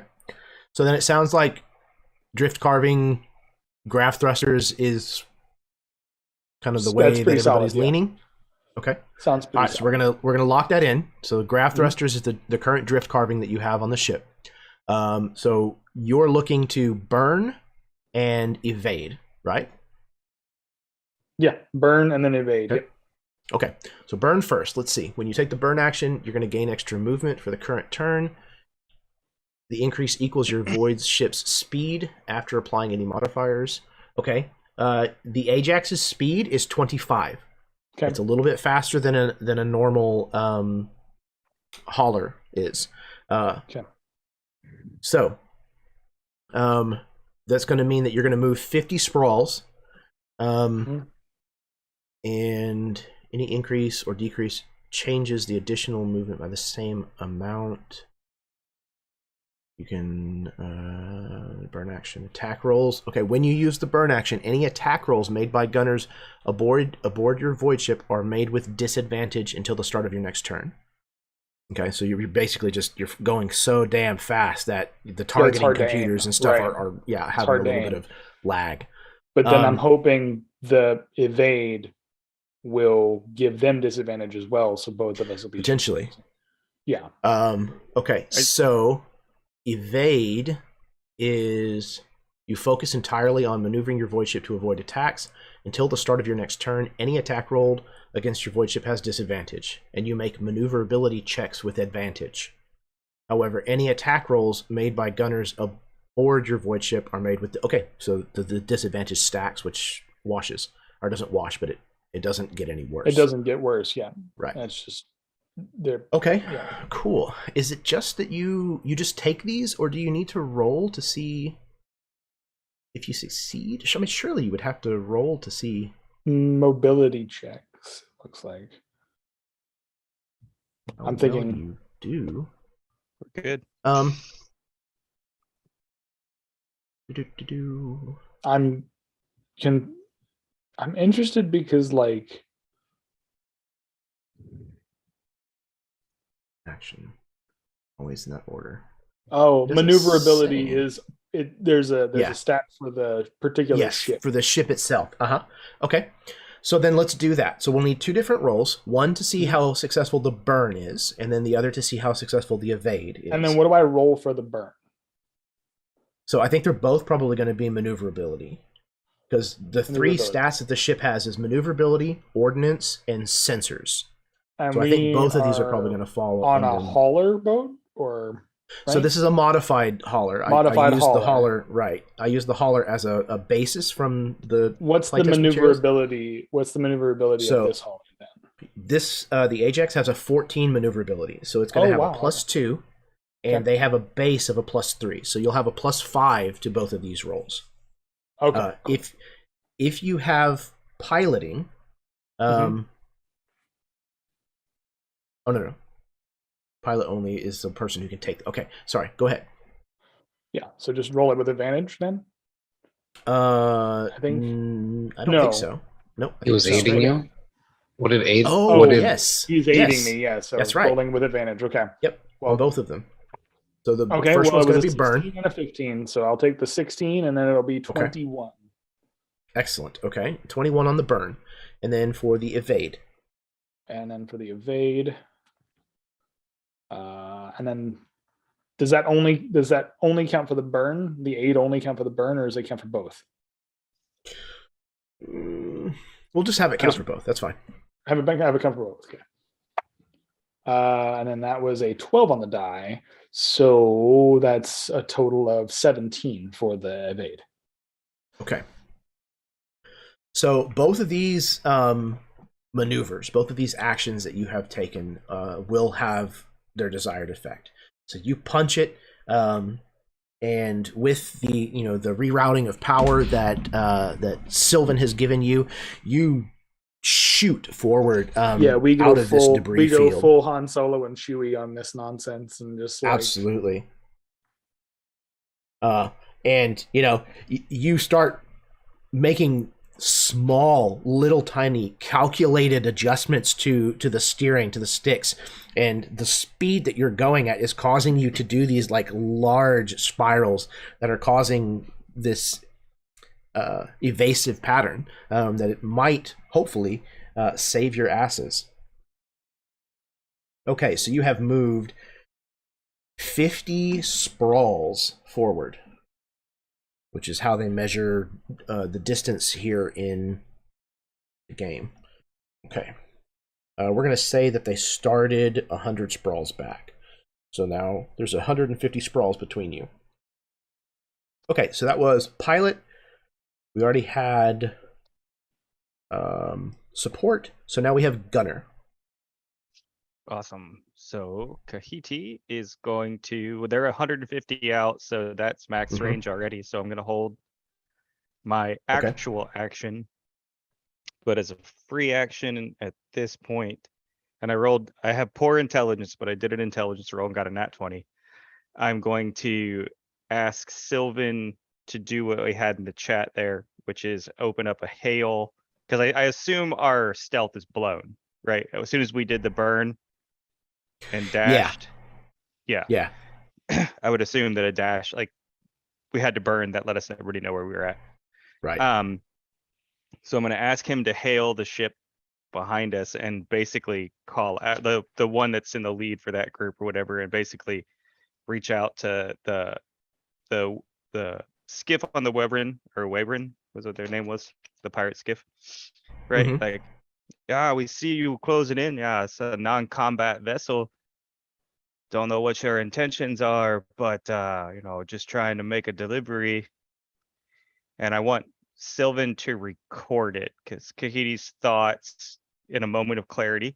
So then it sounds like drift carving graph thrusters is kind of the way That's that pretty everybody's solid, yeah. leaning. Okay. Sounds pretty All right, so we're gonna lock that in. So graph thrusters is the current drift carving that you have on the ship. So you're looking to burn and evade, right? Yeah, burn and then evade. Okay. Yep. Okay, so burn first. Let's see. When you take the burn action, you're going to gain extra movement for the current turn. The increase equals your void's ship's speed after applying any modifiers. Okay. The Ajax's speed is 25. Okay. It's a little bit faster than a normal hauler is. Okay. So, that's going to mean that you're going to move 50 sprawls. And any increase or decrease changes the additional movement by the same amount. You can burn action attack rolls. Okay, when you use the burn action, any attack rolls made by gunners aboard your void ship are made with disadvantage until the start of your next turn. Okay, so you're basically you're going so damn fast that the targeting computers and stuff are having a little bit of lag. But then I'm hoping the evade will give them disadvantage as well, so both of us will be potentially. Yeah. Okay, so evade is you focus entirely on maneuvering your void ship to avoid attacks. Until the start of your next turn, any attack rolled against your void ship has disadvantage, and you make maneuverability checks with advantage. However, any attack rolls made by gunners aboard your void ship are made with so the disadvantage stacks, which washes, or doesn't wash, but it doesn't get any worse. It doesn't get worse, yeah. Right. That's just they're okay. Yeah. Cool. Is it just that you just take these, or do you need to roll to see if you succeed? I mean, surely you would have to roll to see mobility checks. Looks like. Oh, I'm thinking you do. We're good. I'm interested because like action always in that order. Maneuverability is it. There's a stat for the particular ship. For the ship itself. Okay. So then let's do that. So we'll need two different rolls. One to see how successful the burn is, and then the other to see how successful the evade is. And then what do I roll for the burn? So I think they're both probably going to be maneuverability. Because the three stats that the ship has is maneuverability, ordnance, and sensors. And so I think both of these are probably going to fall on a hauler boat, or right? So this is a modified hauler. I use the hauler, right? I use the hauler as a basis from the. What's the maneuverability? What's the maneuverability of this hauler then? This the Ajax has a 14 maneuverability, so it's going to have a +2, and they have a base of a +3. So you'll have a +5 to both of these rolls. Okay. If you have piloting, Oh, no. Pilot only is the person who can take. Okay, sorry. Go ahead. Yeah, so just roll it with advantage then? I don't think so. Nope. He was aiding you? What did aid? Yes. He's aiding me, yeah. So that's right. Rolling with advantage. Okay. Yep. Well, on both of them. So the first one's going to be burn. 16 and a 15, so I'll take the 16 and then it'll be 21. Okay. Excellent. Okay. 21 on the burn. And then for the evade. And then for the evade. And then does that only count for the burn? The aid only count for the burn, or does it count for both? We'll just have it count for both. That's fine. Have it count for both. Okay. And then that was a 12 on the die, so that's a total of 17 for the evade. Okay. So both of these maneuvers, both of these actions that you have taken, will have their desired effect. So you punch it, and with the the rerouting of power that Sylvan has given you, you shoot forward. We go out of this debris field. We go full Han Solo and Chewie on this nonsense, and just like... Absolutely. And you start making small, little tiny calculated adjustments to the steering, to the sticks, and the speed that you're going at is causing you to do these like large spirals that are causing this evasive pattern that it might hopefully save your asses. Okay, so you have moved 50 sprawls forward, which is how they measure the distance here in the game. Okay. We're going to say that they started 100 sprawls back. So now there's 150 sprawls between you. Okay, so that was pilot. We already had support. So now we have gunner. Awesome. So Kahiti is going to, they're 150 out, so that's max range already. So I'm going to hold my actual action, but as a free action at this point, and I have poor intelligence, but I did an intelligence roll and got a nat 20. I'm going to ask Sylvan to do what we had in the chat there, which is open up a hail, because I assume our stealth is blown, right? As soon as we did the burn and dashed. Yeah. I would assume that a dash, like we had to burn, that let us already know where we were at. Right. So I'm going to ask him to hail the ship behind us and basically call out the one that's in the lead for that group or whatever, and basically reach out to the skiff on the Wyrm was what their name was, the pirate skiff, right? Like, yeah, we see you closing in. Yeah, it's a non-combat vessel. Don't know what your intentions are, but just trying to make a delivery. And I want Sylvan to record it, because Kahiti's thoughts in a moment of clarity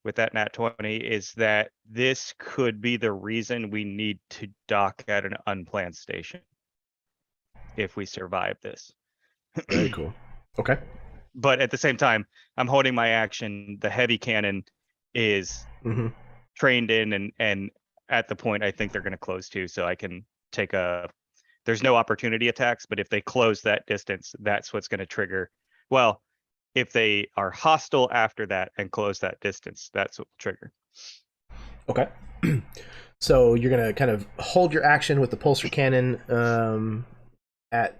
with that nat 20 is that this could be the reason we need to dock at an unplanned station if we survive this. Very cool. Okay. But at the same time, I'm holding my action. The heavy cannon is trained in, and at the point I think they're going to close too, so I can take there's no opportunity attacks, but if they close that distance, that's what's going to trigger. Well, if they are hostile after that and close that distance, that's what will trigger. Okay. So you're going to kind of hold your action with the pulsar cannon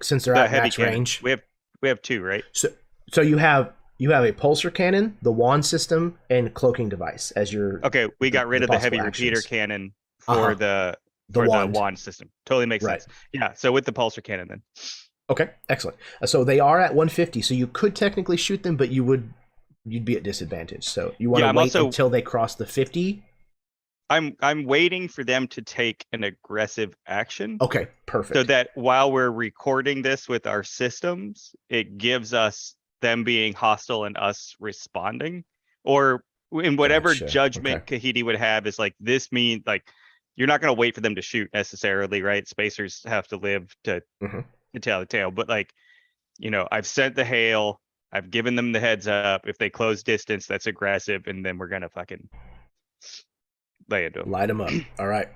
since they're at max range. We have two, right? So you have a pulsar cannon, the wand system, and cloaking device as your. Okay, we got rid of the heavy repeater cannon for the wand system. Totally makes sense. Yeah, so with the pulsar cannon then. Okay, excellent. So they are at 150, so you could technically shoot them, but you'd be at disadvantage. So you want to wait until they cross the 50. I'm waiting for them to take an aggressive action. Okay, perfect. So that while we're recording this with our systems, it gives us them being hostile and us responding, or in whatever judgment Kahiti would have is like, this means like, you're not going to wait for them to shoot necessarily, right? Spacers have to live to tell the tale, but like, I've sent the hail, I've given them the heads up. If they close distance, that's aggressive, and then we're gonna fucking lay into them. Light them up. All right.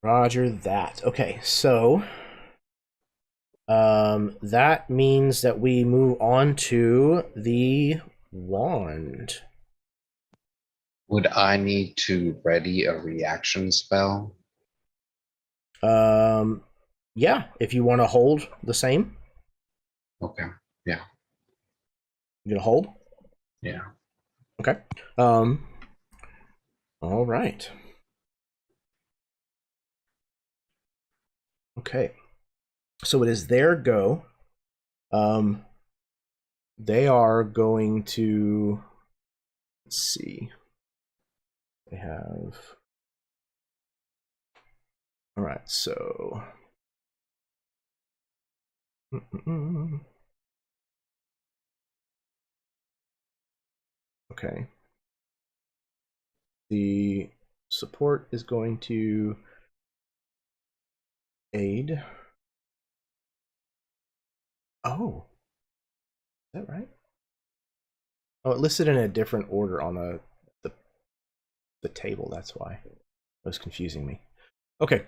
Roger that. Okay, so that means that we move on to the wand. Would I need to ready a reaction spell? Yeah, if you want to hold the same. Okay. Yeah. You gonna hold? Yeah. Okay. All right. Okay. So it is their go. They are going to, let's see. They have, all right, so okay. The support is going to aid. Oh, is that right? Oh, it listed in a different order on the table. That's why it was confusing me. Okay,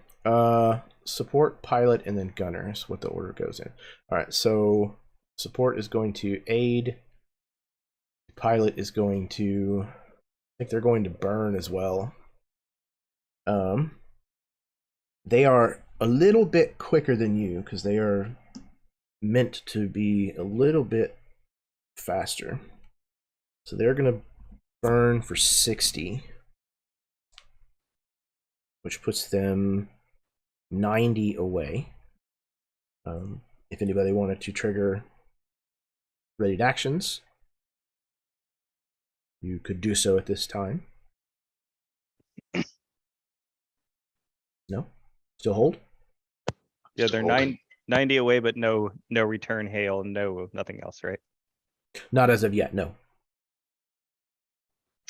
support, pilot, and then gunner is what the order goes in. All right, so support is going to aid. Pilot is going to, I think they're going to burn as well. They are a little bit quicker than you because they are meant to be a little bit faster. So they're going to burn for 60, which puts them 90 away. If anybody wanted to trigger readied actions, you could do so at this time. No? Still hold? Yeah, Just they're holding. 90 away, but no return hail, nothing else, right? Not as of yet, no.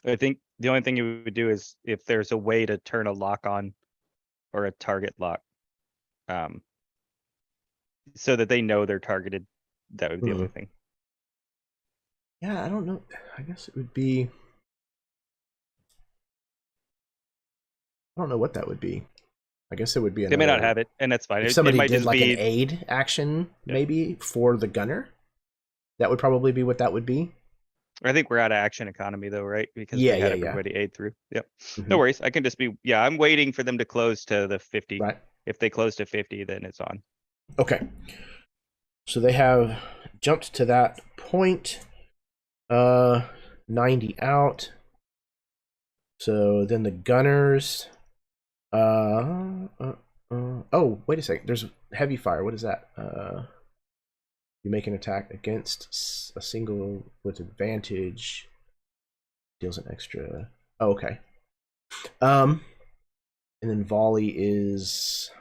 I think the only thing you would do is if there's a way to turn a lock on or a target lock, so that they know they're targeted. That would be the other thing. Yeah, I don't know. I guess it would be... I don't know what that would be. I guess it would be They may not have it, and that's fine. If It somebody might did just like be an aid action, Yeah. maybe, for the gunner, that would probably be what that would be. I think we're out of action economy though, right? Because Yeah, we had yeah, yeah. everybody aid through. Yep. Mhm. No worries. I can just be, yeah, I'm waiting for them to close to the 50. Right. If they close to 50, then it's on. Okay. So they have jumped to that point. 90 out. So then the gunners. Oh, wait a second. There's heavy fire. What is that? You make an attack against a single with advantage. Deals an extra. Oh, okay. And then volley is.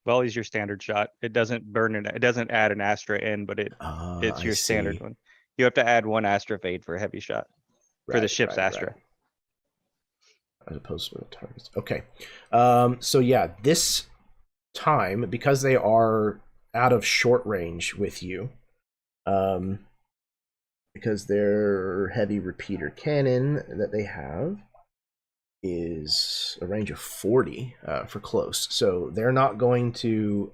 Volley's your standard shot. It doesn't burn it. It doesn't add an Astra in, but it's your standard one. You have to add one Astra fade for a heavy shot for the ship's Astra. As opposed to the targets. Okay. So yeah, this time, because they are out of short range with you, because their heavy repeater cannon that they have is a range of 40 for close. So they're not going to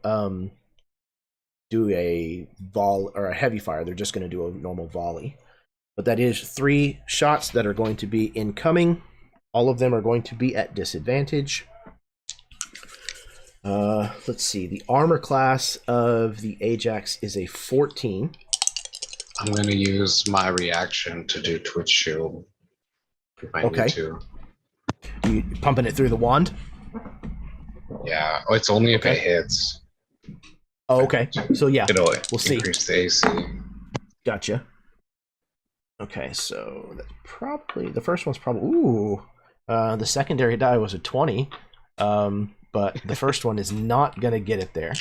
do a volley or a heavy fire. They're just going to do a normal volley. But that is 3 shots that are going to be incoming. All of them are going to be at disadvantage. Let's see. The armor class of the Ajax is a 14. I'm going to use my reaction to do Twitch Shield if I Okay. need to. You pumping it through the wand? Yeah, it's only if Okay. it hits. Oh, okay. So yeah, It'll we'll see. increase the AC. Gotcha. Okay, so that's probably the first one's probably ooh. The secondary die was a 20, but the first one is not gonna get it there.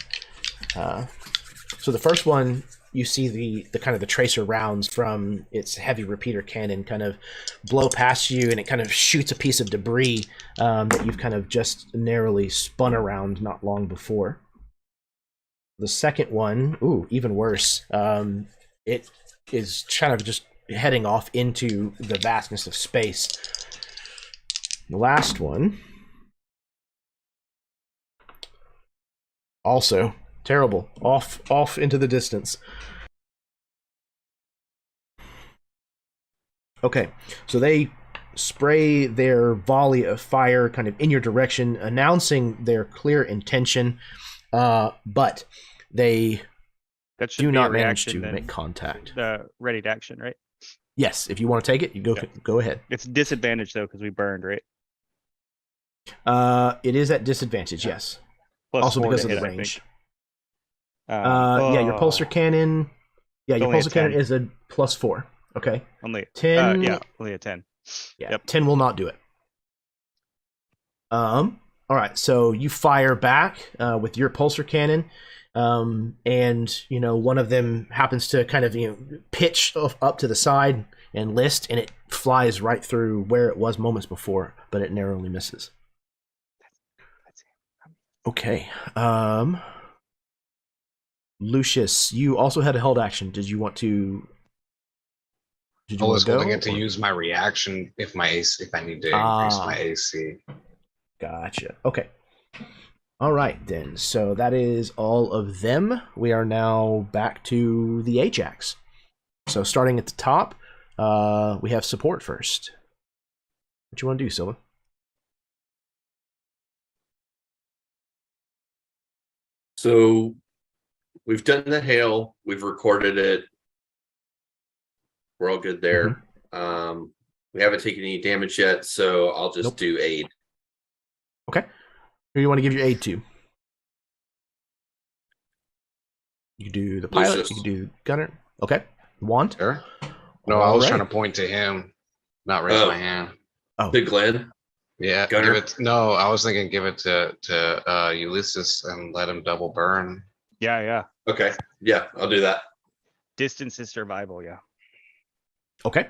So the first one, you see the kind of the tracer rounds from its heavy repeater cannon kind of blow past you, and it kind of shoots a piece of debris that you've kind of just narrowly spun around not long before. The second one, ooh, even worse. It is kind of just heading off into the vastness of space. The last one, also terrible, off into the distance. Okay, so they spray their volley of fire kind of in your direction, announcing their clear intention, but they That should do be a not manage reaction to then. make contact. The ready to action, right? Yes, if you want to take it, you go Yeah. go ahead. It's disadvantage though because we burned, right? It is at disadvantage, yes. Plus Also 4 because to of the hit, I range. think. Yeah, your pulsar cannon. Yeah, your only a pulsar cannon 10. is a +4. Okay. Only 10. yeah, only a 10. Yeah, Yep. 10 will not do it. All right, so you fire back with your pulsar cannon, and one of them happens to kind of pitch up to the side and list, and it flies right through where it was moments before, but it narrowly misses. Okay. Lucius, you also had a held action. Did you want to? Did you I want was to go? holding it to or- use my reaction if my AC, if I need to increase my AC. Gotcha. Okay. All right, then. So that is all of them. We are now back to the Ajax. So starting at the top, we have support first. What you want to do, Silva? So we've done the hail, we've recorded it. We're all good there. We haven't taken any damage yet, so I'll just Nope. do aid. Okay. Who do you want to give your aid to? You can do the pilot. Lucius. You can do gunner. Okay. Wand. Sure. No, I was Alright. trying to point to him, not raise Oh. my hand. Oh, Big Glenn. Yeah, Gunner? no, I was thinking give it to Ulysses and let him double burn. Yeah, yeah. Okay. Yeah, I'll do that. Distance is survival. Yeah. okay.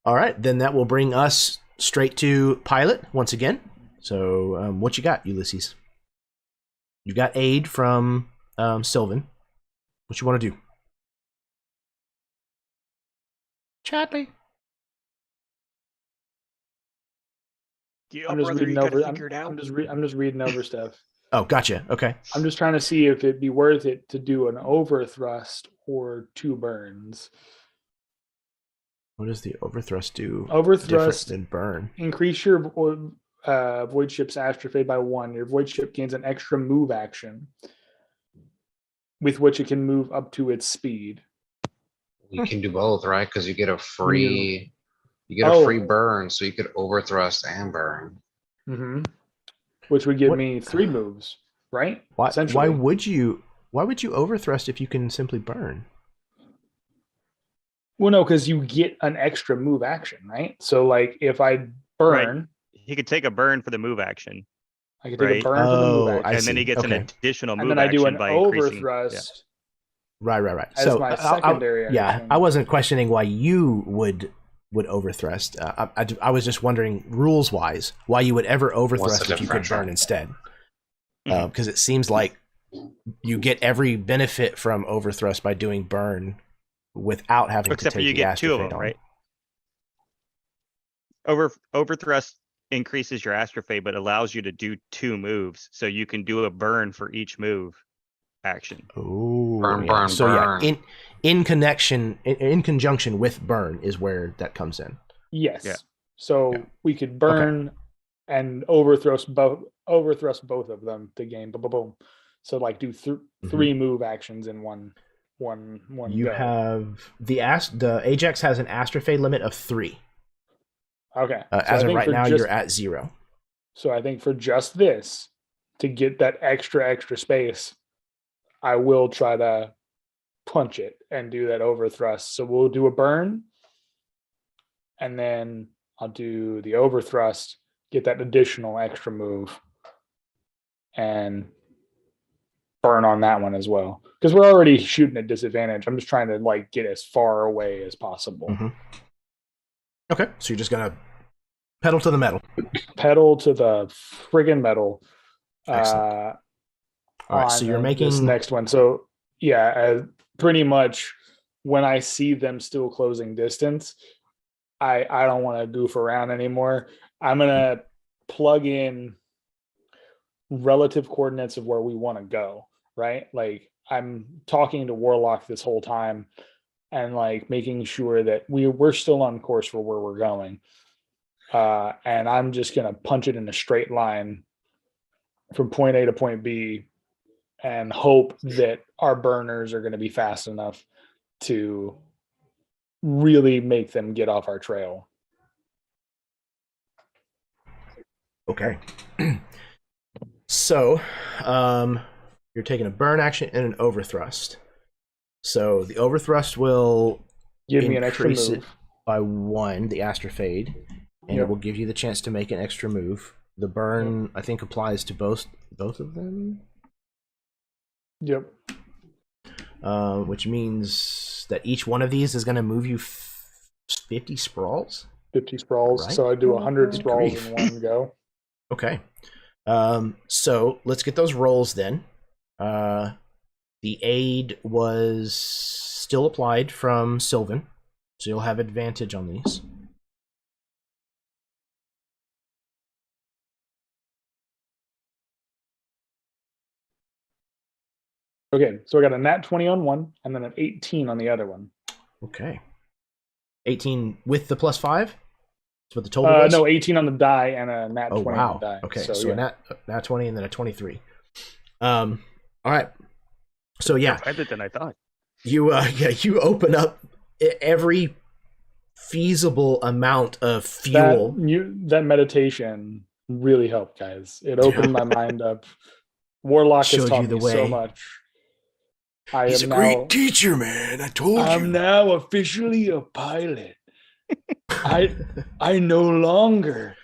All right. Then that will bring us straight to pilot once again. So, what you got, Ulysses? You got aid from Sylvan. What you want to do? Chadley. I'm just reading over. I'm just reading over stuff. Oh, gotcha. Okay. I'm just trying to see if it'd be worth it to do an overthrust or 2 burns. What does the overthrust do? Different Overthrust than burn. increase your void ship's astrofade by 1. Your void ship gains an extra move action, with which it can move up to its speed. You can do both, right? Because you get a free burn, so you could overthrust and burn. Mm-hmm. Which would give What- me 3 moves, right? Why Essentially. would you overthrust if you can simply burn? Well, no, because you get an extra move action, right? So, like, if I burn, He could take a burn for the move action, I can take Right. a burn for the move Oh, action, I and then he see. gets an Okay. additional move and then I do action an by increasing. overthrust. Right. As So my secondary yeah, action. I wasn't questioning why you would overthrust. I was just wondering rules wise why you would ever What's overthrust the if you could differential? burn instead. Mhm. Because it seems like you get every benefit from overthrust by doing burn without having Except to for take you the get 2 of Astrofade them, on. right? Overthrust increases your astrofade, but allows you to do 2 moves, so you can do a burn for each move action. Ooh, Burn, yeah. burn, So burn. yeah, in conjunction with burn is where that comes in. Yes. Yeah. So Yeah. we could burn and overthrust both of them to gain boom, boom, boom. So like do 3 move actions in one You go. have the Ajax has an Astrofade limit of 3. Okay. So As I of think right for now, just- you're at 0. So I think for just this, to get that extra space, I will try to punch it and do that overthrust. So we'll do a burn, and then I'll do the overthrust, get that additional extra move, and burn on that one as well. Because we're already shooting at disadvantage. I'm just trying to like get as far away as possible. Mhm. Okay, so you're just gonna pedal to the metal. Pedal to the friggin' metal. Excellent. All right, so on you're this making next one. So yeah, pretty much when I see them still closing distance, I don't want to goof around anymore. I'm gonna plug in relative coordinates of where we want to go, right? Like I'm talking to Warlock this whole time and like making sure that we're still on course for where we're going. And I'm just gonna punch it in a straight line from point A to point B and hope that our burners are going to be fast enough to really make them get off our trail. okay. So, you're taking a burn action and an overthrust. So the overthrust will Give me an extra increase it move. by 1, the Astrofade, and Yep. it will give you the chance to make an extra move. The burn, I think, applies to both of them. Yep. Which means that each one of these is going to move you 50 sprawls. 50 sprawls. Right. So I do 100 Good sprawls grief. in one go. Okay. So let's get those rolls then. The aid was still applied from Sylvan, so you'll have advantage on these. Okay. So I got a nat 20 on one and then an 18 on the other one. Okay. 18 with the +5? That's what the total was? No, 18 on the die and a nat Oh 20 wow. on the die. Okay, So, so yeah. a nat 20 and then a 23. All right. So yeah, Better than I thought. you open up every feasible amount of fuel. That meditation really helped, guys. It opened my mind up. Warlock has Showed you taught the me so way. much. I He's a am great now. teacher, man. I told I'm you. now officially a pilot. I no longer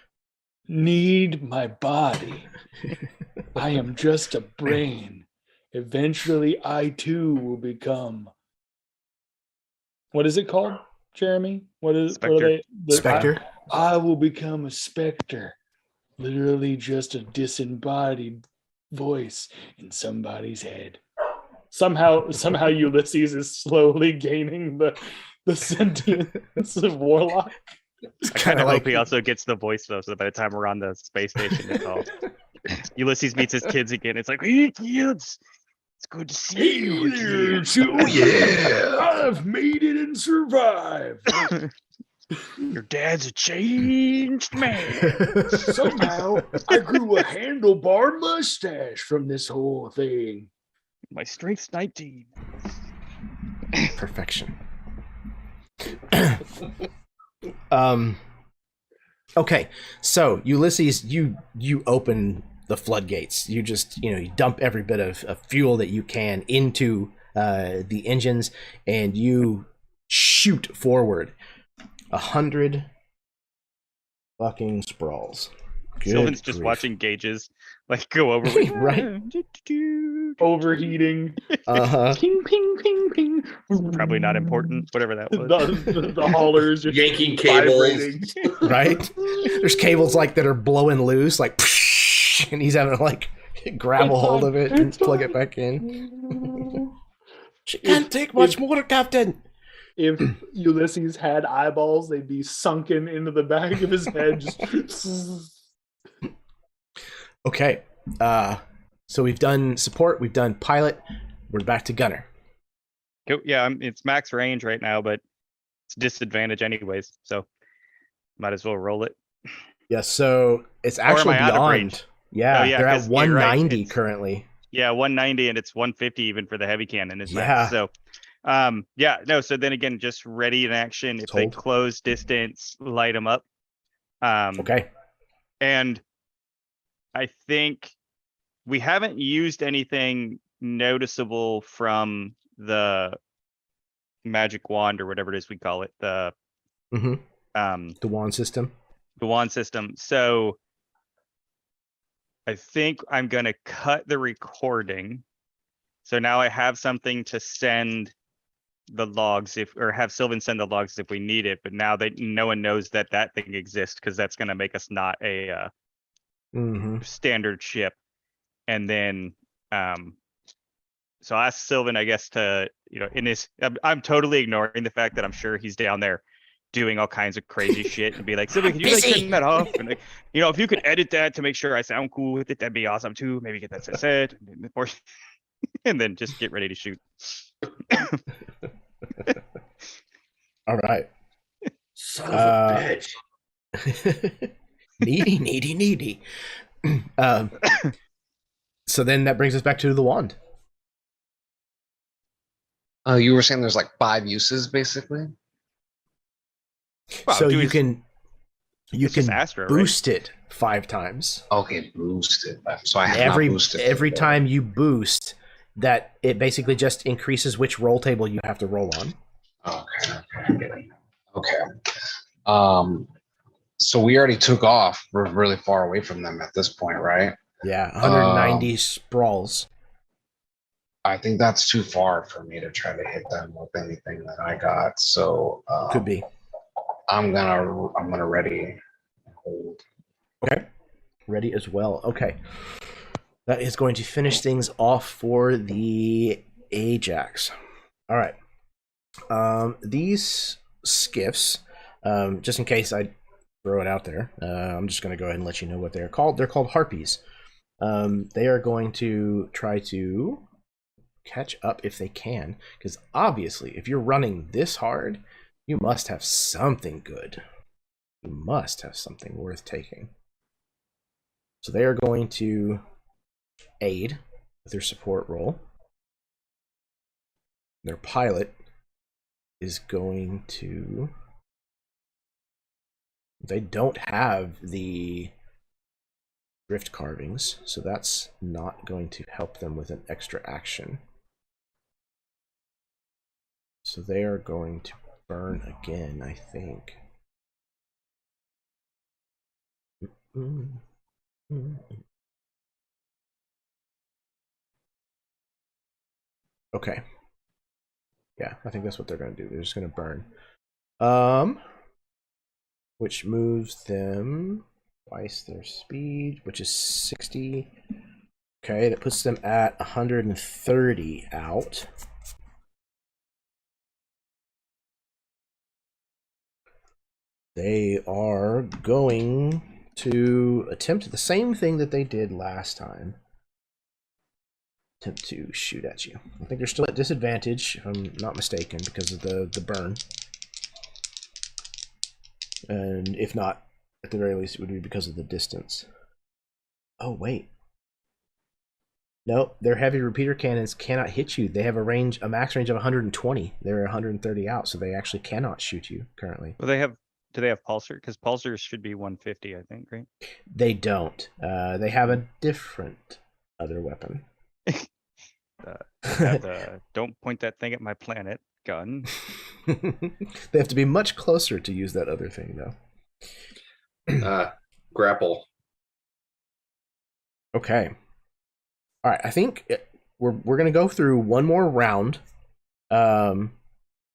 need my body. I am just a brain. Eventually, I too will become. What is it called, Jeremy? What are Spectre. they? Spectre? I will become a specter. Literally just a disembodied voice in somebody's head. Somehow Ulysses is slowly gaining the sentience of Warlock. It's I kind of like hope he also gets the voice though, so by the time we're on the space station, it's all Ulysses meets his kids again. It's like, hey kids, it's good to see you again. Oh yeah, I've made it and survived. Your dad's a changed man. Somehow I grew a handlebar mustache from this whole thing. My strength's 19. perfection. Okay, so Ulysses, you open the floodgates. You just you dump every bit of fuel that you can into the engines, and you shoot forward 100 fucking sprawls. Good Sylvan's just grief. watching gauges like go over. Right. Overheating. Ping, ping, ping, ping. Probably not important. Whatever that was. The haulers just Yanking cables. vibrating. Right? There's cables like that are blowing loose, like, and he's having to like grab a hold of it and plug it back in. She can't take much more, Captain. If Ulysses had eyeballs, they'd be sunken into the back of his head. Just Okay. So we've done support, we've done pilot, we're back to gunner. Yeah, it's max range right now, but it's disadvantage anyways, so might as well roll it. Yeah, so it's am actually I out of beyond. range? Yeah, Oh, yeah, they're 'cause at you're right, 190 it's- currently. Yeah, 190 and it's 150 even for the heavy cannon is Yeah. max. So yeah, no, so then again, just ready in action. If they Hold. close distance, light them up. Okay. And I think we haven't used anything noticeable from the magic wand or whatever it is we call it, the The wand system. wand system. So I think I'm gonna cut the recording. So now I have something to send the logs or have Sylvan send the logs if we need it. But now that no one knows that thing exists, because that's gonna make us not a standard ship. And then so I asked Sylvan, I guess, to in his I'm totally ignoring the fact that I'm sure he's down there doing all kinds of crazy shit and be like, Sylvan, can you like turn that off? And like, if you could edit that to make sure I sound cool with it, that'd be awesome too. Maybe get that set and then just get ready to shoot. All right. Son of a bitch. Needy. So then that brings us back to the wand. You were saying there's like 5 uses basically. Well, So do you his- can it's just Astra, right? boost it 5 times. Okay, boost it. So I have not boosted it Every before. time you boost, that it basically just increases which roll table you have to roll on. Okay. So we already took off. We're really far away from them at this point, right? Yeah, 190 sprawls. I think that's too far for me to try to hit them with anything that I got. So Could be. I'm gonna ready hold. Okay. Ready as well. Okay. That is going to finish things off for the Ajax. All right. These skiffs, just in case I throw it out there, I'm just going to go ahead and let you know what they're called. They're called Harpies. They are going to try to catch up if they can, because obviously, if you're running this hard, you must have something good. You must have something worth taking. So they are going to aid with their support role. Their pilot is going to... They don't have the drift carvings, so that's not going to help them with an extra action. So they are going to burn again, I think. Okay. Yeah, I think that's what they're going to do. They're just going to burn. Which moves them twice their speed, which is 60. Okay, that puts them at 130 out. They are going to attempt the same thing that they did last time. Attempt to shoot at you. I think they're still at disadvantage, if I'm not mistaken, because of the burn. And if not, at the very least, it would be because of the distance. Oh, wait. No, their heavy repeater cannons cannot hit you. They have a max range of 120. They're 130 out, so they actually cannot shoot you currently. Well, do they have pulsar? Because pulsars should be 150, I think, right? They don't. They have a different other weapon. Don't point that thing at my planet gun. They have to be much closer to use that other thing, though. Grapple. Okay. All right. I think we're gonna go through one more round,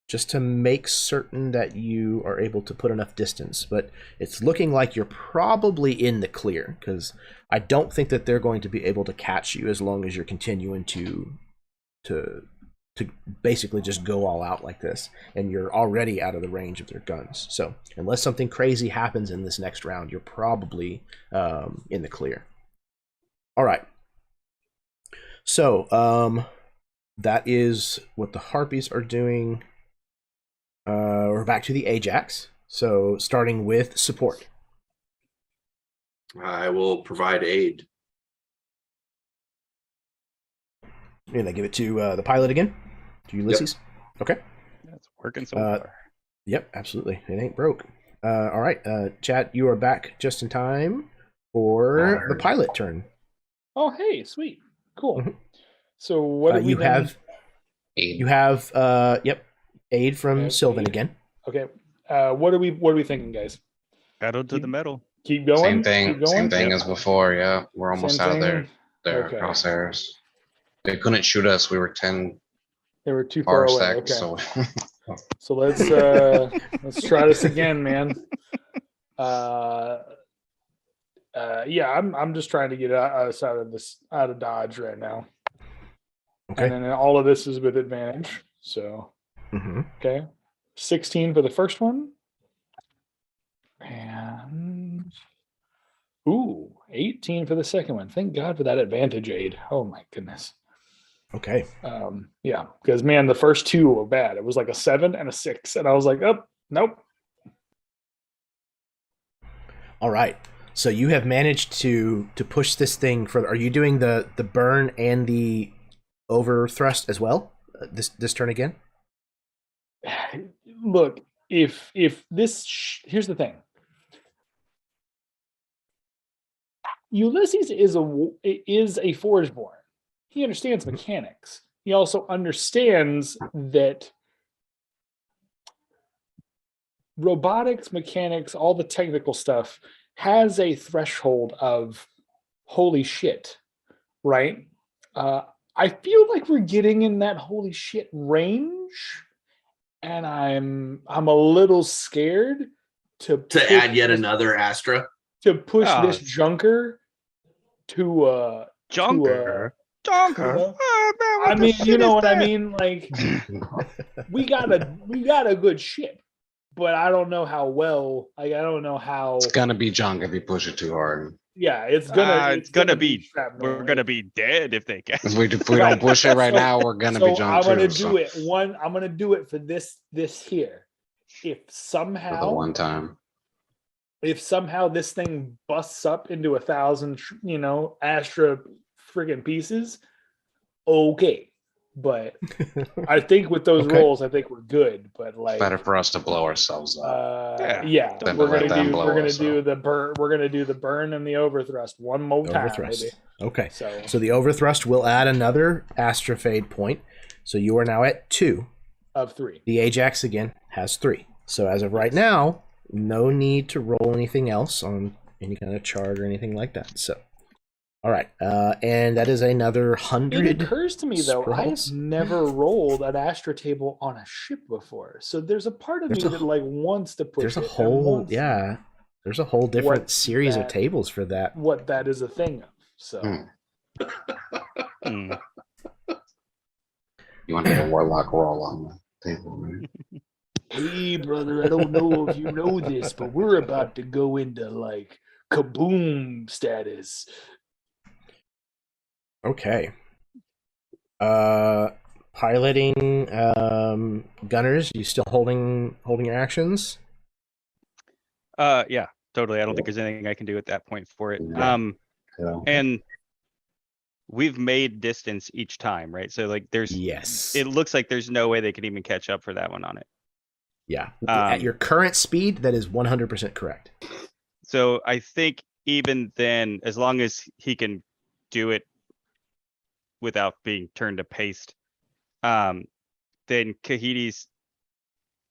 just to make certain that you are able to put enough distance. But it's looking like you're probably in the clear, because I don't think that they're going to be able to catch you as long as you're continuing to basically just go all out like this, and you're already out of the range of their guns. So unless something crazy happens in this next round, you're probably in the clear. All right. So that is what the Harpies are doing. We're back to the Ajax. So starting with support. I will provide aid. And I give it to the pilot again, to Ulysses. Yep. Okay. That's working so far. Yep, absolutely. It ain't broke. All right, Chad, you are back just in time for the pilot turn. Oh, hey, sweet, cool. Mm-hmm. So what do you have? Aid. You have aid from Sylvan aid. again. Okay. What are we thinking, guys? Pedal to the metal. Keep going. Same thing. Keep going? Same thing as before. Yeah, we're almost Same out of thing? their Okay. crosshairs. They couldn't shoot us. We were 10 They were too far away. parsecs. Okay. So So let's try this again, man. Yeah, I'm just trying to get us out of Dodge right now. Okay. And then all of this is with advantage. So okay. 16 for the first one. And 18 for the second one. Thank God for that advantage aid. Oh my goodness. Okay. Yeah, because man, the first two were bad. It was like a 7 and a 6, and I was like, oh, nope. All right. So you have managed to push this thing further. Are you doing the burn and the overthrust as well? This turn again? Look, if this here's the thing. Ulysses is a Forgeborn. He understands mechanics. He also understands that robotics, mechanics, all the technical stuff has a threshold of holy shit, right? I feel like we're getting in that holy shit range, and I'm a little scared to add yet another Astra. To push this junker to Junker. Junker. I mean, you know what I mean? Like, we got a good ship, but I don't know how well. Like, I don't know how. it's gonna be junk if you push it too hard. Yeah, it's gonna be. Shrapnel, We're gonna be dead if they get. If we don't push it right now, we're gonna be junk I'm gonna too. do it. I'm gonna do it for this here. If For the somehow one time. If somehow this thing busts up into 1,000, Astra friggin' pieces, okay. But I think with those Okay. rolls, I think we're good. But like, Better for us to blow ourselves up. yeah, Than to we're let gonna them do blow we're gonna us do up. the burn. We're gonna do the burn and the overthrust one more time, Overthrust. baby. Okay. So So the overthrust will add another astrafade point. So you are now at 2. of 3. The Ajax again has 3. So as of right now, no need to roll anything else on any kind of chart or anything like that. So, all right, and that is another 100. It occurs to me though, scrolls. I've never rolled an Astra table on a ship before. So there's a part of There's me a that wh- like wants to push There's a it and whole wants yeah. There's a whole different what series of that- tables for that. what that is a thing of. So Hmm. You want to have a warlock roll on the table, right? hey brother, I don't know if you know this, but we're about to go into like kaboom status. Okay. Piloting gunners, you still holding your actions? Yeah, totally. I don't think there's anything I can do at that point for it. Yeah. Yeah. And we've made distance each time, right? So like Yes. it looks like there's no way they could even catch up for that one on it. Yeah. At your current speed, that is 100% correct. So I think even then, as long as he can do it without being turned to paste, then Kahiti's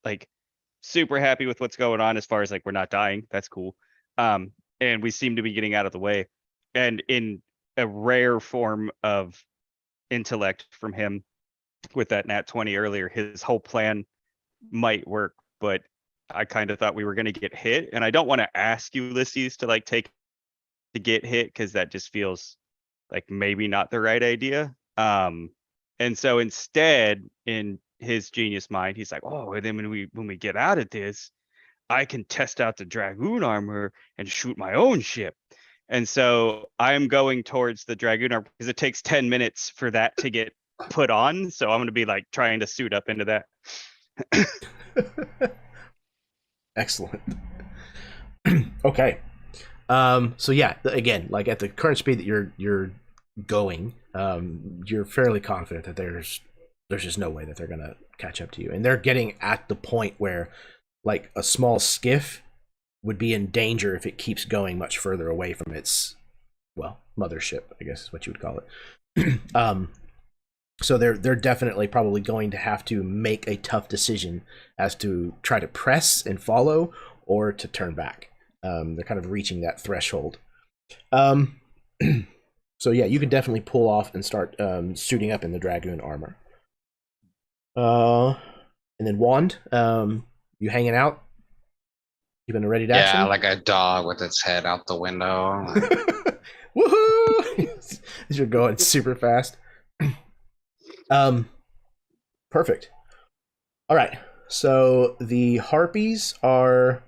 like super happy with what's going on as far as like we're not dying. That's cool. And we seem to be getting out of the way. And in a rare form of intellect from him with that nat 20 earlier, his whole plan might work, but I kind of thought we were going to get hit. And I don't want to ask Ulysses to like take to get hit because that just feels like maybe not the right idea. And so instead, in his genius mind, he's like, oh, and then when we get out of this, I can test out the Dragoon armor and shoot my own ship. And so I'm going towards the Dragoon armor because it takes 10 minutes for that to get put on. So I'm going to be like trying to suit up into that. Excellent. Okay. So yeah, again, like at the current speed that you're going, you're fairly confident that there's just no way that they're gonna catch up to you, and they're getting at the point where like a small skiff would be in danger if it keeps going much further away from its, well, mothership, I guess is what you would call it. So they're definitely probably going to have to make a tough decision as to try to press and follow or to turn back. They're kind of reaching that threshold. So yeah, you can definitely pull off and start suiting up in the Dragoon armor. And then Wand, you hanging out? You been ready to action? Yeah, like a dog with its head out the window. Woohoo! As you're going super fast. Perfect. All right. So the harpies are.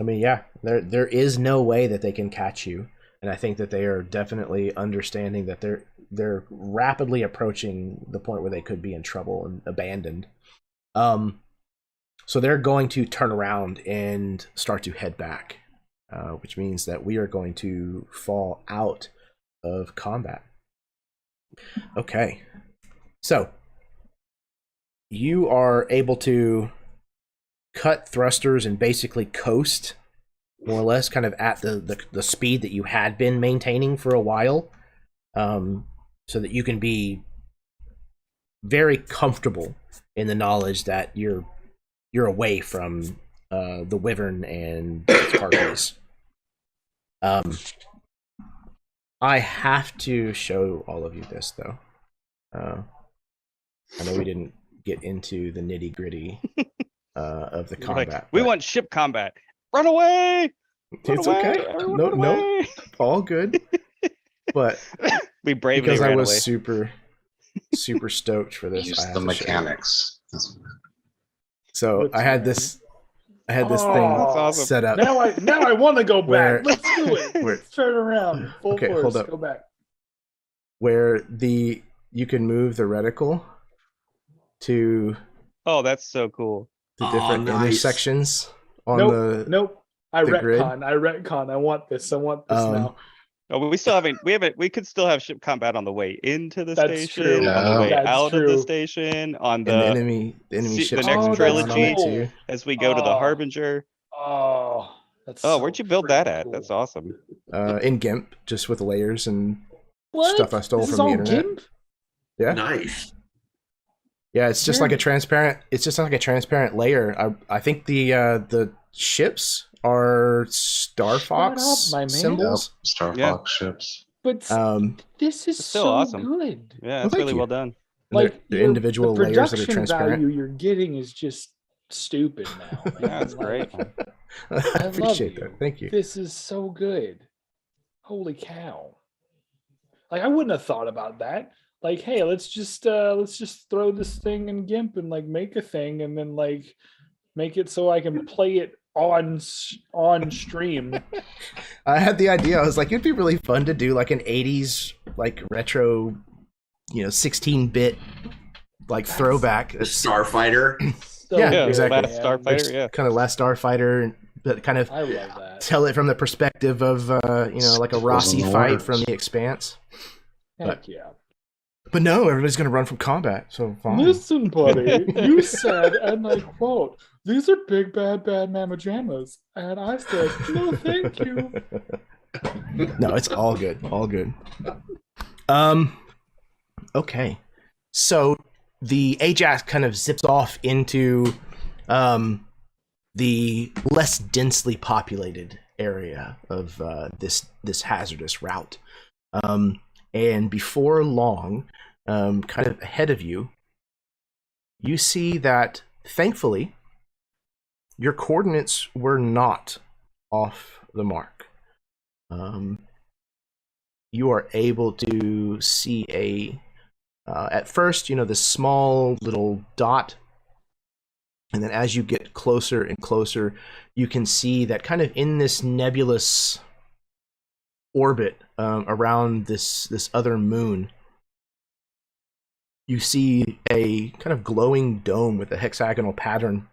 I mean, yeah, there is no way that they can catch you, and I think that they are definitely understanding that they're rapidly approaching the point where they could be in trouble and abandoned. So they're going to turn around and start to head back, which means that we are going to fall out of combat. Okay, so you are able to cut thrusters and basically coast more or less kind of at the speed that you had been maintaining for a while, so that you can be very comfortable in the knowledge that you're away from the Wyvern and its harpies. I have to show all of you this though. I know we didn't get into the nitty gritty of the combat. Like, we want ship combat. Run away! Run It's away! okay. Everyone No, run no, away! all good. But We bravely because I ran was away. super stoked for this, Use I have the to show you. mechanics. So I had this Oh, thing that's awesome. set up. Now I want to go back. Where- Let's do it. where- Let's turn around. Full Okay, force. hold up. Go back. Where you can move the reticle to Oh, that's so cool. the Oh, different nice. intersections on Nope. I the grid. retcon. I want this now. Oh, we could still have ship combat on the way into the That's station, true. on the Yeah. way That's out of true. the station, on and the the enemy see- ships the next can Oh, be drawn that's on it trilogy too. as we go to the Oh. Harbinger. Oh, that's Oh, so where'd you build that freaking at? cool. That's awesome. In GIMP, just with layers and What? stuff I stole This is from the all internet. GIMP? Yeah. Nice. Yeah, it's just like a transparent. It's just like a transparent layer. I think the ships are Star Shut up, Fox my man. symbols. Star Yeah. Fox ships. But this is It's still so awesome. good. Yeah, Well, it's thank really you. well done. And they're Like individual the layers that are production transparent. value you're getting is just stupid now. Man. Yeah, it's great. Like, I I love appreciate you. that. Thank you. This is so good. Holy cow. Like I wouldn't have thought about that. Like, hey, let's just throw this thing in GIMP and like make a thing and then like make it so I can play it on stream. I had the idea. I was like, it'd be really fun to do like an '80s like retro, 16-bit like throwback. Starfighter. So Yeah, good, exactly. Last man. Starfighter, yeah. Kind of Last Starfighter, but kind of I love that. tell it from the perspective of like a Rossi Those fight words. from the Expanse. Heck yeah. But no, everybody's gonna run from combat, so fine. Listen, buddy, you said, and I quote, "These are big bad mamma jammas," and I said, "No, thank you." No, it's all good. All good. Okay. So the Ajax kind of zips off into the less densely populated area of this hazardous route. And before long, kind of ahead of you, you see that thankfully your coordinates were not off the mark. You are able to see at first, this small little dot. And then as you get closer and closer, you can see that kind of in this nebulous orbit around this other moon, you see a kind of glowing dome with a hexagonal pattern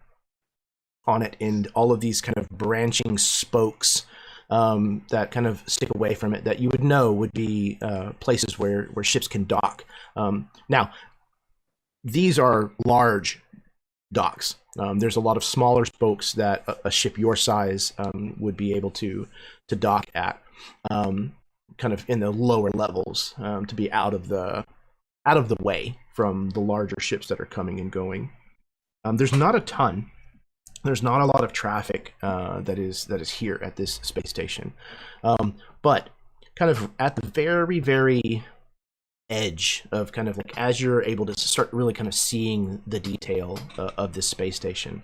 on it and all of these kind of branching spokes that kind of stick away from it that you would know would be places where ships can dock. Now, these are large docks. There's a lot of smaller spokes that a ship your size would be able to dock at, kind of in the lower levels, to be out of the way from the larger ships that are coming and going. There's not a ton. There's not a lot of traffic that is here at this space station, but kind of at the very, very edge of kind of like as you're able to start really kind of seeing the detail of this space station,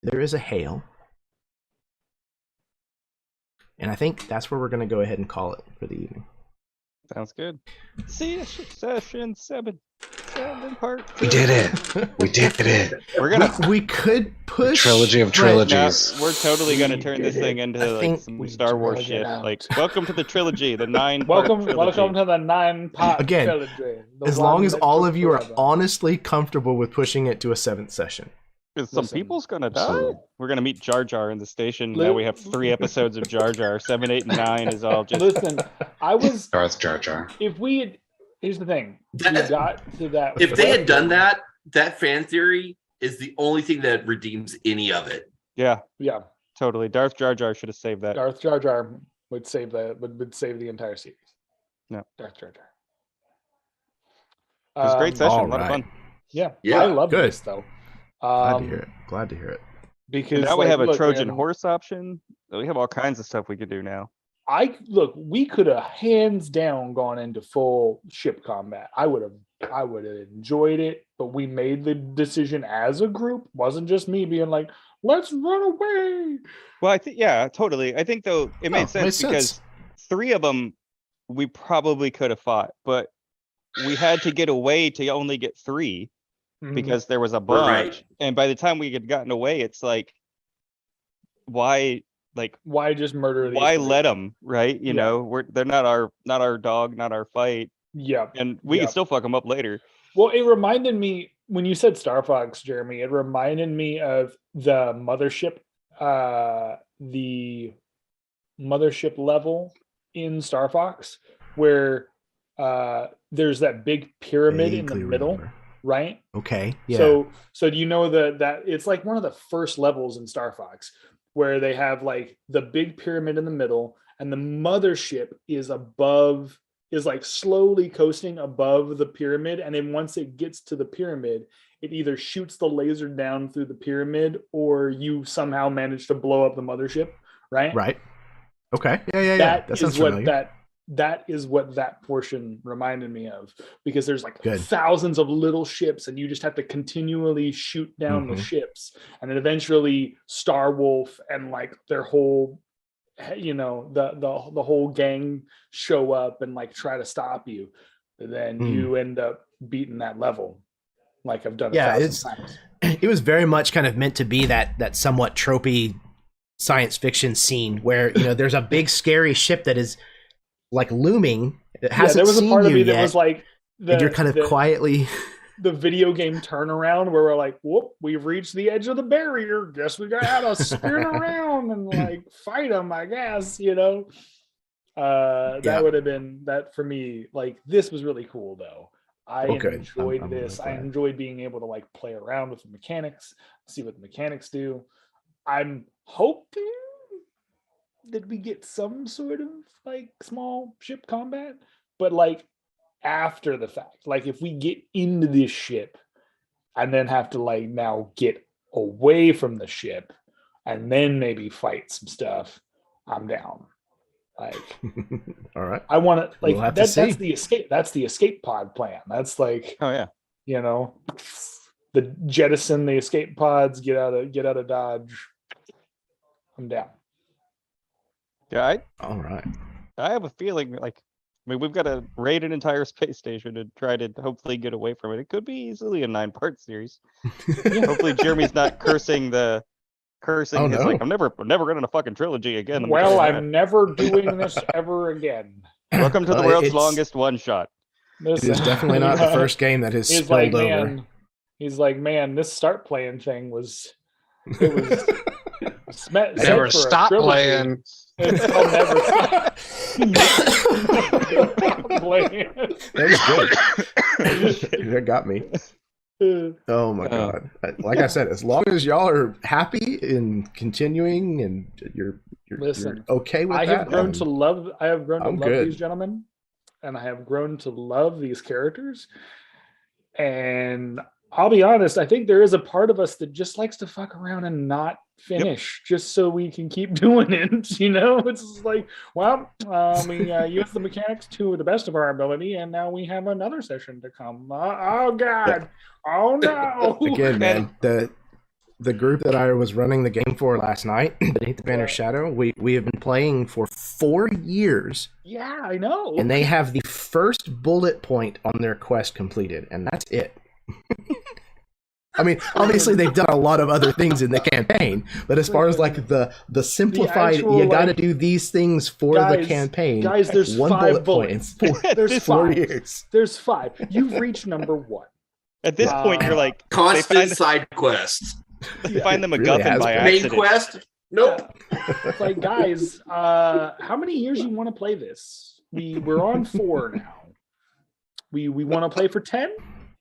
there is a hail, and I think that's where we're going to go ahead and call it for the evening. Sounds good. See you session 7 part. We did it. We did it. We're gonna. We could push Trilogy of but- trilogies. We're totally gonna turn this thing into I like think some we Star Wars drag it shit. out. Like, welcome to the trilogy, the 9 Welcome to the 9-part Again, trilogy. The As long one as that all took of you are forever. honestly comfortable with pushing it to a 7th session. Because some Listen, people's gonna die. so- We're gonna meet Jar Jar in the station. Now we have 3 episodes of Jar Jar. 7, 8, and 9 is all just. Listen, I was. Darth Jar Jar. If we had, here's the thing. We That- got to that. If they had done weapon- that fan theory is the only thing that redeems any of it. Yeah, yeah, totally. Darth Jar Jar should have saved that. Darth Jar Jar would save would save the entire series. No. Darth Jar Jar. It was a great session. all A lot of right. fun. Yeah, Yeah, I love good. this though. Glad to hear it. Glad to hear it. Because Now we like, have a look, Trojan man, horse option. We have all kinds of stuff we could do now. we could have hands down gone into full ship combat. I would have enjoyed it, but we made the decision as a group. Wasn't just me being like, let's run away. Well, I think, yeah, totally. I think though it made Oh, sense makes because sense. 3 of them we probably could have fought, but we had to get away to only get 3 because there was a bunch. Right. And by the time we had gotten away, it's like, why, like, Why just murder these why three? let them, right? You Yeah. know, they're not our dog, not our fight, Yeah. and we Yeah. can still fuck them up later. Well, it reminded me when you said Star Fox, Jeremy, it reminded me of the mothership level in Star Fox where there's that big pyramid in the Vaguely middle, remember. right? Okay. Yeah. So do you know that it's like one of the first levels in Star Fox where they have like the big pyramid in the middle and the mothership is above is like slowly coasting above the pyramid, and then once it gets to the pyramid, it either shoots the laser down through the pyramid, or you somehow manage to blow up the mothership, right? Right. Okay. Yeah. That That is sounds what familiar. that is what that portion reminded me of, because there's like Good. thousands of little ships, and you just have to continually shoot down the ships, and then eventually Starwolf and like their whole, the whole gang show up and like try to stop you. And then you end up beating that level, like I've done a thousand times. It was very much kind of meant to be that somewhat tropey science fiction scene where there's a big scary ship that is like looming. It hasn't there was seen a part of you me that yet, was like, and you're kind of quietly. The video game turnaround where we're like, whoop, we've reached the edge of the barrier. Guess we gotta spin around and like fight them, I guess, That would have been that for me. Like, this was really cool though. I enjoyed this. I enjoyed being able to like play around with the mechanics, see what the mechanics do. I'm hoping that we get some sort of like small ship combat, but like after the fact, like if we get into this ship and then have to like now get away from the ship and then maybe fight some stuff, I'm down. Like, all right, I want to like we'll that's the escape. That's the escape pod plan. That's like, Oh yeah, the jettison the escape pods, get out of Dodge. I'm down. Yeah, all right. I have a feeling like, we've got to raid an entire space station to try to hopefully get away from it. It could be easily a 9-part series. Hopefully Jeremy's not cursing Oh, his no. like, I'm never running a fucking trilogy again. Well, I'm never doing this ever again. Welcome to the world's longest one shot. It is definitely not the first game that has He's spilled like, over. man, he's like, man, this start playing thing was Never stop playing. It's called never stop. Playing. That was good. That got me. Oh my god! Like I said, as long as y'all are happy in continuing and you're okay with I that, have grown to love good. these gentlemen, and I have grown to love these characters. And I'll be honest, I think there is a part of us that just likes to fuck around and not finish, just so we can keep doing it. It's just like, well, we use the mechanics to the best of our ability, and now we have another session to come. Oh god, oh no! Again, man, the group that I was running the game for last night, Beneath the Banner Shadow, we have been playing for 4 years. Yeah, I know. And they have the first bullet point on their quest completed, and that's it. I mean, obviously they've done a lot of other things in the campaign, but as far as like the simplified, actual, you got to do these things for the campaign. Guys, there's one 5 bullet point in There's 4 5. years. There's 5. You've reached number 1. At this point, you're like, constant side quests. You find the Really MacGuffin has by been. Main accident. quest? Nope. It's like, guys, how many years you want to play this? We're on 4 now. We want to play for 10?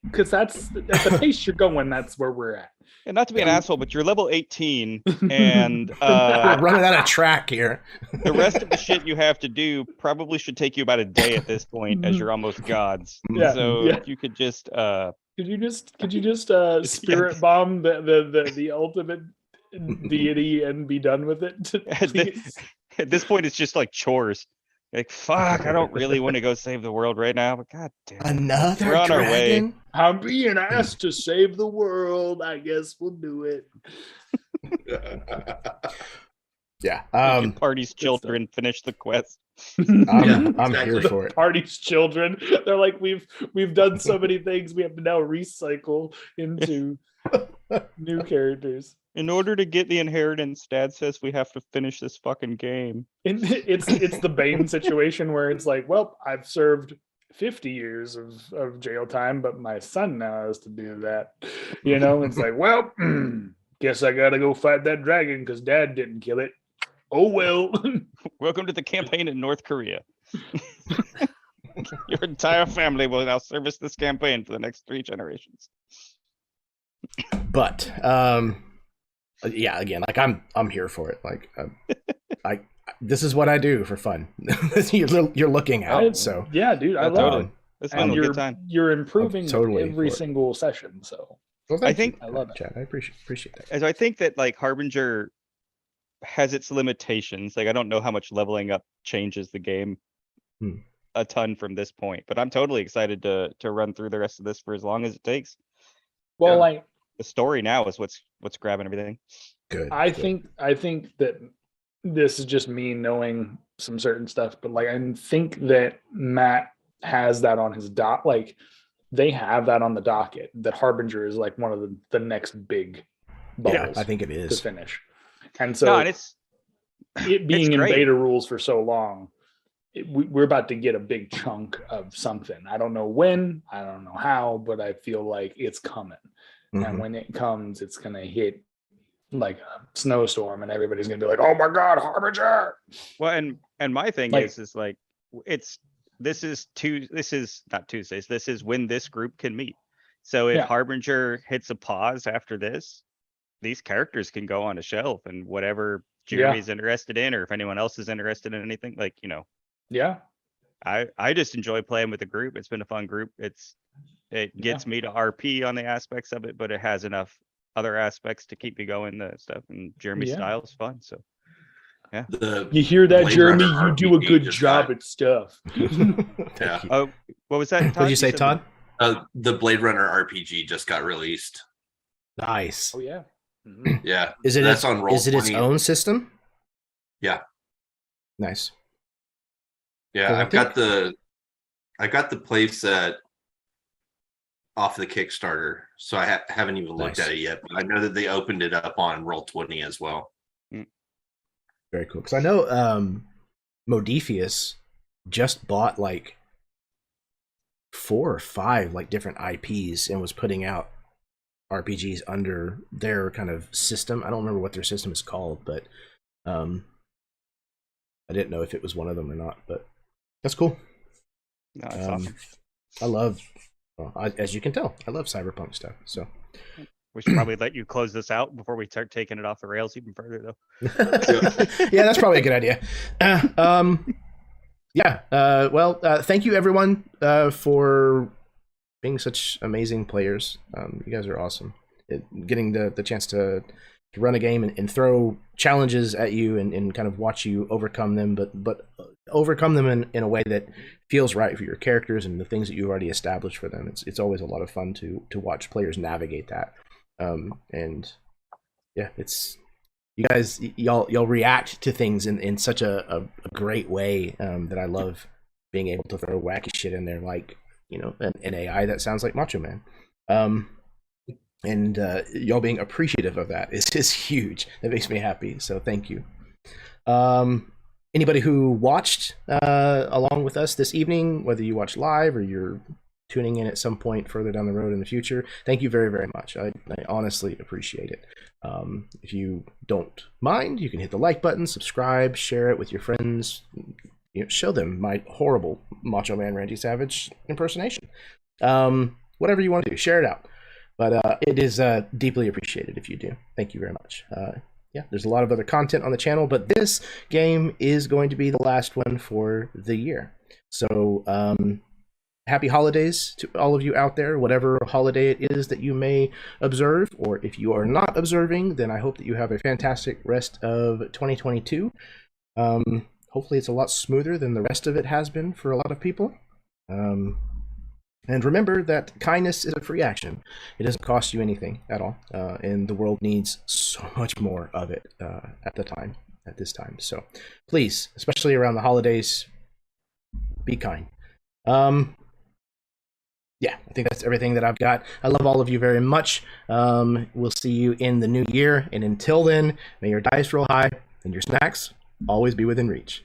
Because that's at the pace you're going, that's where we're at. And not to be an asshole, but you're level 18, and We're running out of track here. the rest of the shit you have to do probably should take you about a day at this point, as you're almost gods. Yeah, So yeah. you could just Could you just spirit bomb the ultimate deity and be done with it? at this point it's just like chores. Like, fuck, I don't really want to go save the world right now, but god damn it. Another We're on our way. dragon? I'm being asked to save the world. I guess we'll do it. Yeah. Party's children finish the quest. I'm here for it. Party's children. They're like, we've done so many things. We have to now recycle into new characters. In order to get the inheritance, Dad says we have to finish this fucking game. It's the Bane situation where it's like, well, I've served 50 years of jail time, but my son now has to do that. It's like, well, guess I gotta go fight that dragon because Dad didn't kill it. Oh well. Welcome to the campaign in North Korea. Your entire family will now service this campaign for the next 3 generations. But yeah, again, like I'm here for it. Like this is what I do for fun. You're looking out, so yeah, dude, I Yeah, love totally. it. It's And fun. A you're good time. you're improving totally every for it. single session. So well, I thank think- you, I love it. Chad. I appreciate that. As I think that like Harbinger has its limitations. Like I don't know how much leveling up changes the game Hmm. a ton from this point, but I'm totally excited to run through the rest of this for as long as it takes. Well, Yeah. like The story now is what's grabbing everything. Good. I good. think that this is just me knowing some certain stuff, but like I think that Matt has that on his dot. Like they have that on the docket. That Harbinger is like one of the next big Yeah, bubbles I think it to is. finish. And No, so and it's it being in great. beta rules for so long, we're about to get a big chunk of something. I don't know when, I don't know how, but I feel like it's coming. Mhm. And when it comes, it's gonna hit like a snowstorm, and everybody's gonna be like, "Oh my god, Harbinger!" well, and my thing Like- is like this is not Tuesdays. This is when this group can meet. So if Yeah. Harbinger hits a pause after this, these characters can go on a shelf and whatever Yeah. Jeremy's interested in, or if anyone else is interested in anything, like, you know, Yeah, I just enjoy playing with the group. It's been a fun group. It gets me to RP on the aspects of it, but it has enough other aspects to keep me going, the stuff, and Jeremy's Yeah. style is fun. So The you hear that, Blade Jeremy? Runner You do a RPG good just job got- at stuff. Thank Yeah. you. oh, what was that? What did you say, said Todd? the Blade Runner RPG just got released. Nice. Oh yeah. Mhm. Yeah, Is it that's its, on Roll20. is it its own system? Yeah. Nice. Yeah, Well, I I got the playset off the Kickstarter, so I haven't even looked Nice. at it yet. But I know that they opened it up on Roll20 as well. Very cool. Because I know Modifius just bought like 4 or 5 like different IPs and was putting out RPGs under their kind of system. I don't remember what their system is called, but I didn't know if it was one of them or not. But that's cool. No, it's awesome. I love, as you can tell, I love cyberpunk stuff. So We should probably let you close this out before we start taking it off the rails even further, though. yeah, that's probably a good idea. Thank you everyone for being such amazing players. You guys are awesome. Getting the chance to run a game and throw challenges at you and kind of watch you overcome them, but overcome them in a way that feels right for your characters and the things that you've already established for them. It's always a lot of fun to watch players navigate that. And yeah, it's you guys, y'all react to things in such a great way that I love being able to throw wacky shit in there, like, you know, an AI that sounds like Macho Man. And y'all being appreciative of that is huge. That makes me happy. So thank you. Anybody who watched along with us this evening, whether you watch live or you're tuning in at some point further down the road in the future, thank you very, very much. I honestly appreciate it. If you don't mind, you can hit the like button, subscribe, share it with your friends. You know, show them my horrible Macho Man Randy Savage impersonation. Whatever you want to do, share it out. But it is deeply appreciated if you do. Thank you very much. Yeah, there's a lot of other content on the channel, but this game is going to be the last one for the year. So happy holidays to all of you out there, whatever holiday it is that you may observe, or if you are not observing, then I hope that you have a fantastic rest of 2022. Hopefully it's a lot smoother than the rest of it has been for a lot of people. And remember that kindness is a free action. It doesn't cost you anything at all. And the world needs so much more of it at this time. So please, especially around the holidays, be kind. Yeah, I think that's everything that I've got. I love all of you very much. We'll see you in the new year. And until then, may your dice roll high and your snacks always be within reach.